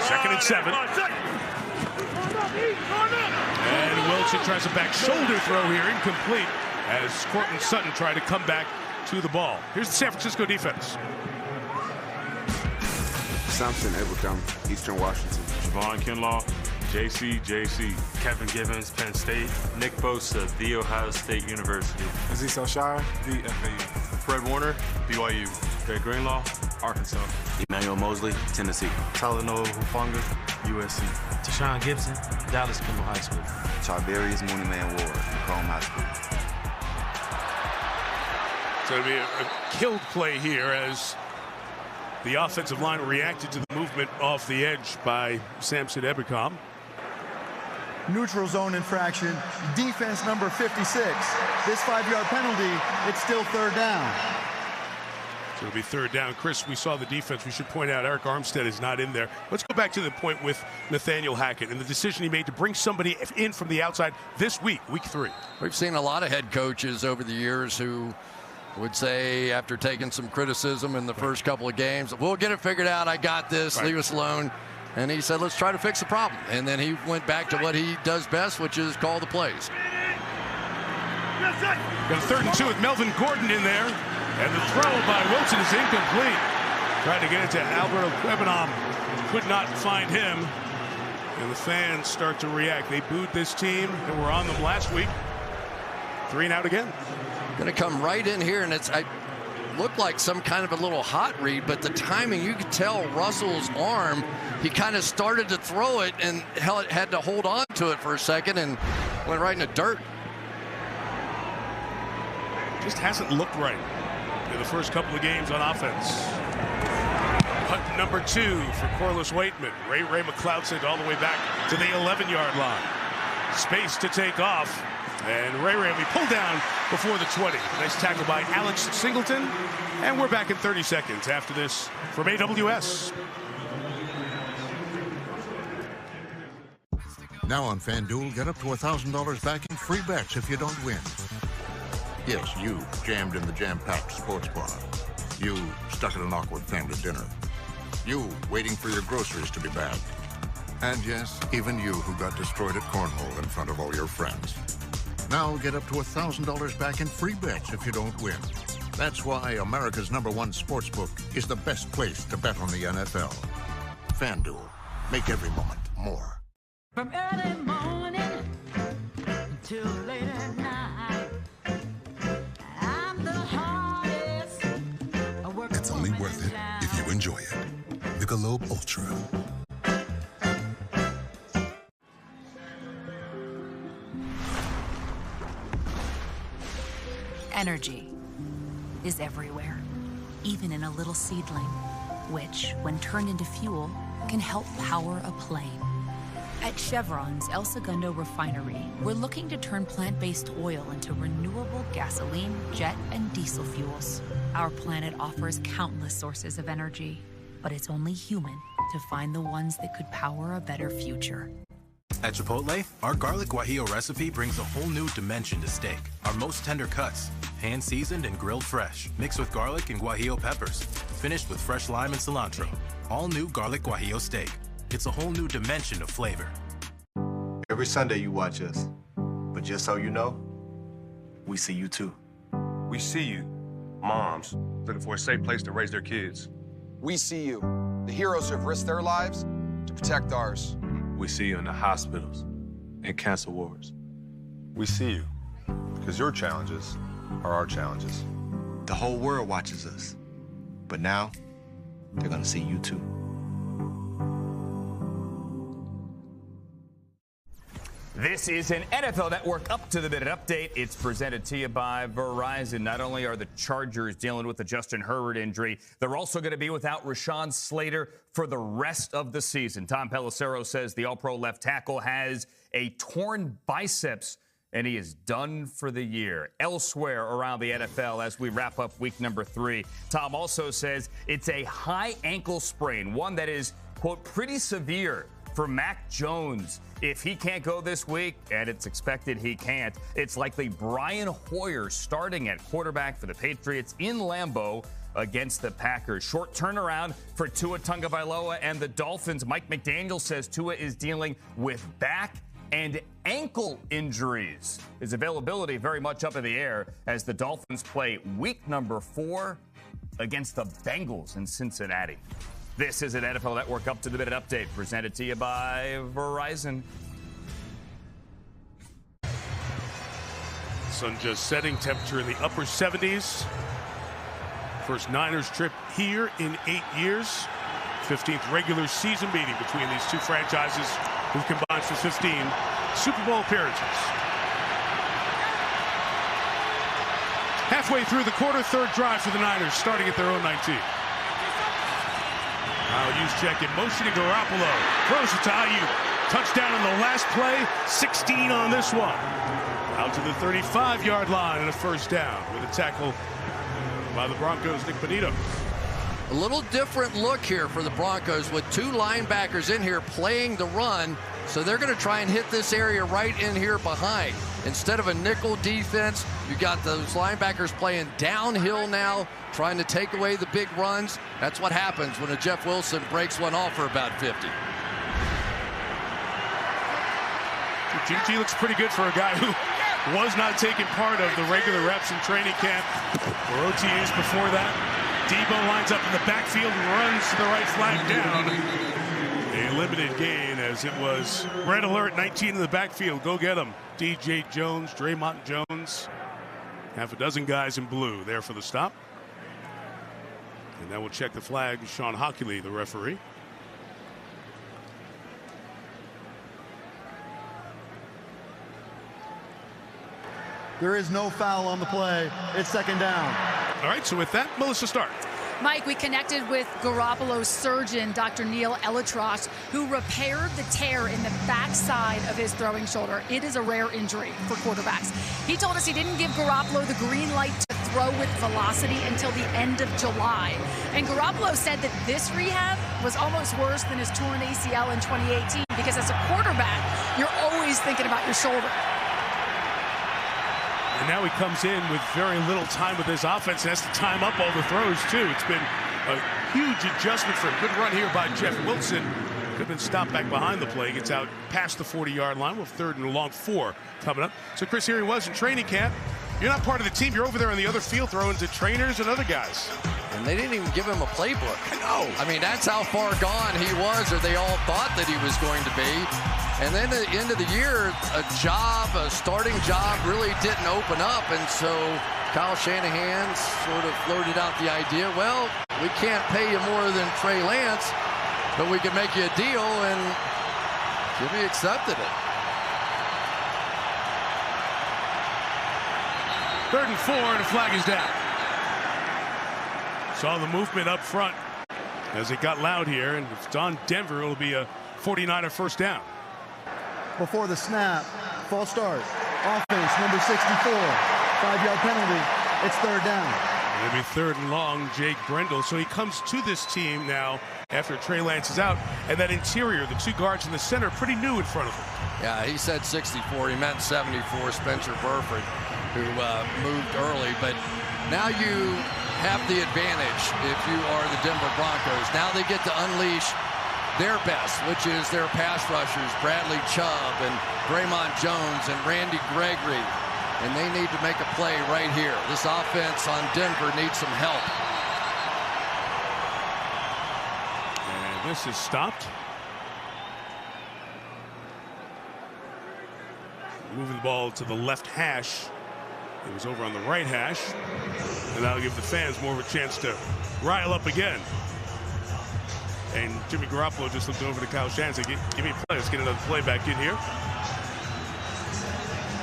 2nd and 7. And Wilson tries a back shoulder throw here, incomplete, as Courtland Sutton tried to come back to the ball. Here's the San Francisco defense. Samson Abraham, Eastern Washington. Javon Kinlaw, JC, Kevin Givens, Penn State, Nick Bosa, The Ohio State University. Aziz Oshire, the FAU. Fred Warner, BYU. Greg Greenlaw, Arkansas. Emmanuel Mosley, Tennessee. Talanoa Hufanga, USC. Tashawn Gibson, Dallas Kimball High School. Charvarius Mooneyman Ward, Macomb High School. So it'll be a killed play here as the offensive line reacted to the movement off the edge by Samson Ebukam. Neutral zone infraction, defense number 56. This 5-yard penalty, it's still third down. So it'll be third down. Chris, we saw the defense. We should point out Eric Armstead is not in there. Let's go back to the point with Nathaniel Hackett and the decision he made to bring somebody in from the outside this week, week 3. We've seen a lot of head coaches over the years who would say, after taking some criticism in the first couple of games, we'll get it figured out. I got this. Leave us alone. And he said, let's try to fix the problem. And then he went back to what he does best, which is call the plays. Got a 3rd and 2 with Melvin Gordon in there. And the throw by Wilson is incomplete. Tried to get it to Alberto Quebenam. Could not find him. And the fans start to react. They booed this team and were on them last week. 3 and out again. Going to come right in here, and I looked like some kind of a little hot read, but the timing, you could tell Russell's arm, he kind of started to throw it and had to hold on to it for a second and went right in the dirt. Just hasn't looked right in the first couple of games on offense. Punt number 2 for Corliss Waitman. Ray McLeod sent all the way back to the 11-yard line. Space to take off. And Ray will be pulled down before the 20. Nice tackle by Alex Singleton. And we're back in 30 seconds after this from AWS. Now on FanDuel, get up to $1,000 back in free bets if you don't win. Yes, you jammed in the jam-packed sports bar. You stuck at an awkward family dinner. You waiting for your groceries to be bagged. And yes, even you who got destroyed at cornhole in front of all your friends. Now get up to $1,000 back in free bets if you don't win. That's why America's #1 sportsbook is the best place to bet on the NFL. FanDuel. Make every moment more. From early morning till late at night, I'm the hardest. It's only worth it if you enjoy it. Michelob Ultra. Energy is everywhere, even in a little seedling, which, when turned into fuel, can help power a plane. At Chevron's El Segundo refinery, we're looking to turn plant-based oil into renewable gasoline, jet, and diesel fuels. Our planet offers countless sources of energy, but it's only human to find the ones that could power a better future. At Chipotle, our garlic guajillo recipe brings a whole new dimension to steak. Our most tender cuts, hand-seasoned and grilled fresh, mixed with garlic and guajillo peppers, finished with fresh lime and cilantro. All new garlic guajillo steak. It's a whole new dimension of flavor. Every Sunday you watch us, but just so you know, we see you too. We see you, moms, looking for a safe place to raise their kids. We see you, the heroes who have risked their lives to protect ours. We see you in the hospitals and cancer wards. We see you, because your challenges are our challenges. The whole world watches us, but now they're gonna see you too. This is an NFL Network up-to-the-minute update. It's presented to you by Verizon. Not only are the Chargers dealing with the Justin Herbert injury, they're also going to be without Rashawn Slater for the rest of the season. Tom Pelissero says the All-Pro left tackle has a torn biceps, and he is done for the year. Elsewhere around the NFL, as we wrap up week number 3, Tom also says it's a high ankle sprain, one that is, quote, pretty severe for Mac Jones. If he can't go this week, and it's expected he can't, it's likely Brian Hoyer starting at quarterback for the Patriots in Lambeau against the Packers. Short turnaround for Tua Tagovailoa and the Dolphins. Mike McDaniel says Tua is dealing with back and ankle injuries. His availability very much up in the air as the Dolphins play week number 4 against the Bengals in Cincinnati. This is an NFL Network up-to-the-minute update presented to you by Verizon. Sun just setting, temperature in the upper 70s. First Niners trip here in 8 years. 15th regular season meeting between these two franchises who've combined for 15 Super Bowl appearances. Halfway through the quarter, third drive for the Niners, starting at their own 19. Kyle Juszczyk in motion to Garoppolo. Throws it to Ayuk. Touchdown on the last play, 16 on this one. Out to the 35-yard line and a first down with a tackle by the Broncos' Nick Bonito. A little different look here for the Broncos with two linebackers in here playing the run. So they're going to try and hit this area right in here behind. Instead of a nickel defense, you got those linebackers playing downhill now, trying to take away the big runs. That's what happens when a Jeff Wilson breaks one off for about 50. GT looks pretty good for a guy who was not taking part of the regular reps in training camp or OTAs before that. Debo lines up in the backfield and runs to the right flag down. A limited gain as it was red alert, 19 in the backfield. Go get him. DJ Jones, Draymond Jones. Half a dozen guys in blue there for the stop. And now we'll check the flag. Sean Hockley, the referee. There is no foul on the play. It's second down. All right, so with that, Melissa Stark. Mike, we connected with Garoppolo's surgeon, Dr. Neil Elatrosh, who repaired the tear in the backside of his throwing shoulder. It is a rare injury for quarterbacks. He told us he didn't give Garoppolo the green light to throw with velocity until the end of July. And Garoppolo said that this rehab was almost worse than his torn ACL in 2018 because as a quarterback, you're always thinking about your shoulder. And now he comes in with very little time with his offense and has to time up all the throws, too. It's been a huge adjustment for a good run here by Jeff Wilson. Could have been stopped back behind the play. Gets out past the 40-yard line with third and a long 4 coming up. So, Chris, here he was in training camp. You're not part of the team. You're over there on the other field throwing to trainers and other guys. And they didn't even give him a playbook. I know. I mean, that's how far gone he was, or they all thought that he was going to be. And then at the end of the year, a starting job really didn't open up. And so Kyle Shanahan sort of floated out the idea, well, we can't pay you more than Trey Lance, but we can make you a deal, and Jimmy accepted it. 3rd and 4, and a flag is down. Saw the movement up front as it got loud here, and if it's on Denver, it'll be a 49er first down. Before the snap, false start. Offense, number 64. 5-yard penalty. It's third down. Maybe 3rd and long, Jake Brendel. So he comes to this team now after Trey Lance is out. And that interior, the 2 guards in the center, pretty new in front of him. Yeah, he said 64. He meant 74, Spencer Burford, who moved early. But now you have the advantage if you are the Denver Broncos. Now they get to unleash their best, which is their pass rushers, Bradley Chubb and Draymond Jones and Randy Gregory. And they need to make a play right here. This offense on Denver needs some help. And this is stopped. Moving the ball to the left hash. It was over on the right hash. And that'll give the fans more of a chance to rile up again. And Jimmy Garoppolo just looked over to Kyle Shanahan and said, give me a play. Let's get another play back in here.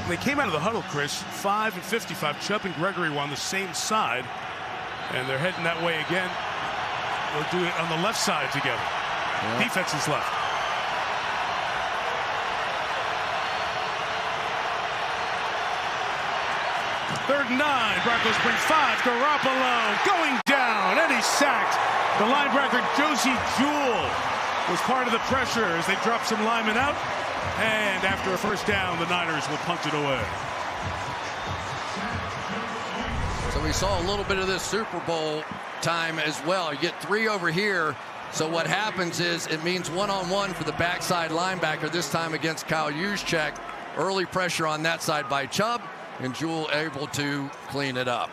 And they came out of the huddle, Chris. 5 and 55. Chubb and Gregory were on the same side. And they're heading that way again. They'll do it on the left side together. Yeah. Defense is left. Third and 9. Broncos bring 5. Garoppolo going down. And he's sacked. The linebacker, Josie Jewell, was part of the pressure as they dropped some linemen out. And after a first down, the Niners will punt it away. So we saw a little bit of this Super Bowl time as well. You get 3 over here. So what happens is it means one-on-one for the backside linebacker, this time against Kyle Juszczyk. Early pressure on that side by Chubb, and Jewell able to clean it up.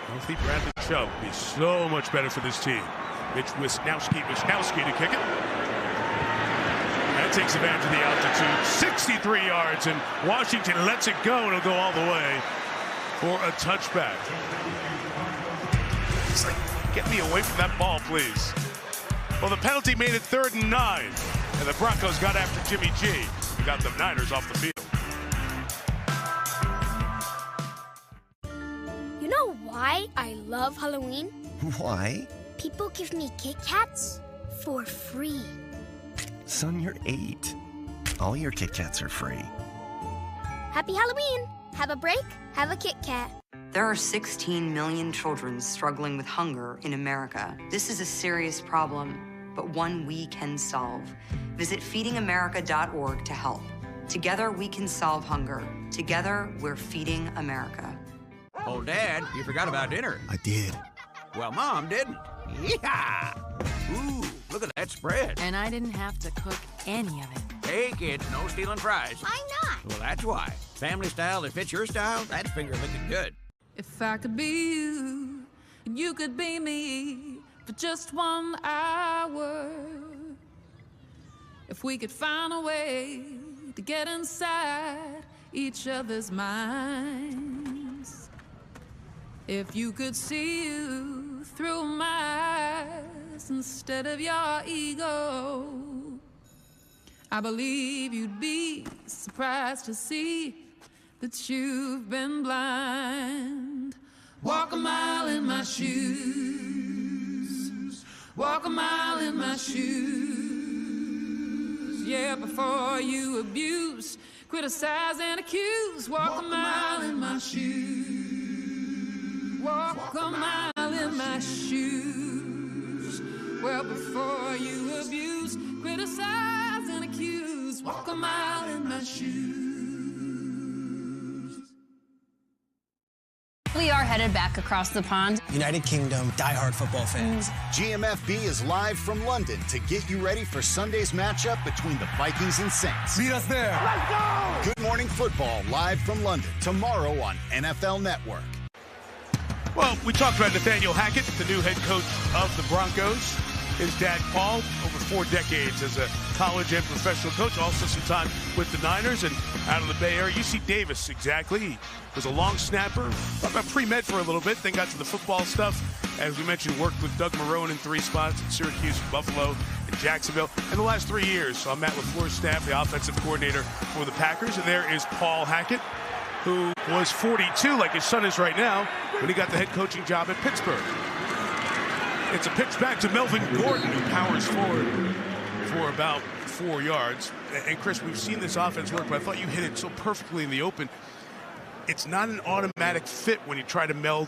Healthy Bradley Chubb will be so much better for this team. Mitch Wisnowski to kick it. That takes advantage of the altitude. 63 yards, and Washington lets it go, and it'll go all the way for a touchback. It's like, get me away from that ball, please. Well, the penalty made it 3rd and 9, and the Broncos got after Jimmy G. We got the Niners off the field. You know why I love Halloween? Why? People give me Kit Kats for free. Son, you're 8. All your Kit Kats are free. Happy Halloween! Have a break, have a Kit Kat. There are 16 million children struggling with hunger in America. This is a serious problem, but one we can solve. Visit feedingamerica.org to help. Together we can solve hunger. Together we're feeding America. Oh, Dad, you forgot about dinner. I did. Well, Mom didn't. Yeehaw! Ooh, look at that spread. And I didn't have to cook any of it. Hey, kids, no stealing fries. Why not? Well, that's why. Family style that fits your style, that finger looking good. If I could be you, and you could be me for just 1 hour. If we could find a way to get inside each other's minds. If you could see you through my eyes instead of your ego. I believe you'd be surprised to see that you've been blind. Walk a mile in my shoes. Walk a mile in my shoes. Yeah, before you abuse, criticize and accuse. Walk a mile in my shoes. Walk a mile in my shoes. Well, before you abuse, criticize and accuse. Walk a mile in my shoes. We are headed back across the pond. United Kingdom, diehard football fans. GMFB is live from London to get you ready for Sunday's matchup between the Vikings and Saints. Meet us there. Let's go! Good Morning Football live from London tomorrow on NFL Network. Well, we talked about Nathaniel Hackett, the new head coach of the Broncos. His dad, Paul, over 4 decades as a college and professional coach, also some time with the Niners and out of the Bay Area. UC Davis, exactly. He was a long snapper, thought about pre-med for a little bit, then got to the football stuff. As we mentioned, worked with Doug Marrone in 3 spots at Syracuse, Buffalo, and Jacksonville. In the last 3 years, on Matt LaFleur's staff, the offensive coordinator for the Packers. And there is Paul Hackett, who was 42, like his son is right now, when he got the head coaching job at Pittsburgh. It's a pitch back to Melvin Gordon, who powers forward for about 4 yards. And Chris, we've seen this offense work, but I thought you hit it so perfectly in the open. It's not an automatic fit when you try to meld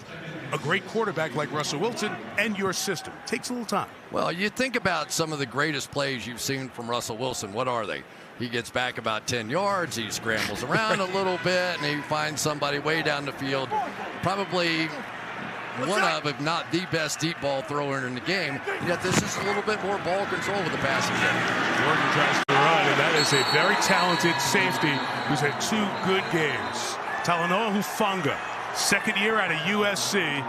a great quarterback like Russell Wilson and your system. It takes a little time. Well, you think about some of the greatest plays you've seen from Russell Wilson. What are they? He gets back about 10 yards, he scrambles around a little bit, and he finds somebody way down the field. Probably one of, if not the best deep ball thrower in the game. Yet this is a little bit more ball control with the passing game. Gordon tries to run, and that is a very talented safety who's had 2 good games. Talanoa Hufanga, 2nd year out of USC.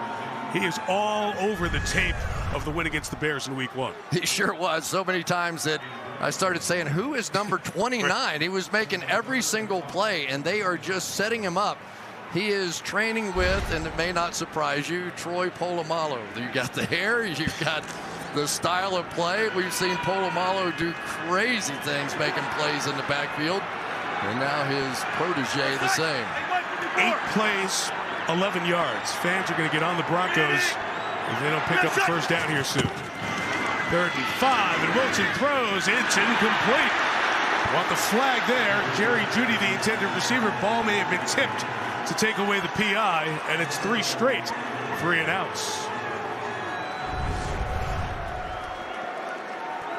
He is all over the tape of the win against the Bears in week 1. He sure was. So many times that I started saying, who is number 29? He was making every single play, and they are just setting him up. He is training with, and it may not surprise you, Troy Polamalu. You got the hair, you've got the style of play. We've seen Polamalu do crazy things making plays in the backfield, and now his protege the same. 8 plays, 11 yards. Fans are going to get on the Broncos if they don't pick up the first down here soon. 3rd and 5, and Wilson throws. It's incomplete. Want the flag there. Jerry Jeudy, the intended receiver. Ball may have been tipped to take away the PI, and it's 3 straight 3-and-outs.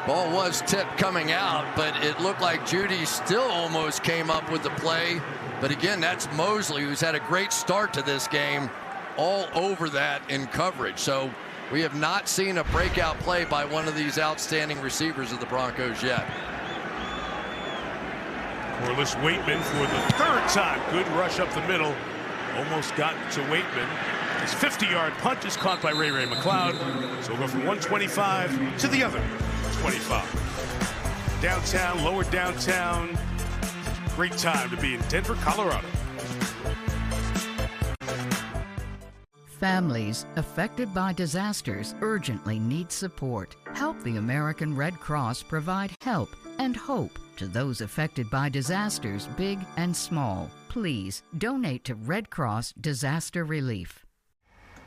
Ball was tipped coming out, but it looked like Jeudy still almost came up with the play. But again, that's Mosley, who's had a great start to this game, all over that in coverage. So we have not seen a breakout play by one of these outstanding receivers of the Broncos yet. Corliss Waitman for the 3rd time. Good rush up the middle. Almost got to Waitman. His 50-yard punt is caught by Ray McLeod. So we'll go from 125 to the other 25. Downtown, lower downtown. Great time to be in Denver, Colorado. Families affected by disasters urgently need support. Help the American Red Cross provide help and hope to those affected by disasters, big and small. Please donate to Red Cross Disaster Relief.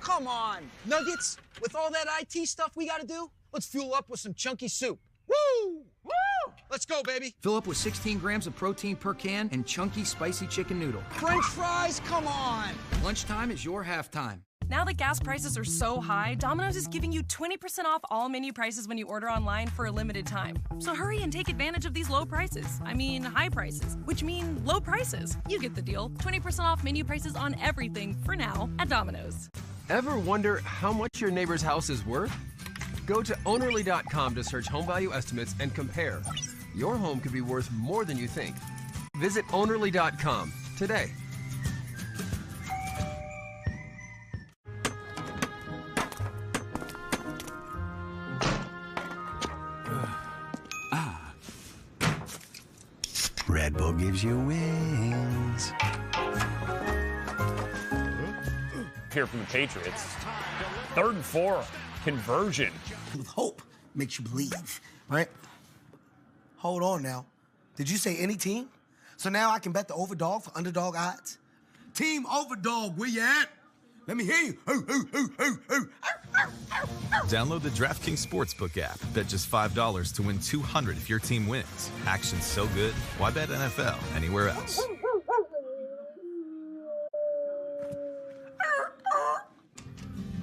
Come on, Nuggets. With all that IT stuff we gotta do, let's fuel up with some chunky soup. Woo! Woo! Let's go, baby. Fill up with 16 grams of protein per can and chunky spicy chicken noodle. French fries, come on. Lunchtime is your halftime. Now that gas prices are so high, Domino's is giving you 20% off all menu prices when you order online for a limited time. So hurry and take advantage of these low prices. I mean, high prices, which mean low prices. You get the deal. 20% off menu prices on everything for now at Domino's. Ever wonder how much your neighbor's house is worth? Go to Ownerly.com to search home value estimates and compare. Your home could be worth more than you think. Visit Ownerly.com today. Red Bull gives you wings. Here from the Patriots. 3rd and 4, conversion. With hope makes you believe, right? Hold on now. Did you say any team? So now I can bet the overdog for underdog odds? Team Overdog, where you at? Let me hear you. Download the DraftKings Sportsbook app. Bet just $5 to win $200 if your team wins. Action's so good, why bet NFL anywhere else?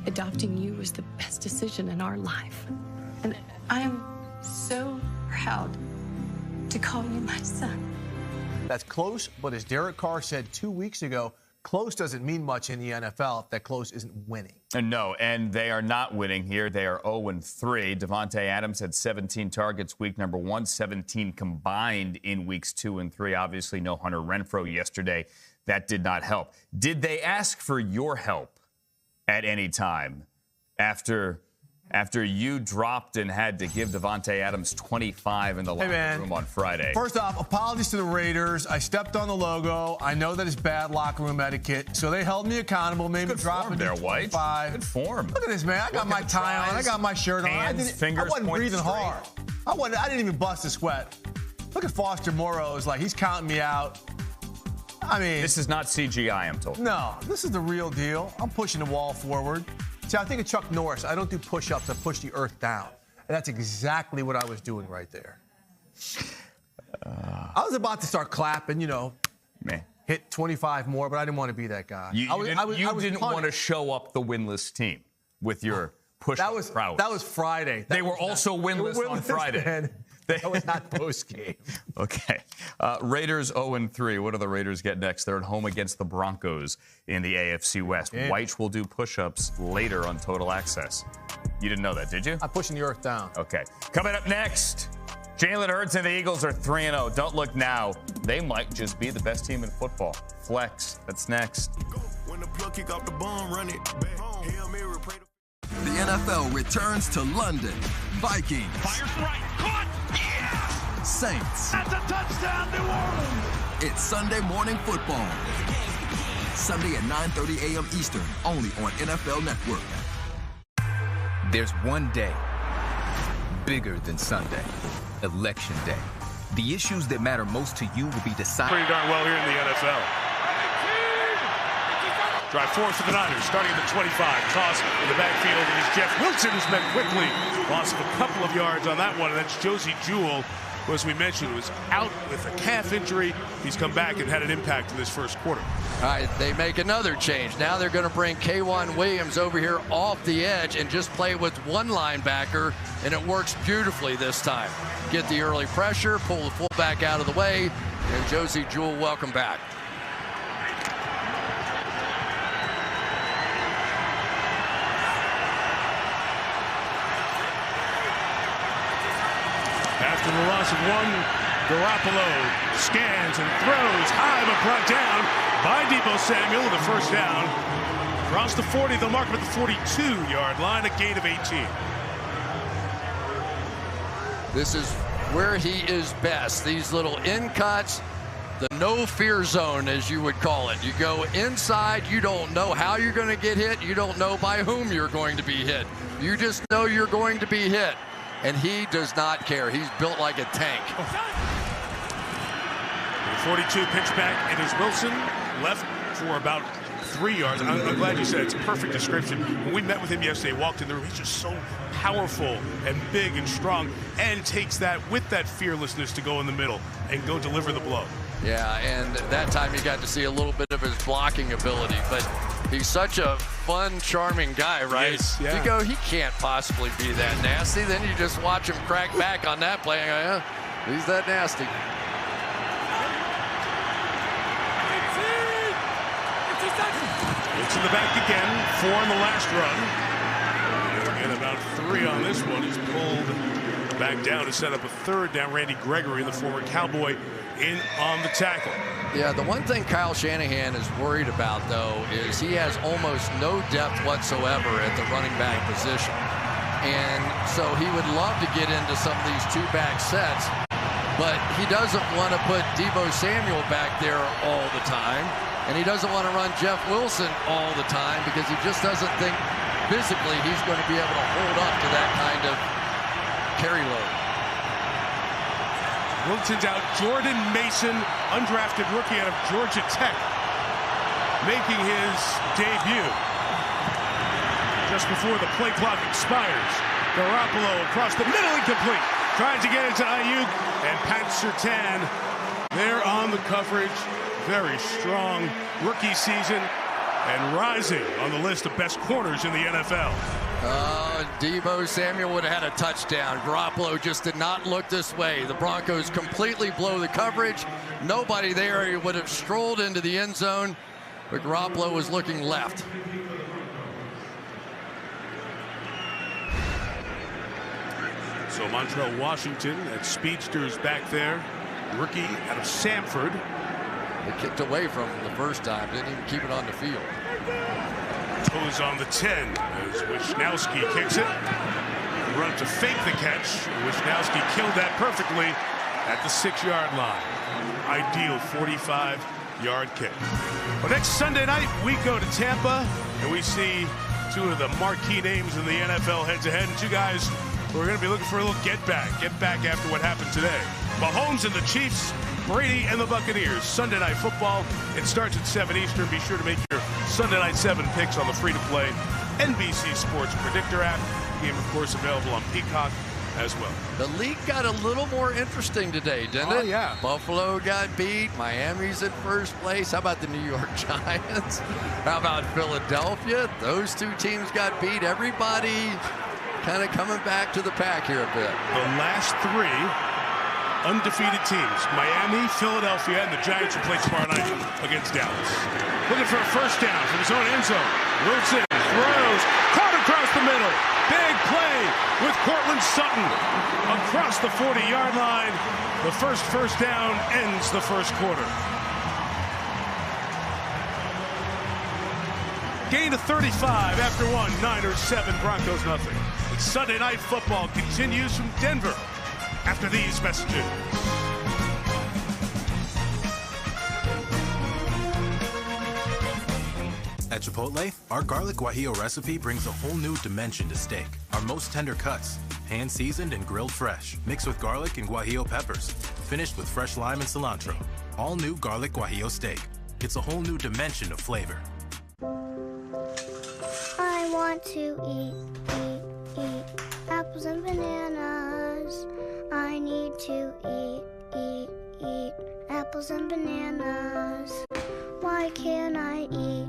Adopting you was the best decision in our life. And I am so proud to call you my son. That's close, but as Derek Carr said 2 weeks ago, close doesn't mean much in the NFL if that close isn't winning. And no, and they are not winning here. They are 0-3. Davante Adams had 17 targets week number 1, 17 combined in weeks 2 and 3. Obviously, no Hunter Renfrow yesterday. That did not help. Did they ask for your help at any time after you dropped and had to give Davante Adams 25 in the locker room on Friday? First off, apologies to the Raiders. I stepped on the logo. I know that it's bad locker room etiquette, so they held me accountable, made me drop it to 25. Good form. Look at this, man. I got my tie on. I got my shirt on. I wasn't breathing hard. I didn't even bust a sweat. Look at Foster Moreau. Like, he's counting me out. I mean, this is not CGI, I'm told. No, this is the real deal. I'm pushing the wall forward. See, I think of Chuck Norris. I don't do push-ups. I push the earth down. And that's exactly what I was doing right there. I was about to start clapping, hit 25 more, but I didn't want to be that guy. You didn't want to show up the winless team with your push-up prowess. That was Friday. They were also winless on Friday. Man. That was not post-game. Okay. Raiders 0-3. What do the Raiders get next? They're at home against the Broncos in the AFC West. Yeah. White will do push-ups later on Total Access. You didn't know that, did you? I'm pushing the earth down. Okay. Coming up next, Jalen Hurts and the Eagles are 3-0. Don't look now. They might just be the best team in football. Flex. That's next. When the plug kick off the bomb, run it back home. The NFL returns to London. Vikings. Fires right. Caught. Yeah! Saints. That's a touchdown, New Orleans. It's Sunday morning football. Sunday at 9:30 a.m. Eastern, only on NFL Network. There's one day bigger than Sunday. Election Day. The issues that matter most to you will be decided. Pretty darn well here in the NFL. Drive forward for the Niners, starting at the 25. Toss in the backfield is Jeff Wilson, who's met quickly. Loss of a couple of yards on that one, and that's Josie Jewell, who, as we mentioned, was out with a calf injury. He's come back and had an impact in this first quarter. All right, they make another change. Now they're going to bring K'Wan Williams over here off the edge and just play with one linebacker, and it works beautifully this time. Get the early pressure, pull the fullback out of the way, and Josie Jewell, welcome back. After the loss of one, Garoppolo scans and throws high but brought down by Deebo Samuel with the first down. Across the 40, they'll mark him at the 42-yard line, a gain of 18. This is where he is best. These little in cuts, The no fear zone, as you would call it. You go inside, you don't know how you're going to get hit. You don't know by whom you're going to be hit. You just know you're going to be hit. And he does not care. He's built like a tank. 42 pitch back. It is Wilson, left for about 3 yards. I'm glad you said it's a perfect description. When we met with him yesterday, walked in the room, he's just so powerful and big and strong, and takes that with that fearlessness to go in the middle and go deliver the blow. Yeah, and that time you got to see a little bit of his blocking ability, but he's such a fun, charming guy, right? Yes, yeah. You go, he can't possibly be that nasty. Then you just watch him crack back on that play and go, yeah, he's that nasty. It's in the back again, 4 on the last run. And about 3 on this one. He's pulled back down to set up a third down. Randy Gregory, the former Cowboy, in on the tackle. Yeah, the one thing Kyle Shanahan is worried about, though, is he has almost no depth whatsoever at the running back position. And so he would love to get into some of these two-back sets, but he doesn't want to put Deebo Samuel back there all the time. And he doesn't want to run Jeff Wilson all the time because he just doesn't think physically he's going to be able to hold up to that kind of carry load. Wilson's out. Jordan Mason, undrafted rookie out of Georgia Tech, making his debut just before the play clock expires. Garoppolo across the middle, incomplete. Trying to get into Ayuk, and Pat Surtain there on the coverage. Very strong rookie season and rising on the list of best corners in the NFL. Deebo Samuel would have had a touchdown. Garoppolo just did not look this way. The Broncos completely blow the coverage. Nobody there. He would have strolled into the end zone, but Garoppolo was looking left. So Montrell Washington at speedsters back there. Rookie out of Samford. They kicked away from him the first time. Didn't even keep it on the field. Toes on the 10 as Wisnowski kicks it. Run to fake the catch. Wisnowski killed that perfectly at the 6-yard line. Ideal 45-yard kick. Well, next Sunday night, we go to Tampa, and we see 2 of the marquee names in the NFL head-to-head, and 2 guys who are going to be looking for a little get-back after what happened today. Mahomes and the Chiefs, Brady and the Buccaneers. Sunday Night Football. It starts at 7 Eastern. Be sure to make your Sunday Night 7 picks on the free-to-play NBC Sports Predictor app. Game, of course, available on Peacock as well. The league got a little more interesting today, didn't it? Oh, yeah. Buffalo got beat. Miami's in first place. How about the New York Giants? How about Philadelphia? Those 2 teams got beat. Everybody kind of coming back to the pack here a bit. The last 3 undefeated teams, Miami, Philadelphia, and the Giants, will play tomorrow night against Dallas. Looking for a first down from his own end zone. Wilson throws, caught across the middle. Big play with Cortland Sutton across the 40-yard line. The first down ends the first quarter. Gain of 35 after 1. Niners 7, Broncos nothing. And Sunday Night Football continues from Denver after these messages. At Chipotle, our garlic guajillo recipe brings a whole new dimension to steak. Our most tender cuts, hand-seasoned and grilled fresh, mixed with garlic and guajillo peppers, finished with fresh lime and cilantro. All new garlic guajillo steak. It's a whole new dimension of flavor. I want to eat apples and bananas. I need to eat apples and bananas. Why can't I eat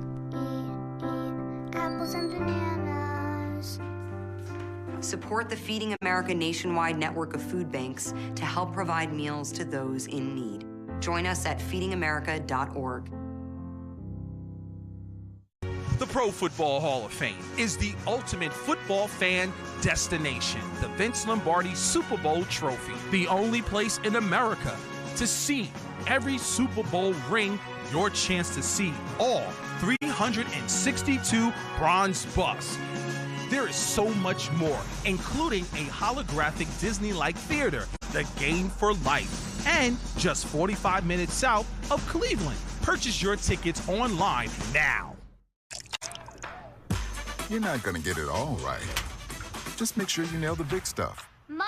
apples and bananas? Support the Feeding America nationwide network of food banks to help provide meals to those in need. Join us at feedingamerica.org. The Pro Football Hall of Fame is the ultimate football fan destination. The Vince Lombardi Super Bowl trophy, the only place in America to see every Super Bowl ring, your chance to see all 362 bronze busts. There is so much more, including a holographic Disney-like theater, the Game for Life, and just 45 minutes south of Cleveland. Purchase your tickets online now. You're not going to get it all right. Just make sure you nail the big stuff. Mama!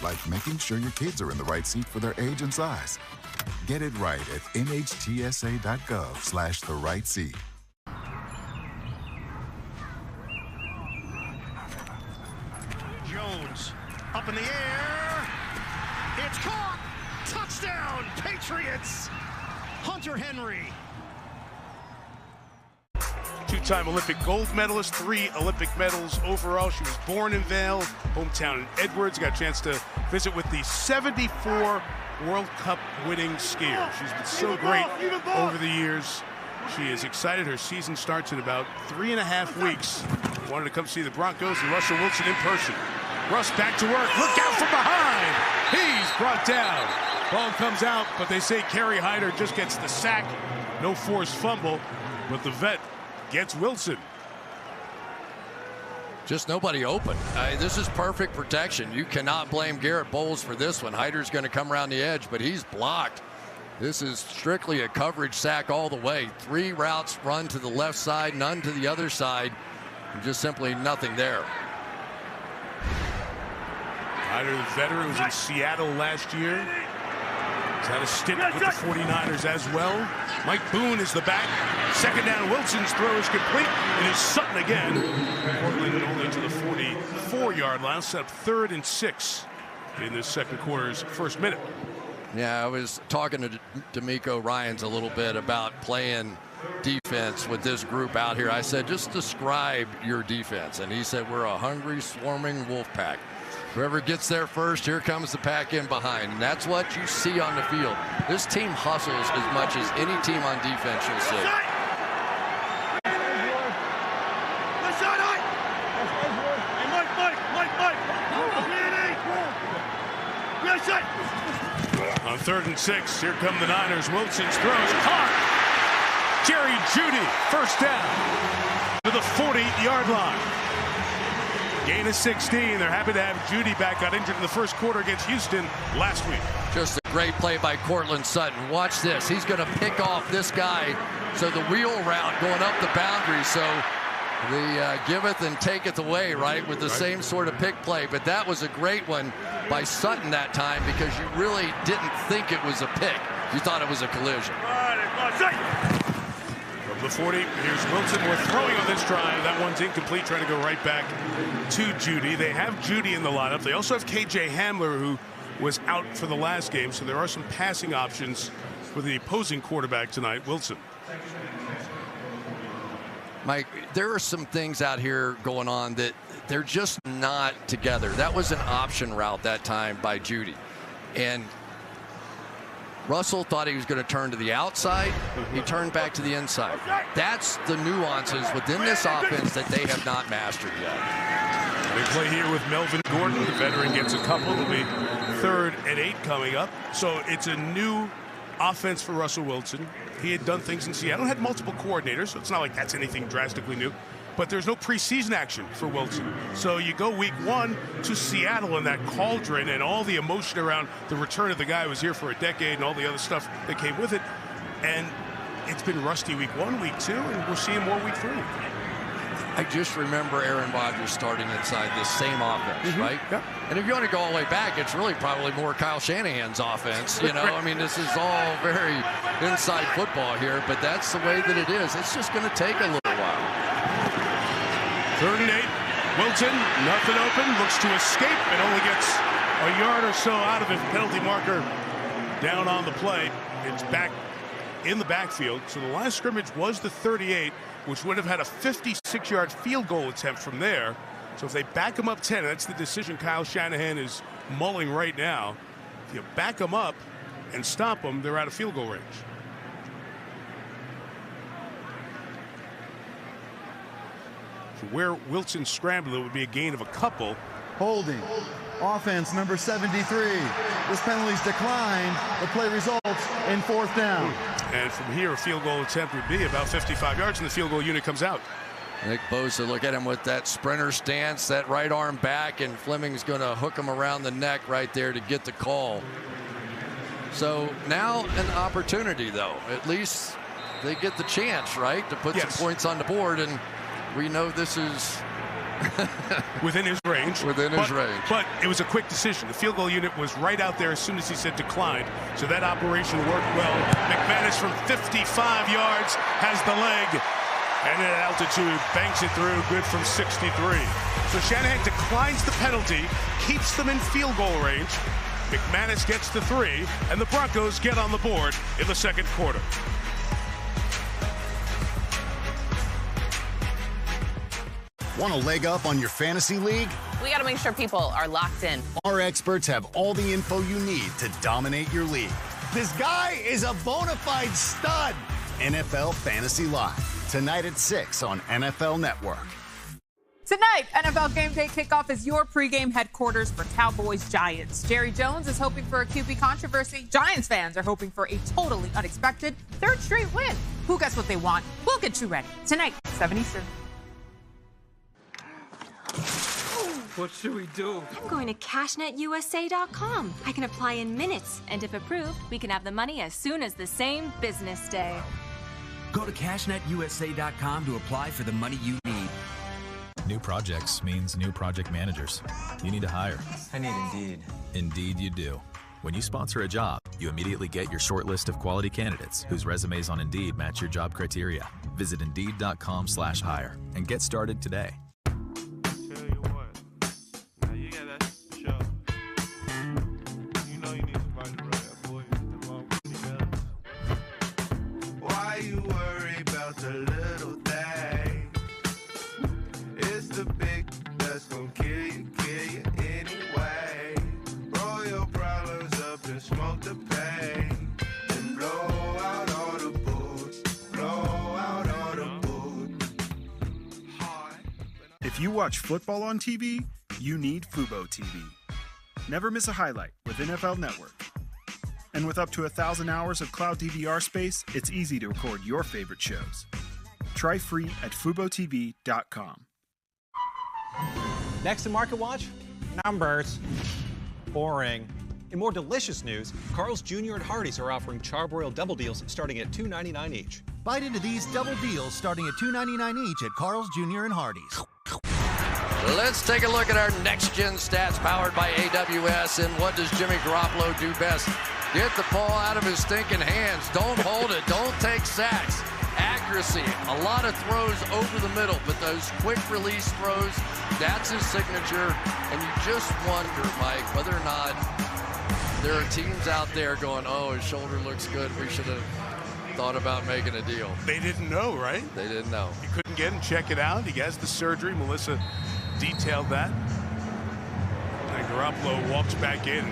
Like making sure your kids are in the right seat for their age and size. Get it right at nhtsa.gov/the-right-seat. Jones up in the air. It's caught. Touchdown, Patriots. Hunter Henry. Two-time Olympic gold medalist, 3 Olympic medals overall. She was born in Vail, hometown in Edwards. Got a chance to visit with the 74 World Cup winning skier. She's been so great over the years. She is excited. Her season starts in about 3.5 weeks. Wanted to come see the Broncos and Russell Wilson in person. Russ back to work. Look out from behind. He's brought down. Ball comes out, but they say Kerry Hyder just gets the sack. No forced fumble, but the vet gets Wilson. Just nobody open. This is perfect protection. You cannot blame Garrett Bowles for this one. Hyder's going to come around the edge, but he's blocked. This is strictly a coverage sack all the way. 3 routes run to the left side, none to the other side. And just simply nothing there. Hyder, the veteran, was in Seattle last year. He's had a stint with the 49ers as well. Mike Boone is the back. Second down, Wilson's throw is complete. It is Sutton again. Portland only to the 44-yard line. Set up 3rd and 6 in this second quarter's first minute. Yeah, I was talking to D'Amico Ryans a little bit about playing defense with this group out here. I said, just describe your defense. And he said, we're a hungry, swarming wolf pack. Whoever gets there first, here comes the pack in behind. And that's what you see on the field. This team hustles as much as any team on defense you'll see. On 3rd and 6, here come the Niners. Wilson's throws caught. Jerry Jeudy, first down to the 40-yard line. Gain of 16. They're happy to have Jeudy back. Got injured in the first quarter against Houston last week. Just a great play by Cortland Sutton. Watch this. He's going to pick off this guy. So the wheel route going up the boundary. So the giveth and taketh away, right, with the same sort of pick play. But that was a great one by Sutton that time because you really didn't think it was a pick. You thought it was a collision. From the 40, here's Wilson. We're throwing on this drive. That one's incomplete, trying to go right back to Jeudy. They have Jeudy in the lineup. They also have KJ Hamler, who was out for the last game, so there are some passing options for the opposing quarterback tonight, Wilson. Mike, there are some things out here going on that they're just not together. That was an option route that time by Jeudy. And Russell thought he was going to turn to the outside. He turned back to the inside. That's the nuances within this offense that they have not mastered yet. They play here with Melvin Gordon. The veteran gets a couple. It'll be 3rd and 8 coming up. So it's a new offense for Russell Wilson. He had done things in Seattle, had multiple coordinators, so it's not like that's anything drastically new. But there's no preseason action for Wilson. So you go week 1 to Seattle in that cauldron and all the emotion around the return of the guy who was here for a decade and all the other stuff that came with it. And it's been rusty week 1, week 2, and we're seeing more week 3. I just remember Aaron Rodgers starting inside this same offense, right? Yep. And if you want to go all the way back, it's really probably more Kyle Shanahan's offense. You know, I mean, this is all very inside football here, but that's the way that it is. It's just going to take a little while. 3rd and 8. Wilson, nothing open, looks to escape and only gets a yard or so out of it. Penalty marker down on the play. It's back in the backfield. So the last scrimmage was the 38, which would have had a 56-yard field goal attempt from there. So if they back them up 10, that's the decision Kyle Shanahan is mulling right now. If you back them up and stop them, they're out of field goal range. So where Wilson scrambled, it would be a gain of a couple. Holding. Offense number 73. This penalty's declined. The play results in 4th down. And from here, a field goal attempt would be about 55 yards, and the field goal unit comes out. Nick Bosa, look at him with that sprinter stance, that right arm back, and Fleming's going to hook him around the neck right there to get the call. So now an opportunity, though. At least they get the chance, right, to put some points on the board, and we know this is within his range. Within his range. But it was a quick decision. The field goal unit was right out there as soon as he said declined. So that operation worked well. McManus from 55 yards has the leg. And at altitude, banks it through, good from 63. So Shanahan declines the penalty, keeps them in field goal range. McManus gets the 3, and the Broncos get on the board in the second quarter. Want a leg up on your fantasy league? We got to make sure people are locked in. Our experts have all the info you need to dominate your league. This guy is a bona fide stud. NFL Fantasy Live. Tonight at 6 on NFL Network. Tonight, NFL Game Day Kickoff is your pregame headquarters for Cowboys-Giants. Jerry Jones is hoping for a QB controversy. Giants fans are hoping for a totally unexpected third straight win. Who gets what they want? We'll get you ready. Tonight, 7 Eastern. What should we do? I'm going to CashNetUSA.com. I can apply in minutes, and if approved, we can have the money as soon as the same business day. Go to CashNetUSA.com to apply for the money you need. New projects means new project managers. You need to hire. I need Indeed. Indeed you do. When you sponsor a job, you immediately get your short list of quality candidates whose resumes on Indeed match your job criteria. Visit Indeed.com/hire and get started today. If you watch football on TV, you need Fubo TV. Never miss a highlight with NFL Network. And with up to 1,000 hours of cloud DVR space, it's easy to record your favorite shows. Try free at FuboTV.com. Next to Market Watch, numbers. Boring. In more delicious news, Carl's Jr. and Hardee's are offering charbroiled double deals starting at $2.99 each. Bite into these double deals starting at $2.99 each at Carl's Jr. and Hardee's. Let's take a look at our next-gen stats powered by AWS. And what does Jimmy Garoppolo do best? Get the ball out of his stinking hands. Don't hold it. Don't take sacks. Accuracy. A lot of throws over the middle, but those quick-release throws, that's his signature. And you just wonder, Mike, whether or not there are teams out there going, oh, his shoulder looks good. We should have thought about making a deal. They didn't know, right? They didn't know. He couldn't get him, check it out. He has the surgery. Melissa detailed that. And Garoppolo walks back in,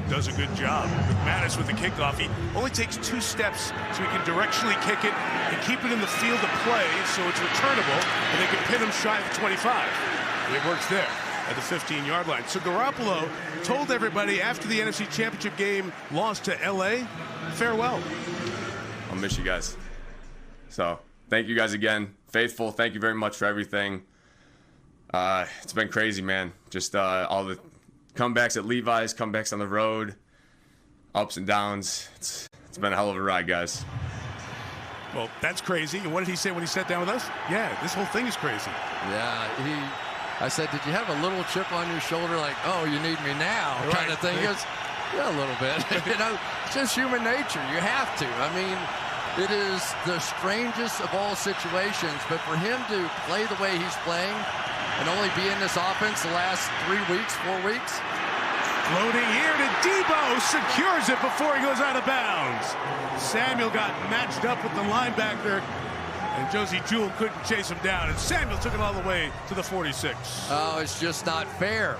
does a good job. McManus with the kickoff. He only takes 2 steps so he can directionally kick it and keep it in the field of play so it's returnable, and they can pin him shy of 25. And it works there at the 15-yard line. So Garoppolo told everybody after the NFC Championship game lost to L.A., farewell. I'll miss you guys. So thank you guys again. Faithful, thank you very much for everything. It's been crazy, man. Just all the comebacks at Levi's, comebacks on the road, ups and downs. It's been a hell of a ride, guys. Well, that's crazy. And what did he say when he sat down with us? Yeah, this whole thing is crazy. Yeah, I said, did you have a little chip on your shoulder like, oh, you need me now kind of thing? He goes, yeah, a little bit. You know, it's just human nature. You have to. I mean, it is the strangest of all situations, but for him to play the way he's playing and only be in this offense the last 3 weeks, 4 weeks. Floating here to Debo, secures it before he goes out of bounds. Samuel got matched up with the linebacker, and Josie Jewell couldn't chase him down, and Samuel took it all the way to the 46. Oh, it's just not fair.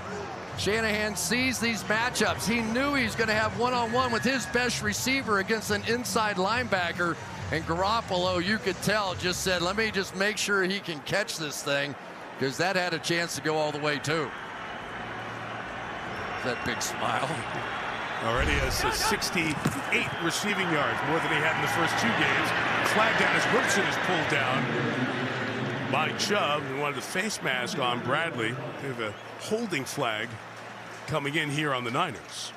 Shanahan sees these matchups. He knew he was going to have one-on-one with his best receiver against an inside linebacker, and Garoppolo, you could tell, just said, let me just make sure he can catch this thing, because that had a chance to go all the way, too. That big smile. Already has 68 receiving yards, more than he had in the first 2 games. Flag down as Wilson is pulled down. by Chubb, who wanted the face mask on Bradley. They have a holding flag coming in here on the Niners.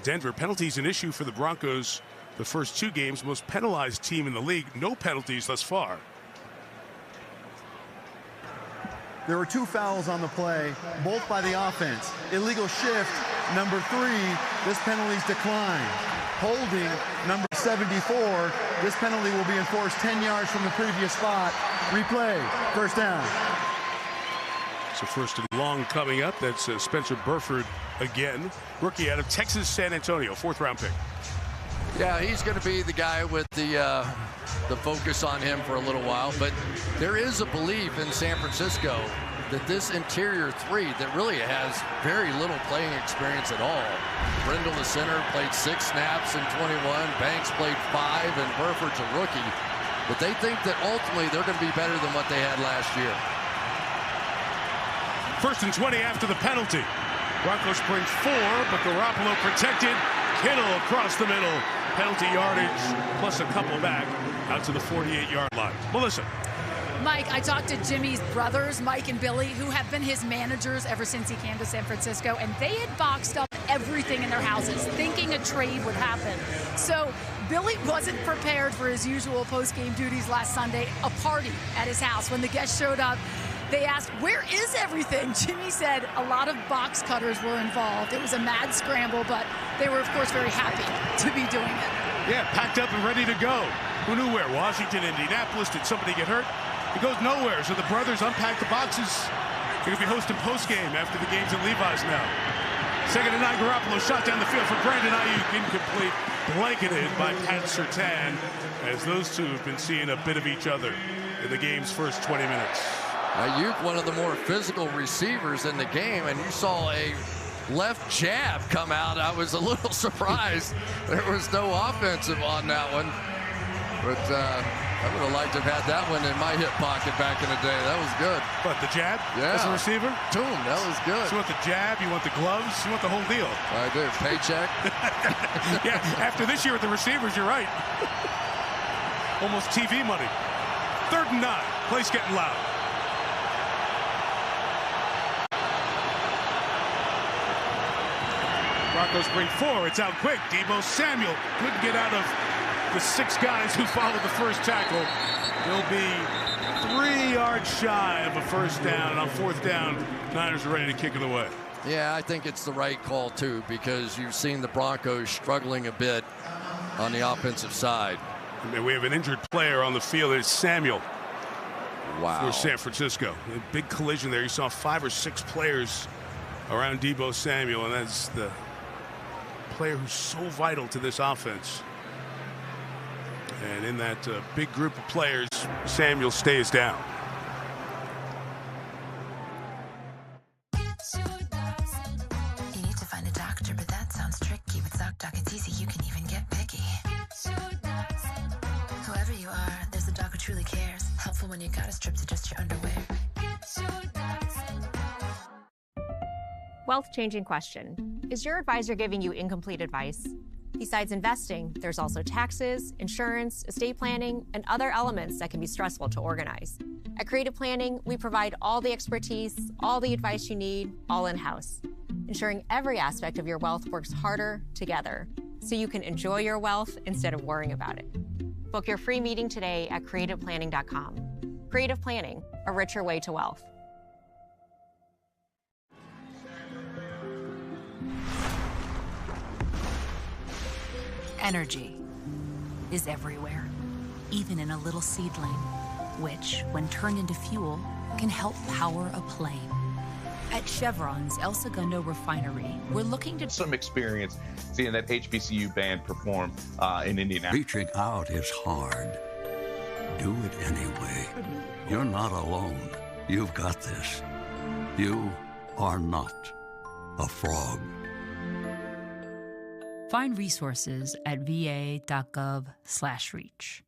Denver, penalties an issue for the Broncos the first 2 games. Most penalized team in the league. No penalties thus far. There were 2 fouls on the play, both by the offense. Illegal shift, number 3. This penalty's declined. Holding, number 74. This penalty will be enforced 10 yards from the previous spot. Replay, first down. So first and long coming up. That's Spencer Burford again. Rookie out of Texas San Antonio, 4th-round pick. Yeah, he's going to be the guy with the focus on him for a little while. But there is a belief in San Francisco that this interior 3 that really has very little playing experience at all. Brindle, the center, played 6 snaps in 21. Banks played 5, and Burford's a rookie. But they think that ultimately they're going to be better than what they had last year. First and 20 after the penalty. Broncos bring 4, but Garoppolo protected. Kittle across the middle. Penalty yardage plus a couple back out to the 48-yard line. Melissa. Mike, I talked to Jimmy's brothers, Mike and Billy, who have been his managers ever since he came to San Francisco, and they had boxed up everything in their houses, thinking a trade would happen. So Billy wasn't prepared for his usual post-game duties last Sunday, a party at his house. When the guests showed up, they asked, where is everything? Jimmy said a lot of box cutters were involved. It was a mad scramble, but they were, of course, very happy to be doing it. Yeah, packed up and ready to go. Who knew where? Washington, Indianapolis. Did somebody get hurt? It goes nowhere. So the brothers unpack the boxes. They're going to be hosting postgame after the game's at Levi's now. 2nd and 9, Garoppolo shot down the field for Brandon Ayuk. Incomplete, blanketed by Pat Surtain, as those two have been seeing a bit of each other in the game's first 20 minutes. Ayuk, one of the more physical receivers in the game, and you saw a left jab come out. I was a little surprised there was no offensive on that one. But I would have liked to have had that one in my hip pocket back in the day. That was good. But the jab? Yeah. As a receiver? Boom, that was good. So you want the jab, you want the gloves, you want the whole deal. I do. Paycheck. Yeah, after this year with the receivers, you're right. Almost TV money. 3rd and 9. Place getting loud. Broncos bring 4. It's out quick. Deebo Samuel couldn't get out of the 6 guys who followed the first tackle. They'll be 3 yards shy of a first down. And on 4th down, Niners are ready to kick it away. Yeah, I think it's the right call, too, because you've seen the Broncos struggling a bit on the offensive side. And we have an injured player on the field. It's Samuel. Wow. For San Francisco. A big collision there. You saw 5 or 6 players around Deebo Samuel, and that's the player who's so vital to this offense. And in that big group of players, Samuel stays down. You need to find a doctor, but that sounds tricky. With ZocDoc, it's easy. You can even get picky. Whoever you are, there's a doc who truly cares. Helpful when you gotta strip to just your underwear. Wealth-changing question. Is your advisor giving you incomplete advice? Besides investing, there's also taxes, insurance, estate planning, and other elements that can be stressful to organize. At Creative Planning, we provide all the expertise, all the advice you need, all in-house, ensuring every aspect of your wealth works harder together so you can enjoy your wealth instead of worrying about it. Book your free meeting today at creativeplanning.com. Creative Planning, a richer way to wealth. Energy is everywhere, even in a little seedling, which, when turned into fuel, can help power a plane. At Chevron's El Segundo refinery, we're looking to... Some experience seeing that HBCU band perform in Indianapolis. Reaching out is hard. Do it anyway. You're not alone. You've got this. You are not a frog. Find resources at va.gov/reach.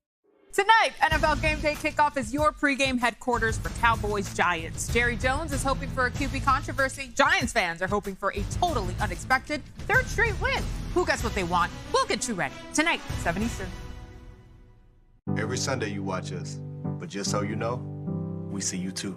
Tonight, NFL Game Day Kickoff is your pregame headquarters for Cowboys Giants. Jerry Jones is hoping for a QB controversy. Giants fans are hoping for a totally unexpected third straight win. Who gets what they want? We'll get you ready. Tonight, 7 Eastern. Every Sunday you watch us, but just so you know, we see you too.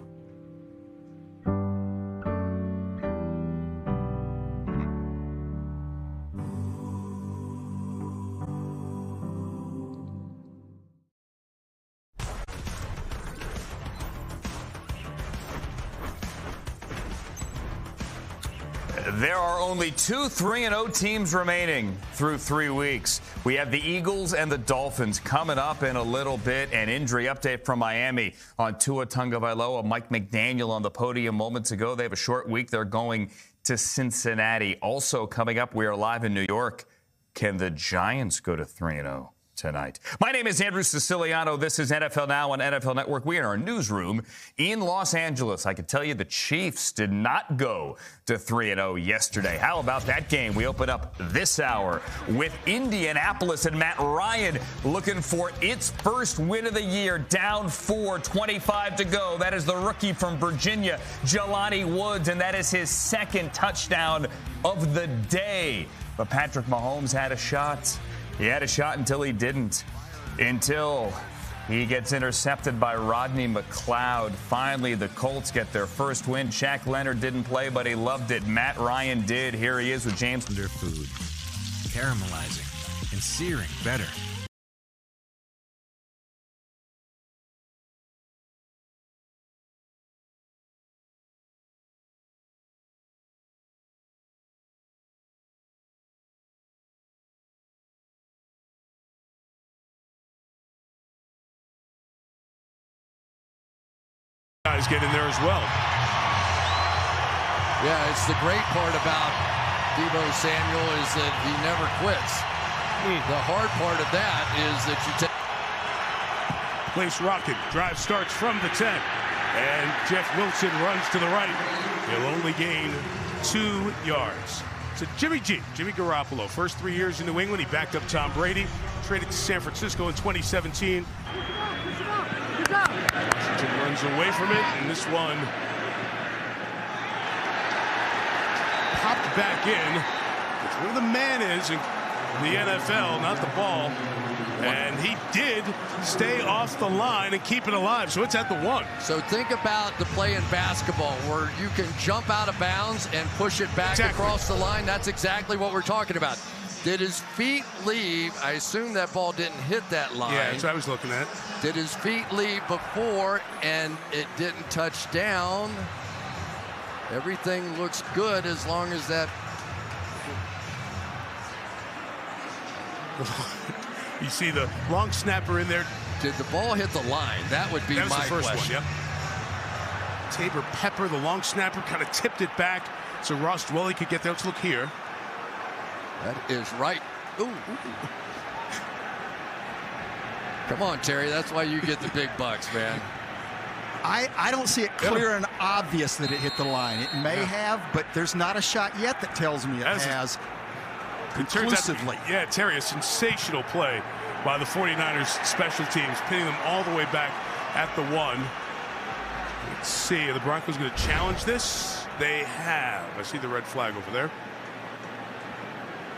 There are only 2 3-0 teams remaining through 3 weeks. We have the Eagles and the Dolphins coming up in a little bit. An injury update from Miami on Tua Tagovailoa. Mike McDaniel on the podium moments ago. They have a short week. They're going to Cincinnati. Also coming up, we are live in New York. Can the Giants go to 3-0 tonight? My name is Andrew Siciliano. This is NFL Now on NFL Network. We are in our newsroom in Los Angeles. I can tell you the Chiefs did not go to 3-0 yesterday. How about that game? We open up this hour with Indianapolis and Matt Ryan looking for its first win of the year, down 4, 25 to go. That is the rookie from Virginia, Jelani Woods, and that is his second touchdown of the day. But Patrick Mahomes had a shot. He had a shot until he didn't, until he gets intercepted by Rodney McLeod. Finally, the Colts get their first win. Shaq Leonard didn't play, but he loved it. Matt Ryan did. Here he is with James. Their food, caramelizing and searing better. Guys get in there as well. Yeah, it's the great part about Deebo Samuel is that he never quits. The hard part of that is that you take. Place rocking. Drive starts from the 10. And Jeff Wilson runs to the right. He'll only gain 2 yards. So Jimmy Garoppolo, first 3 years in New England, he backed up Tom Brady, traded to San Francisco in 2017. Washington runs away from it, and this one popped back in. It's where the man is in the NFL, not the ball. And he did stay off the line and keep it alive, so it's at the 1. So think about the play in basketball where you can jump out of bounds and push it back across the line. That's exactly what we're talking about. Did his feet leave? I assume that ball didn't hit that line. Yeah, that's what I was looking at. Did his feet leave before and it didn't touch down? Everything looks good as long as that. You see the long snapper in there. Did the ball hit the line? That would be my question. That was the first one, yep. Tabor Pepper, the long snapper, kind of tipped it back so Ross Dwelly could get there. Let's look here. That is right. Ooh. Come on, Terry. That's why you get the big bucks, man. I don't see it clear and obvious that it hit the line. It may have, but there's not a shot yet that tells me it has. Conclusively. Yeah, Terry, a sensational play by the 49ers special teams, pinning them all the way back at the 1. Let's see, are the Broncos going to challenge this? They have. I see the red flag over there.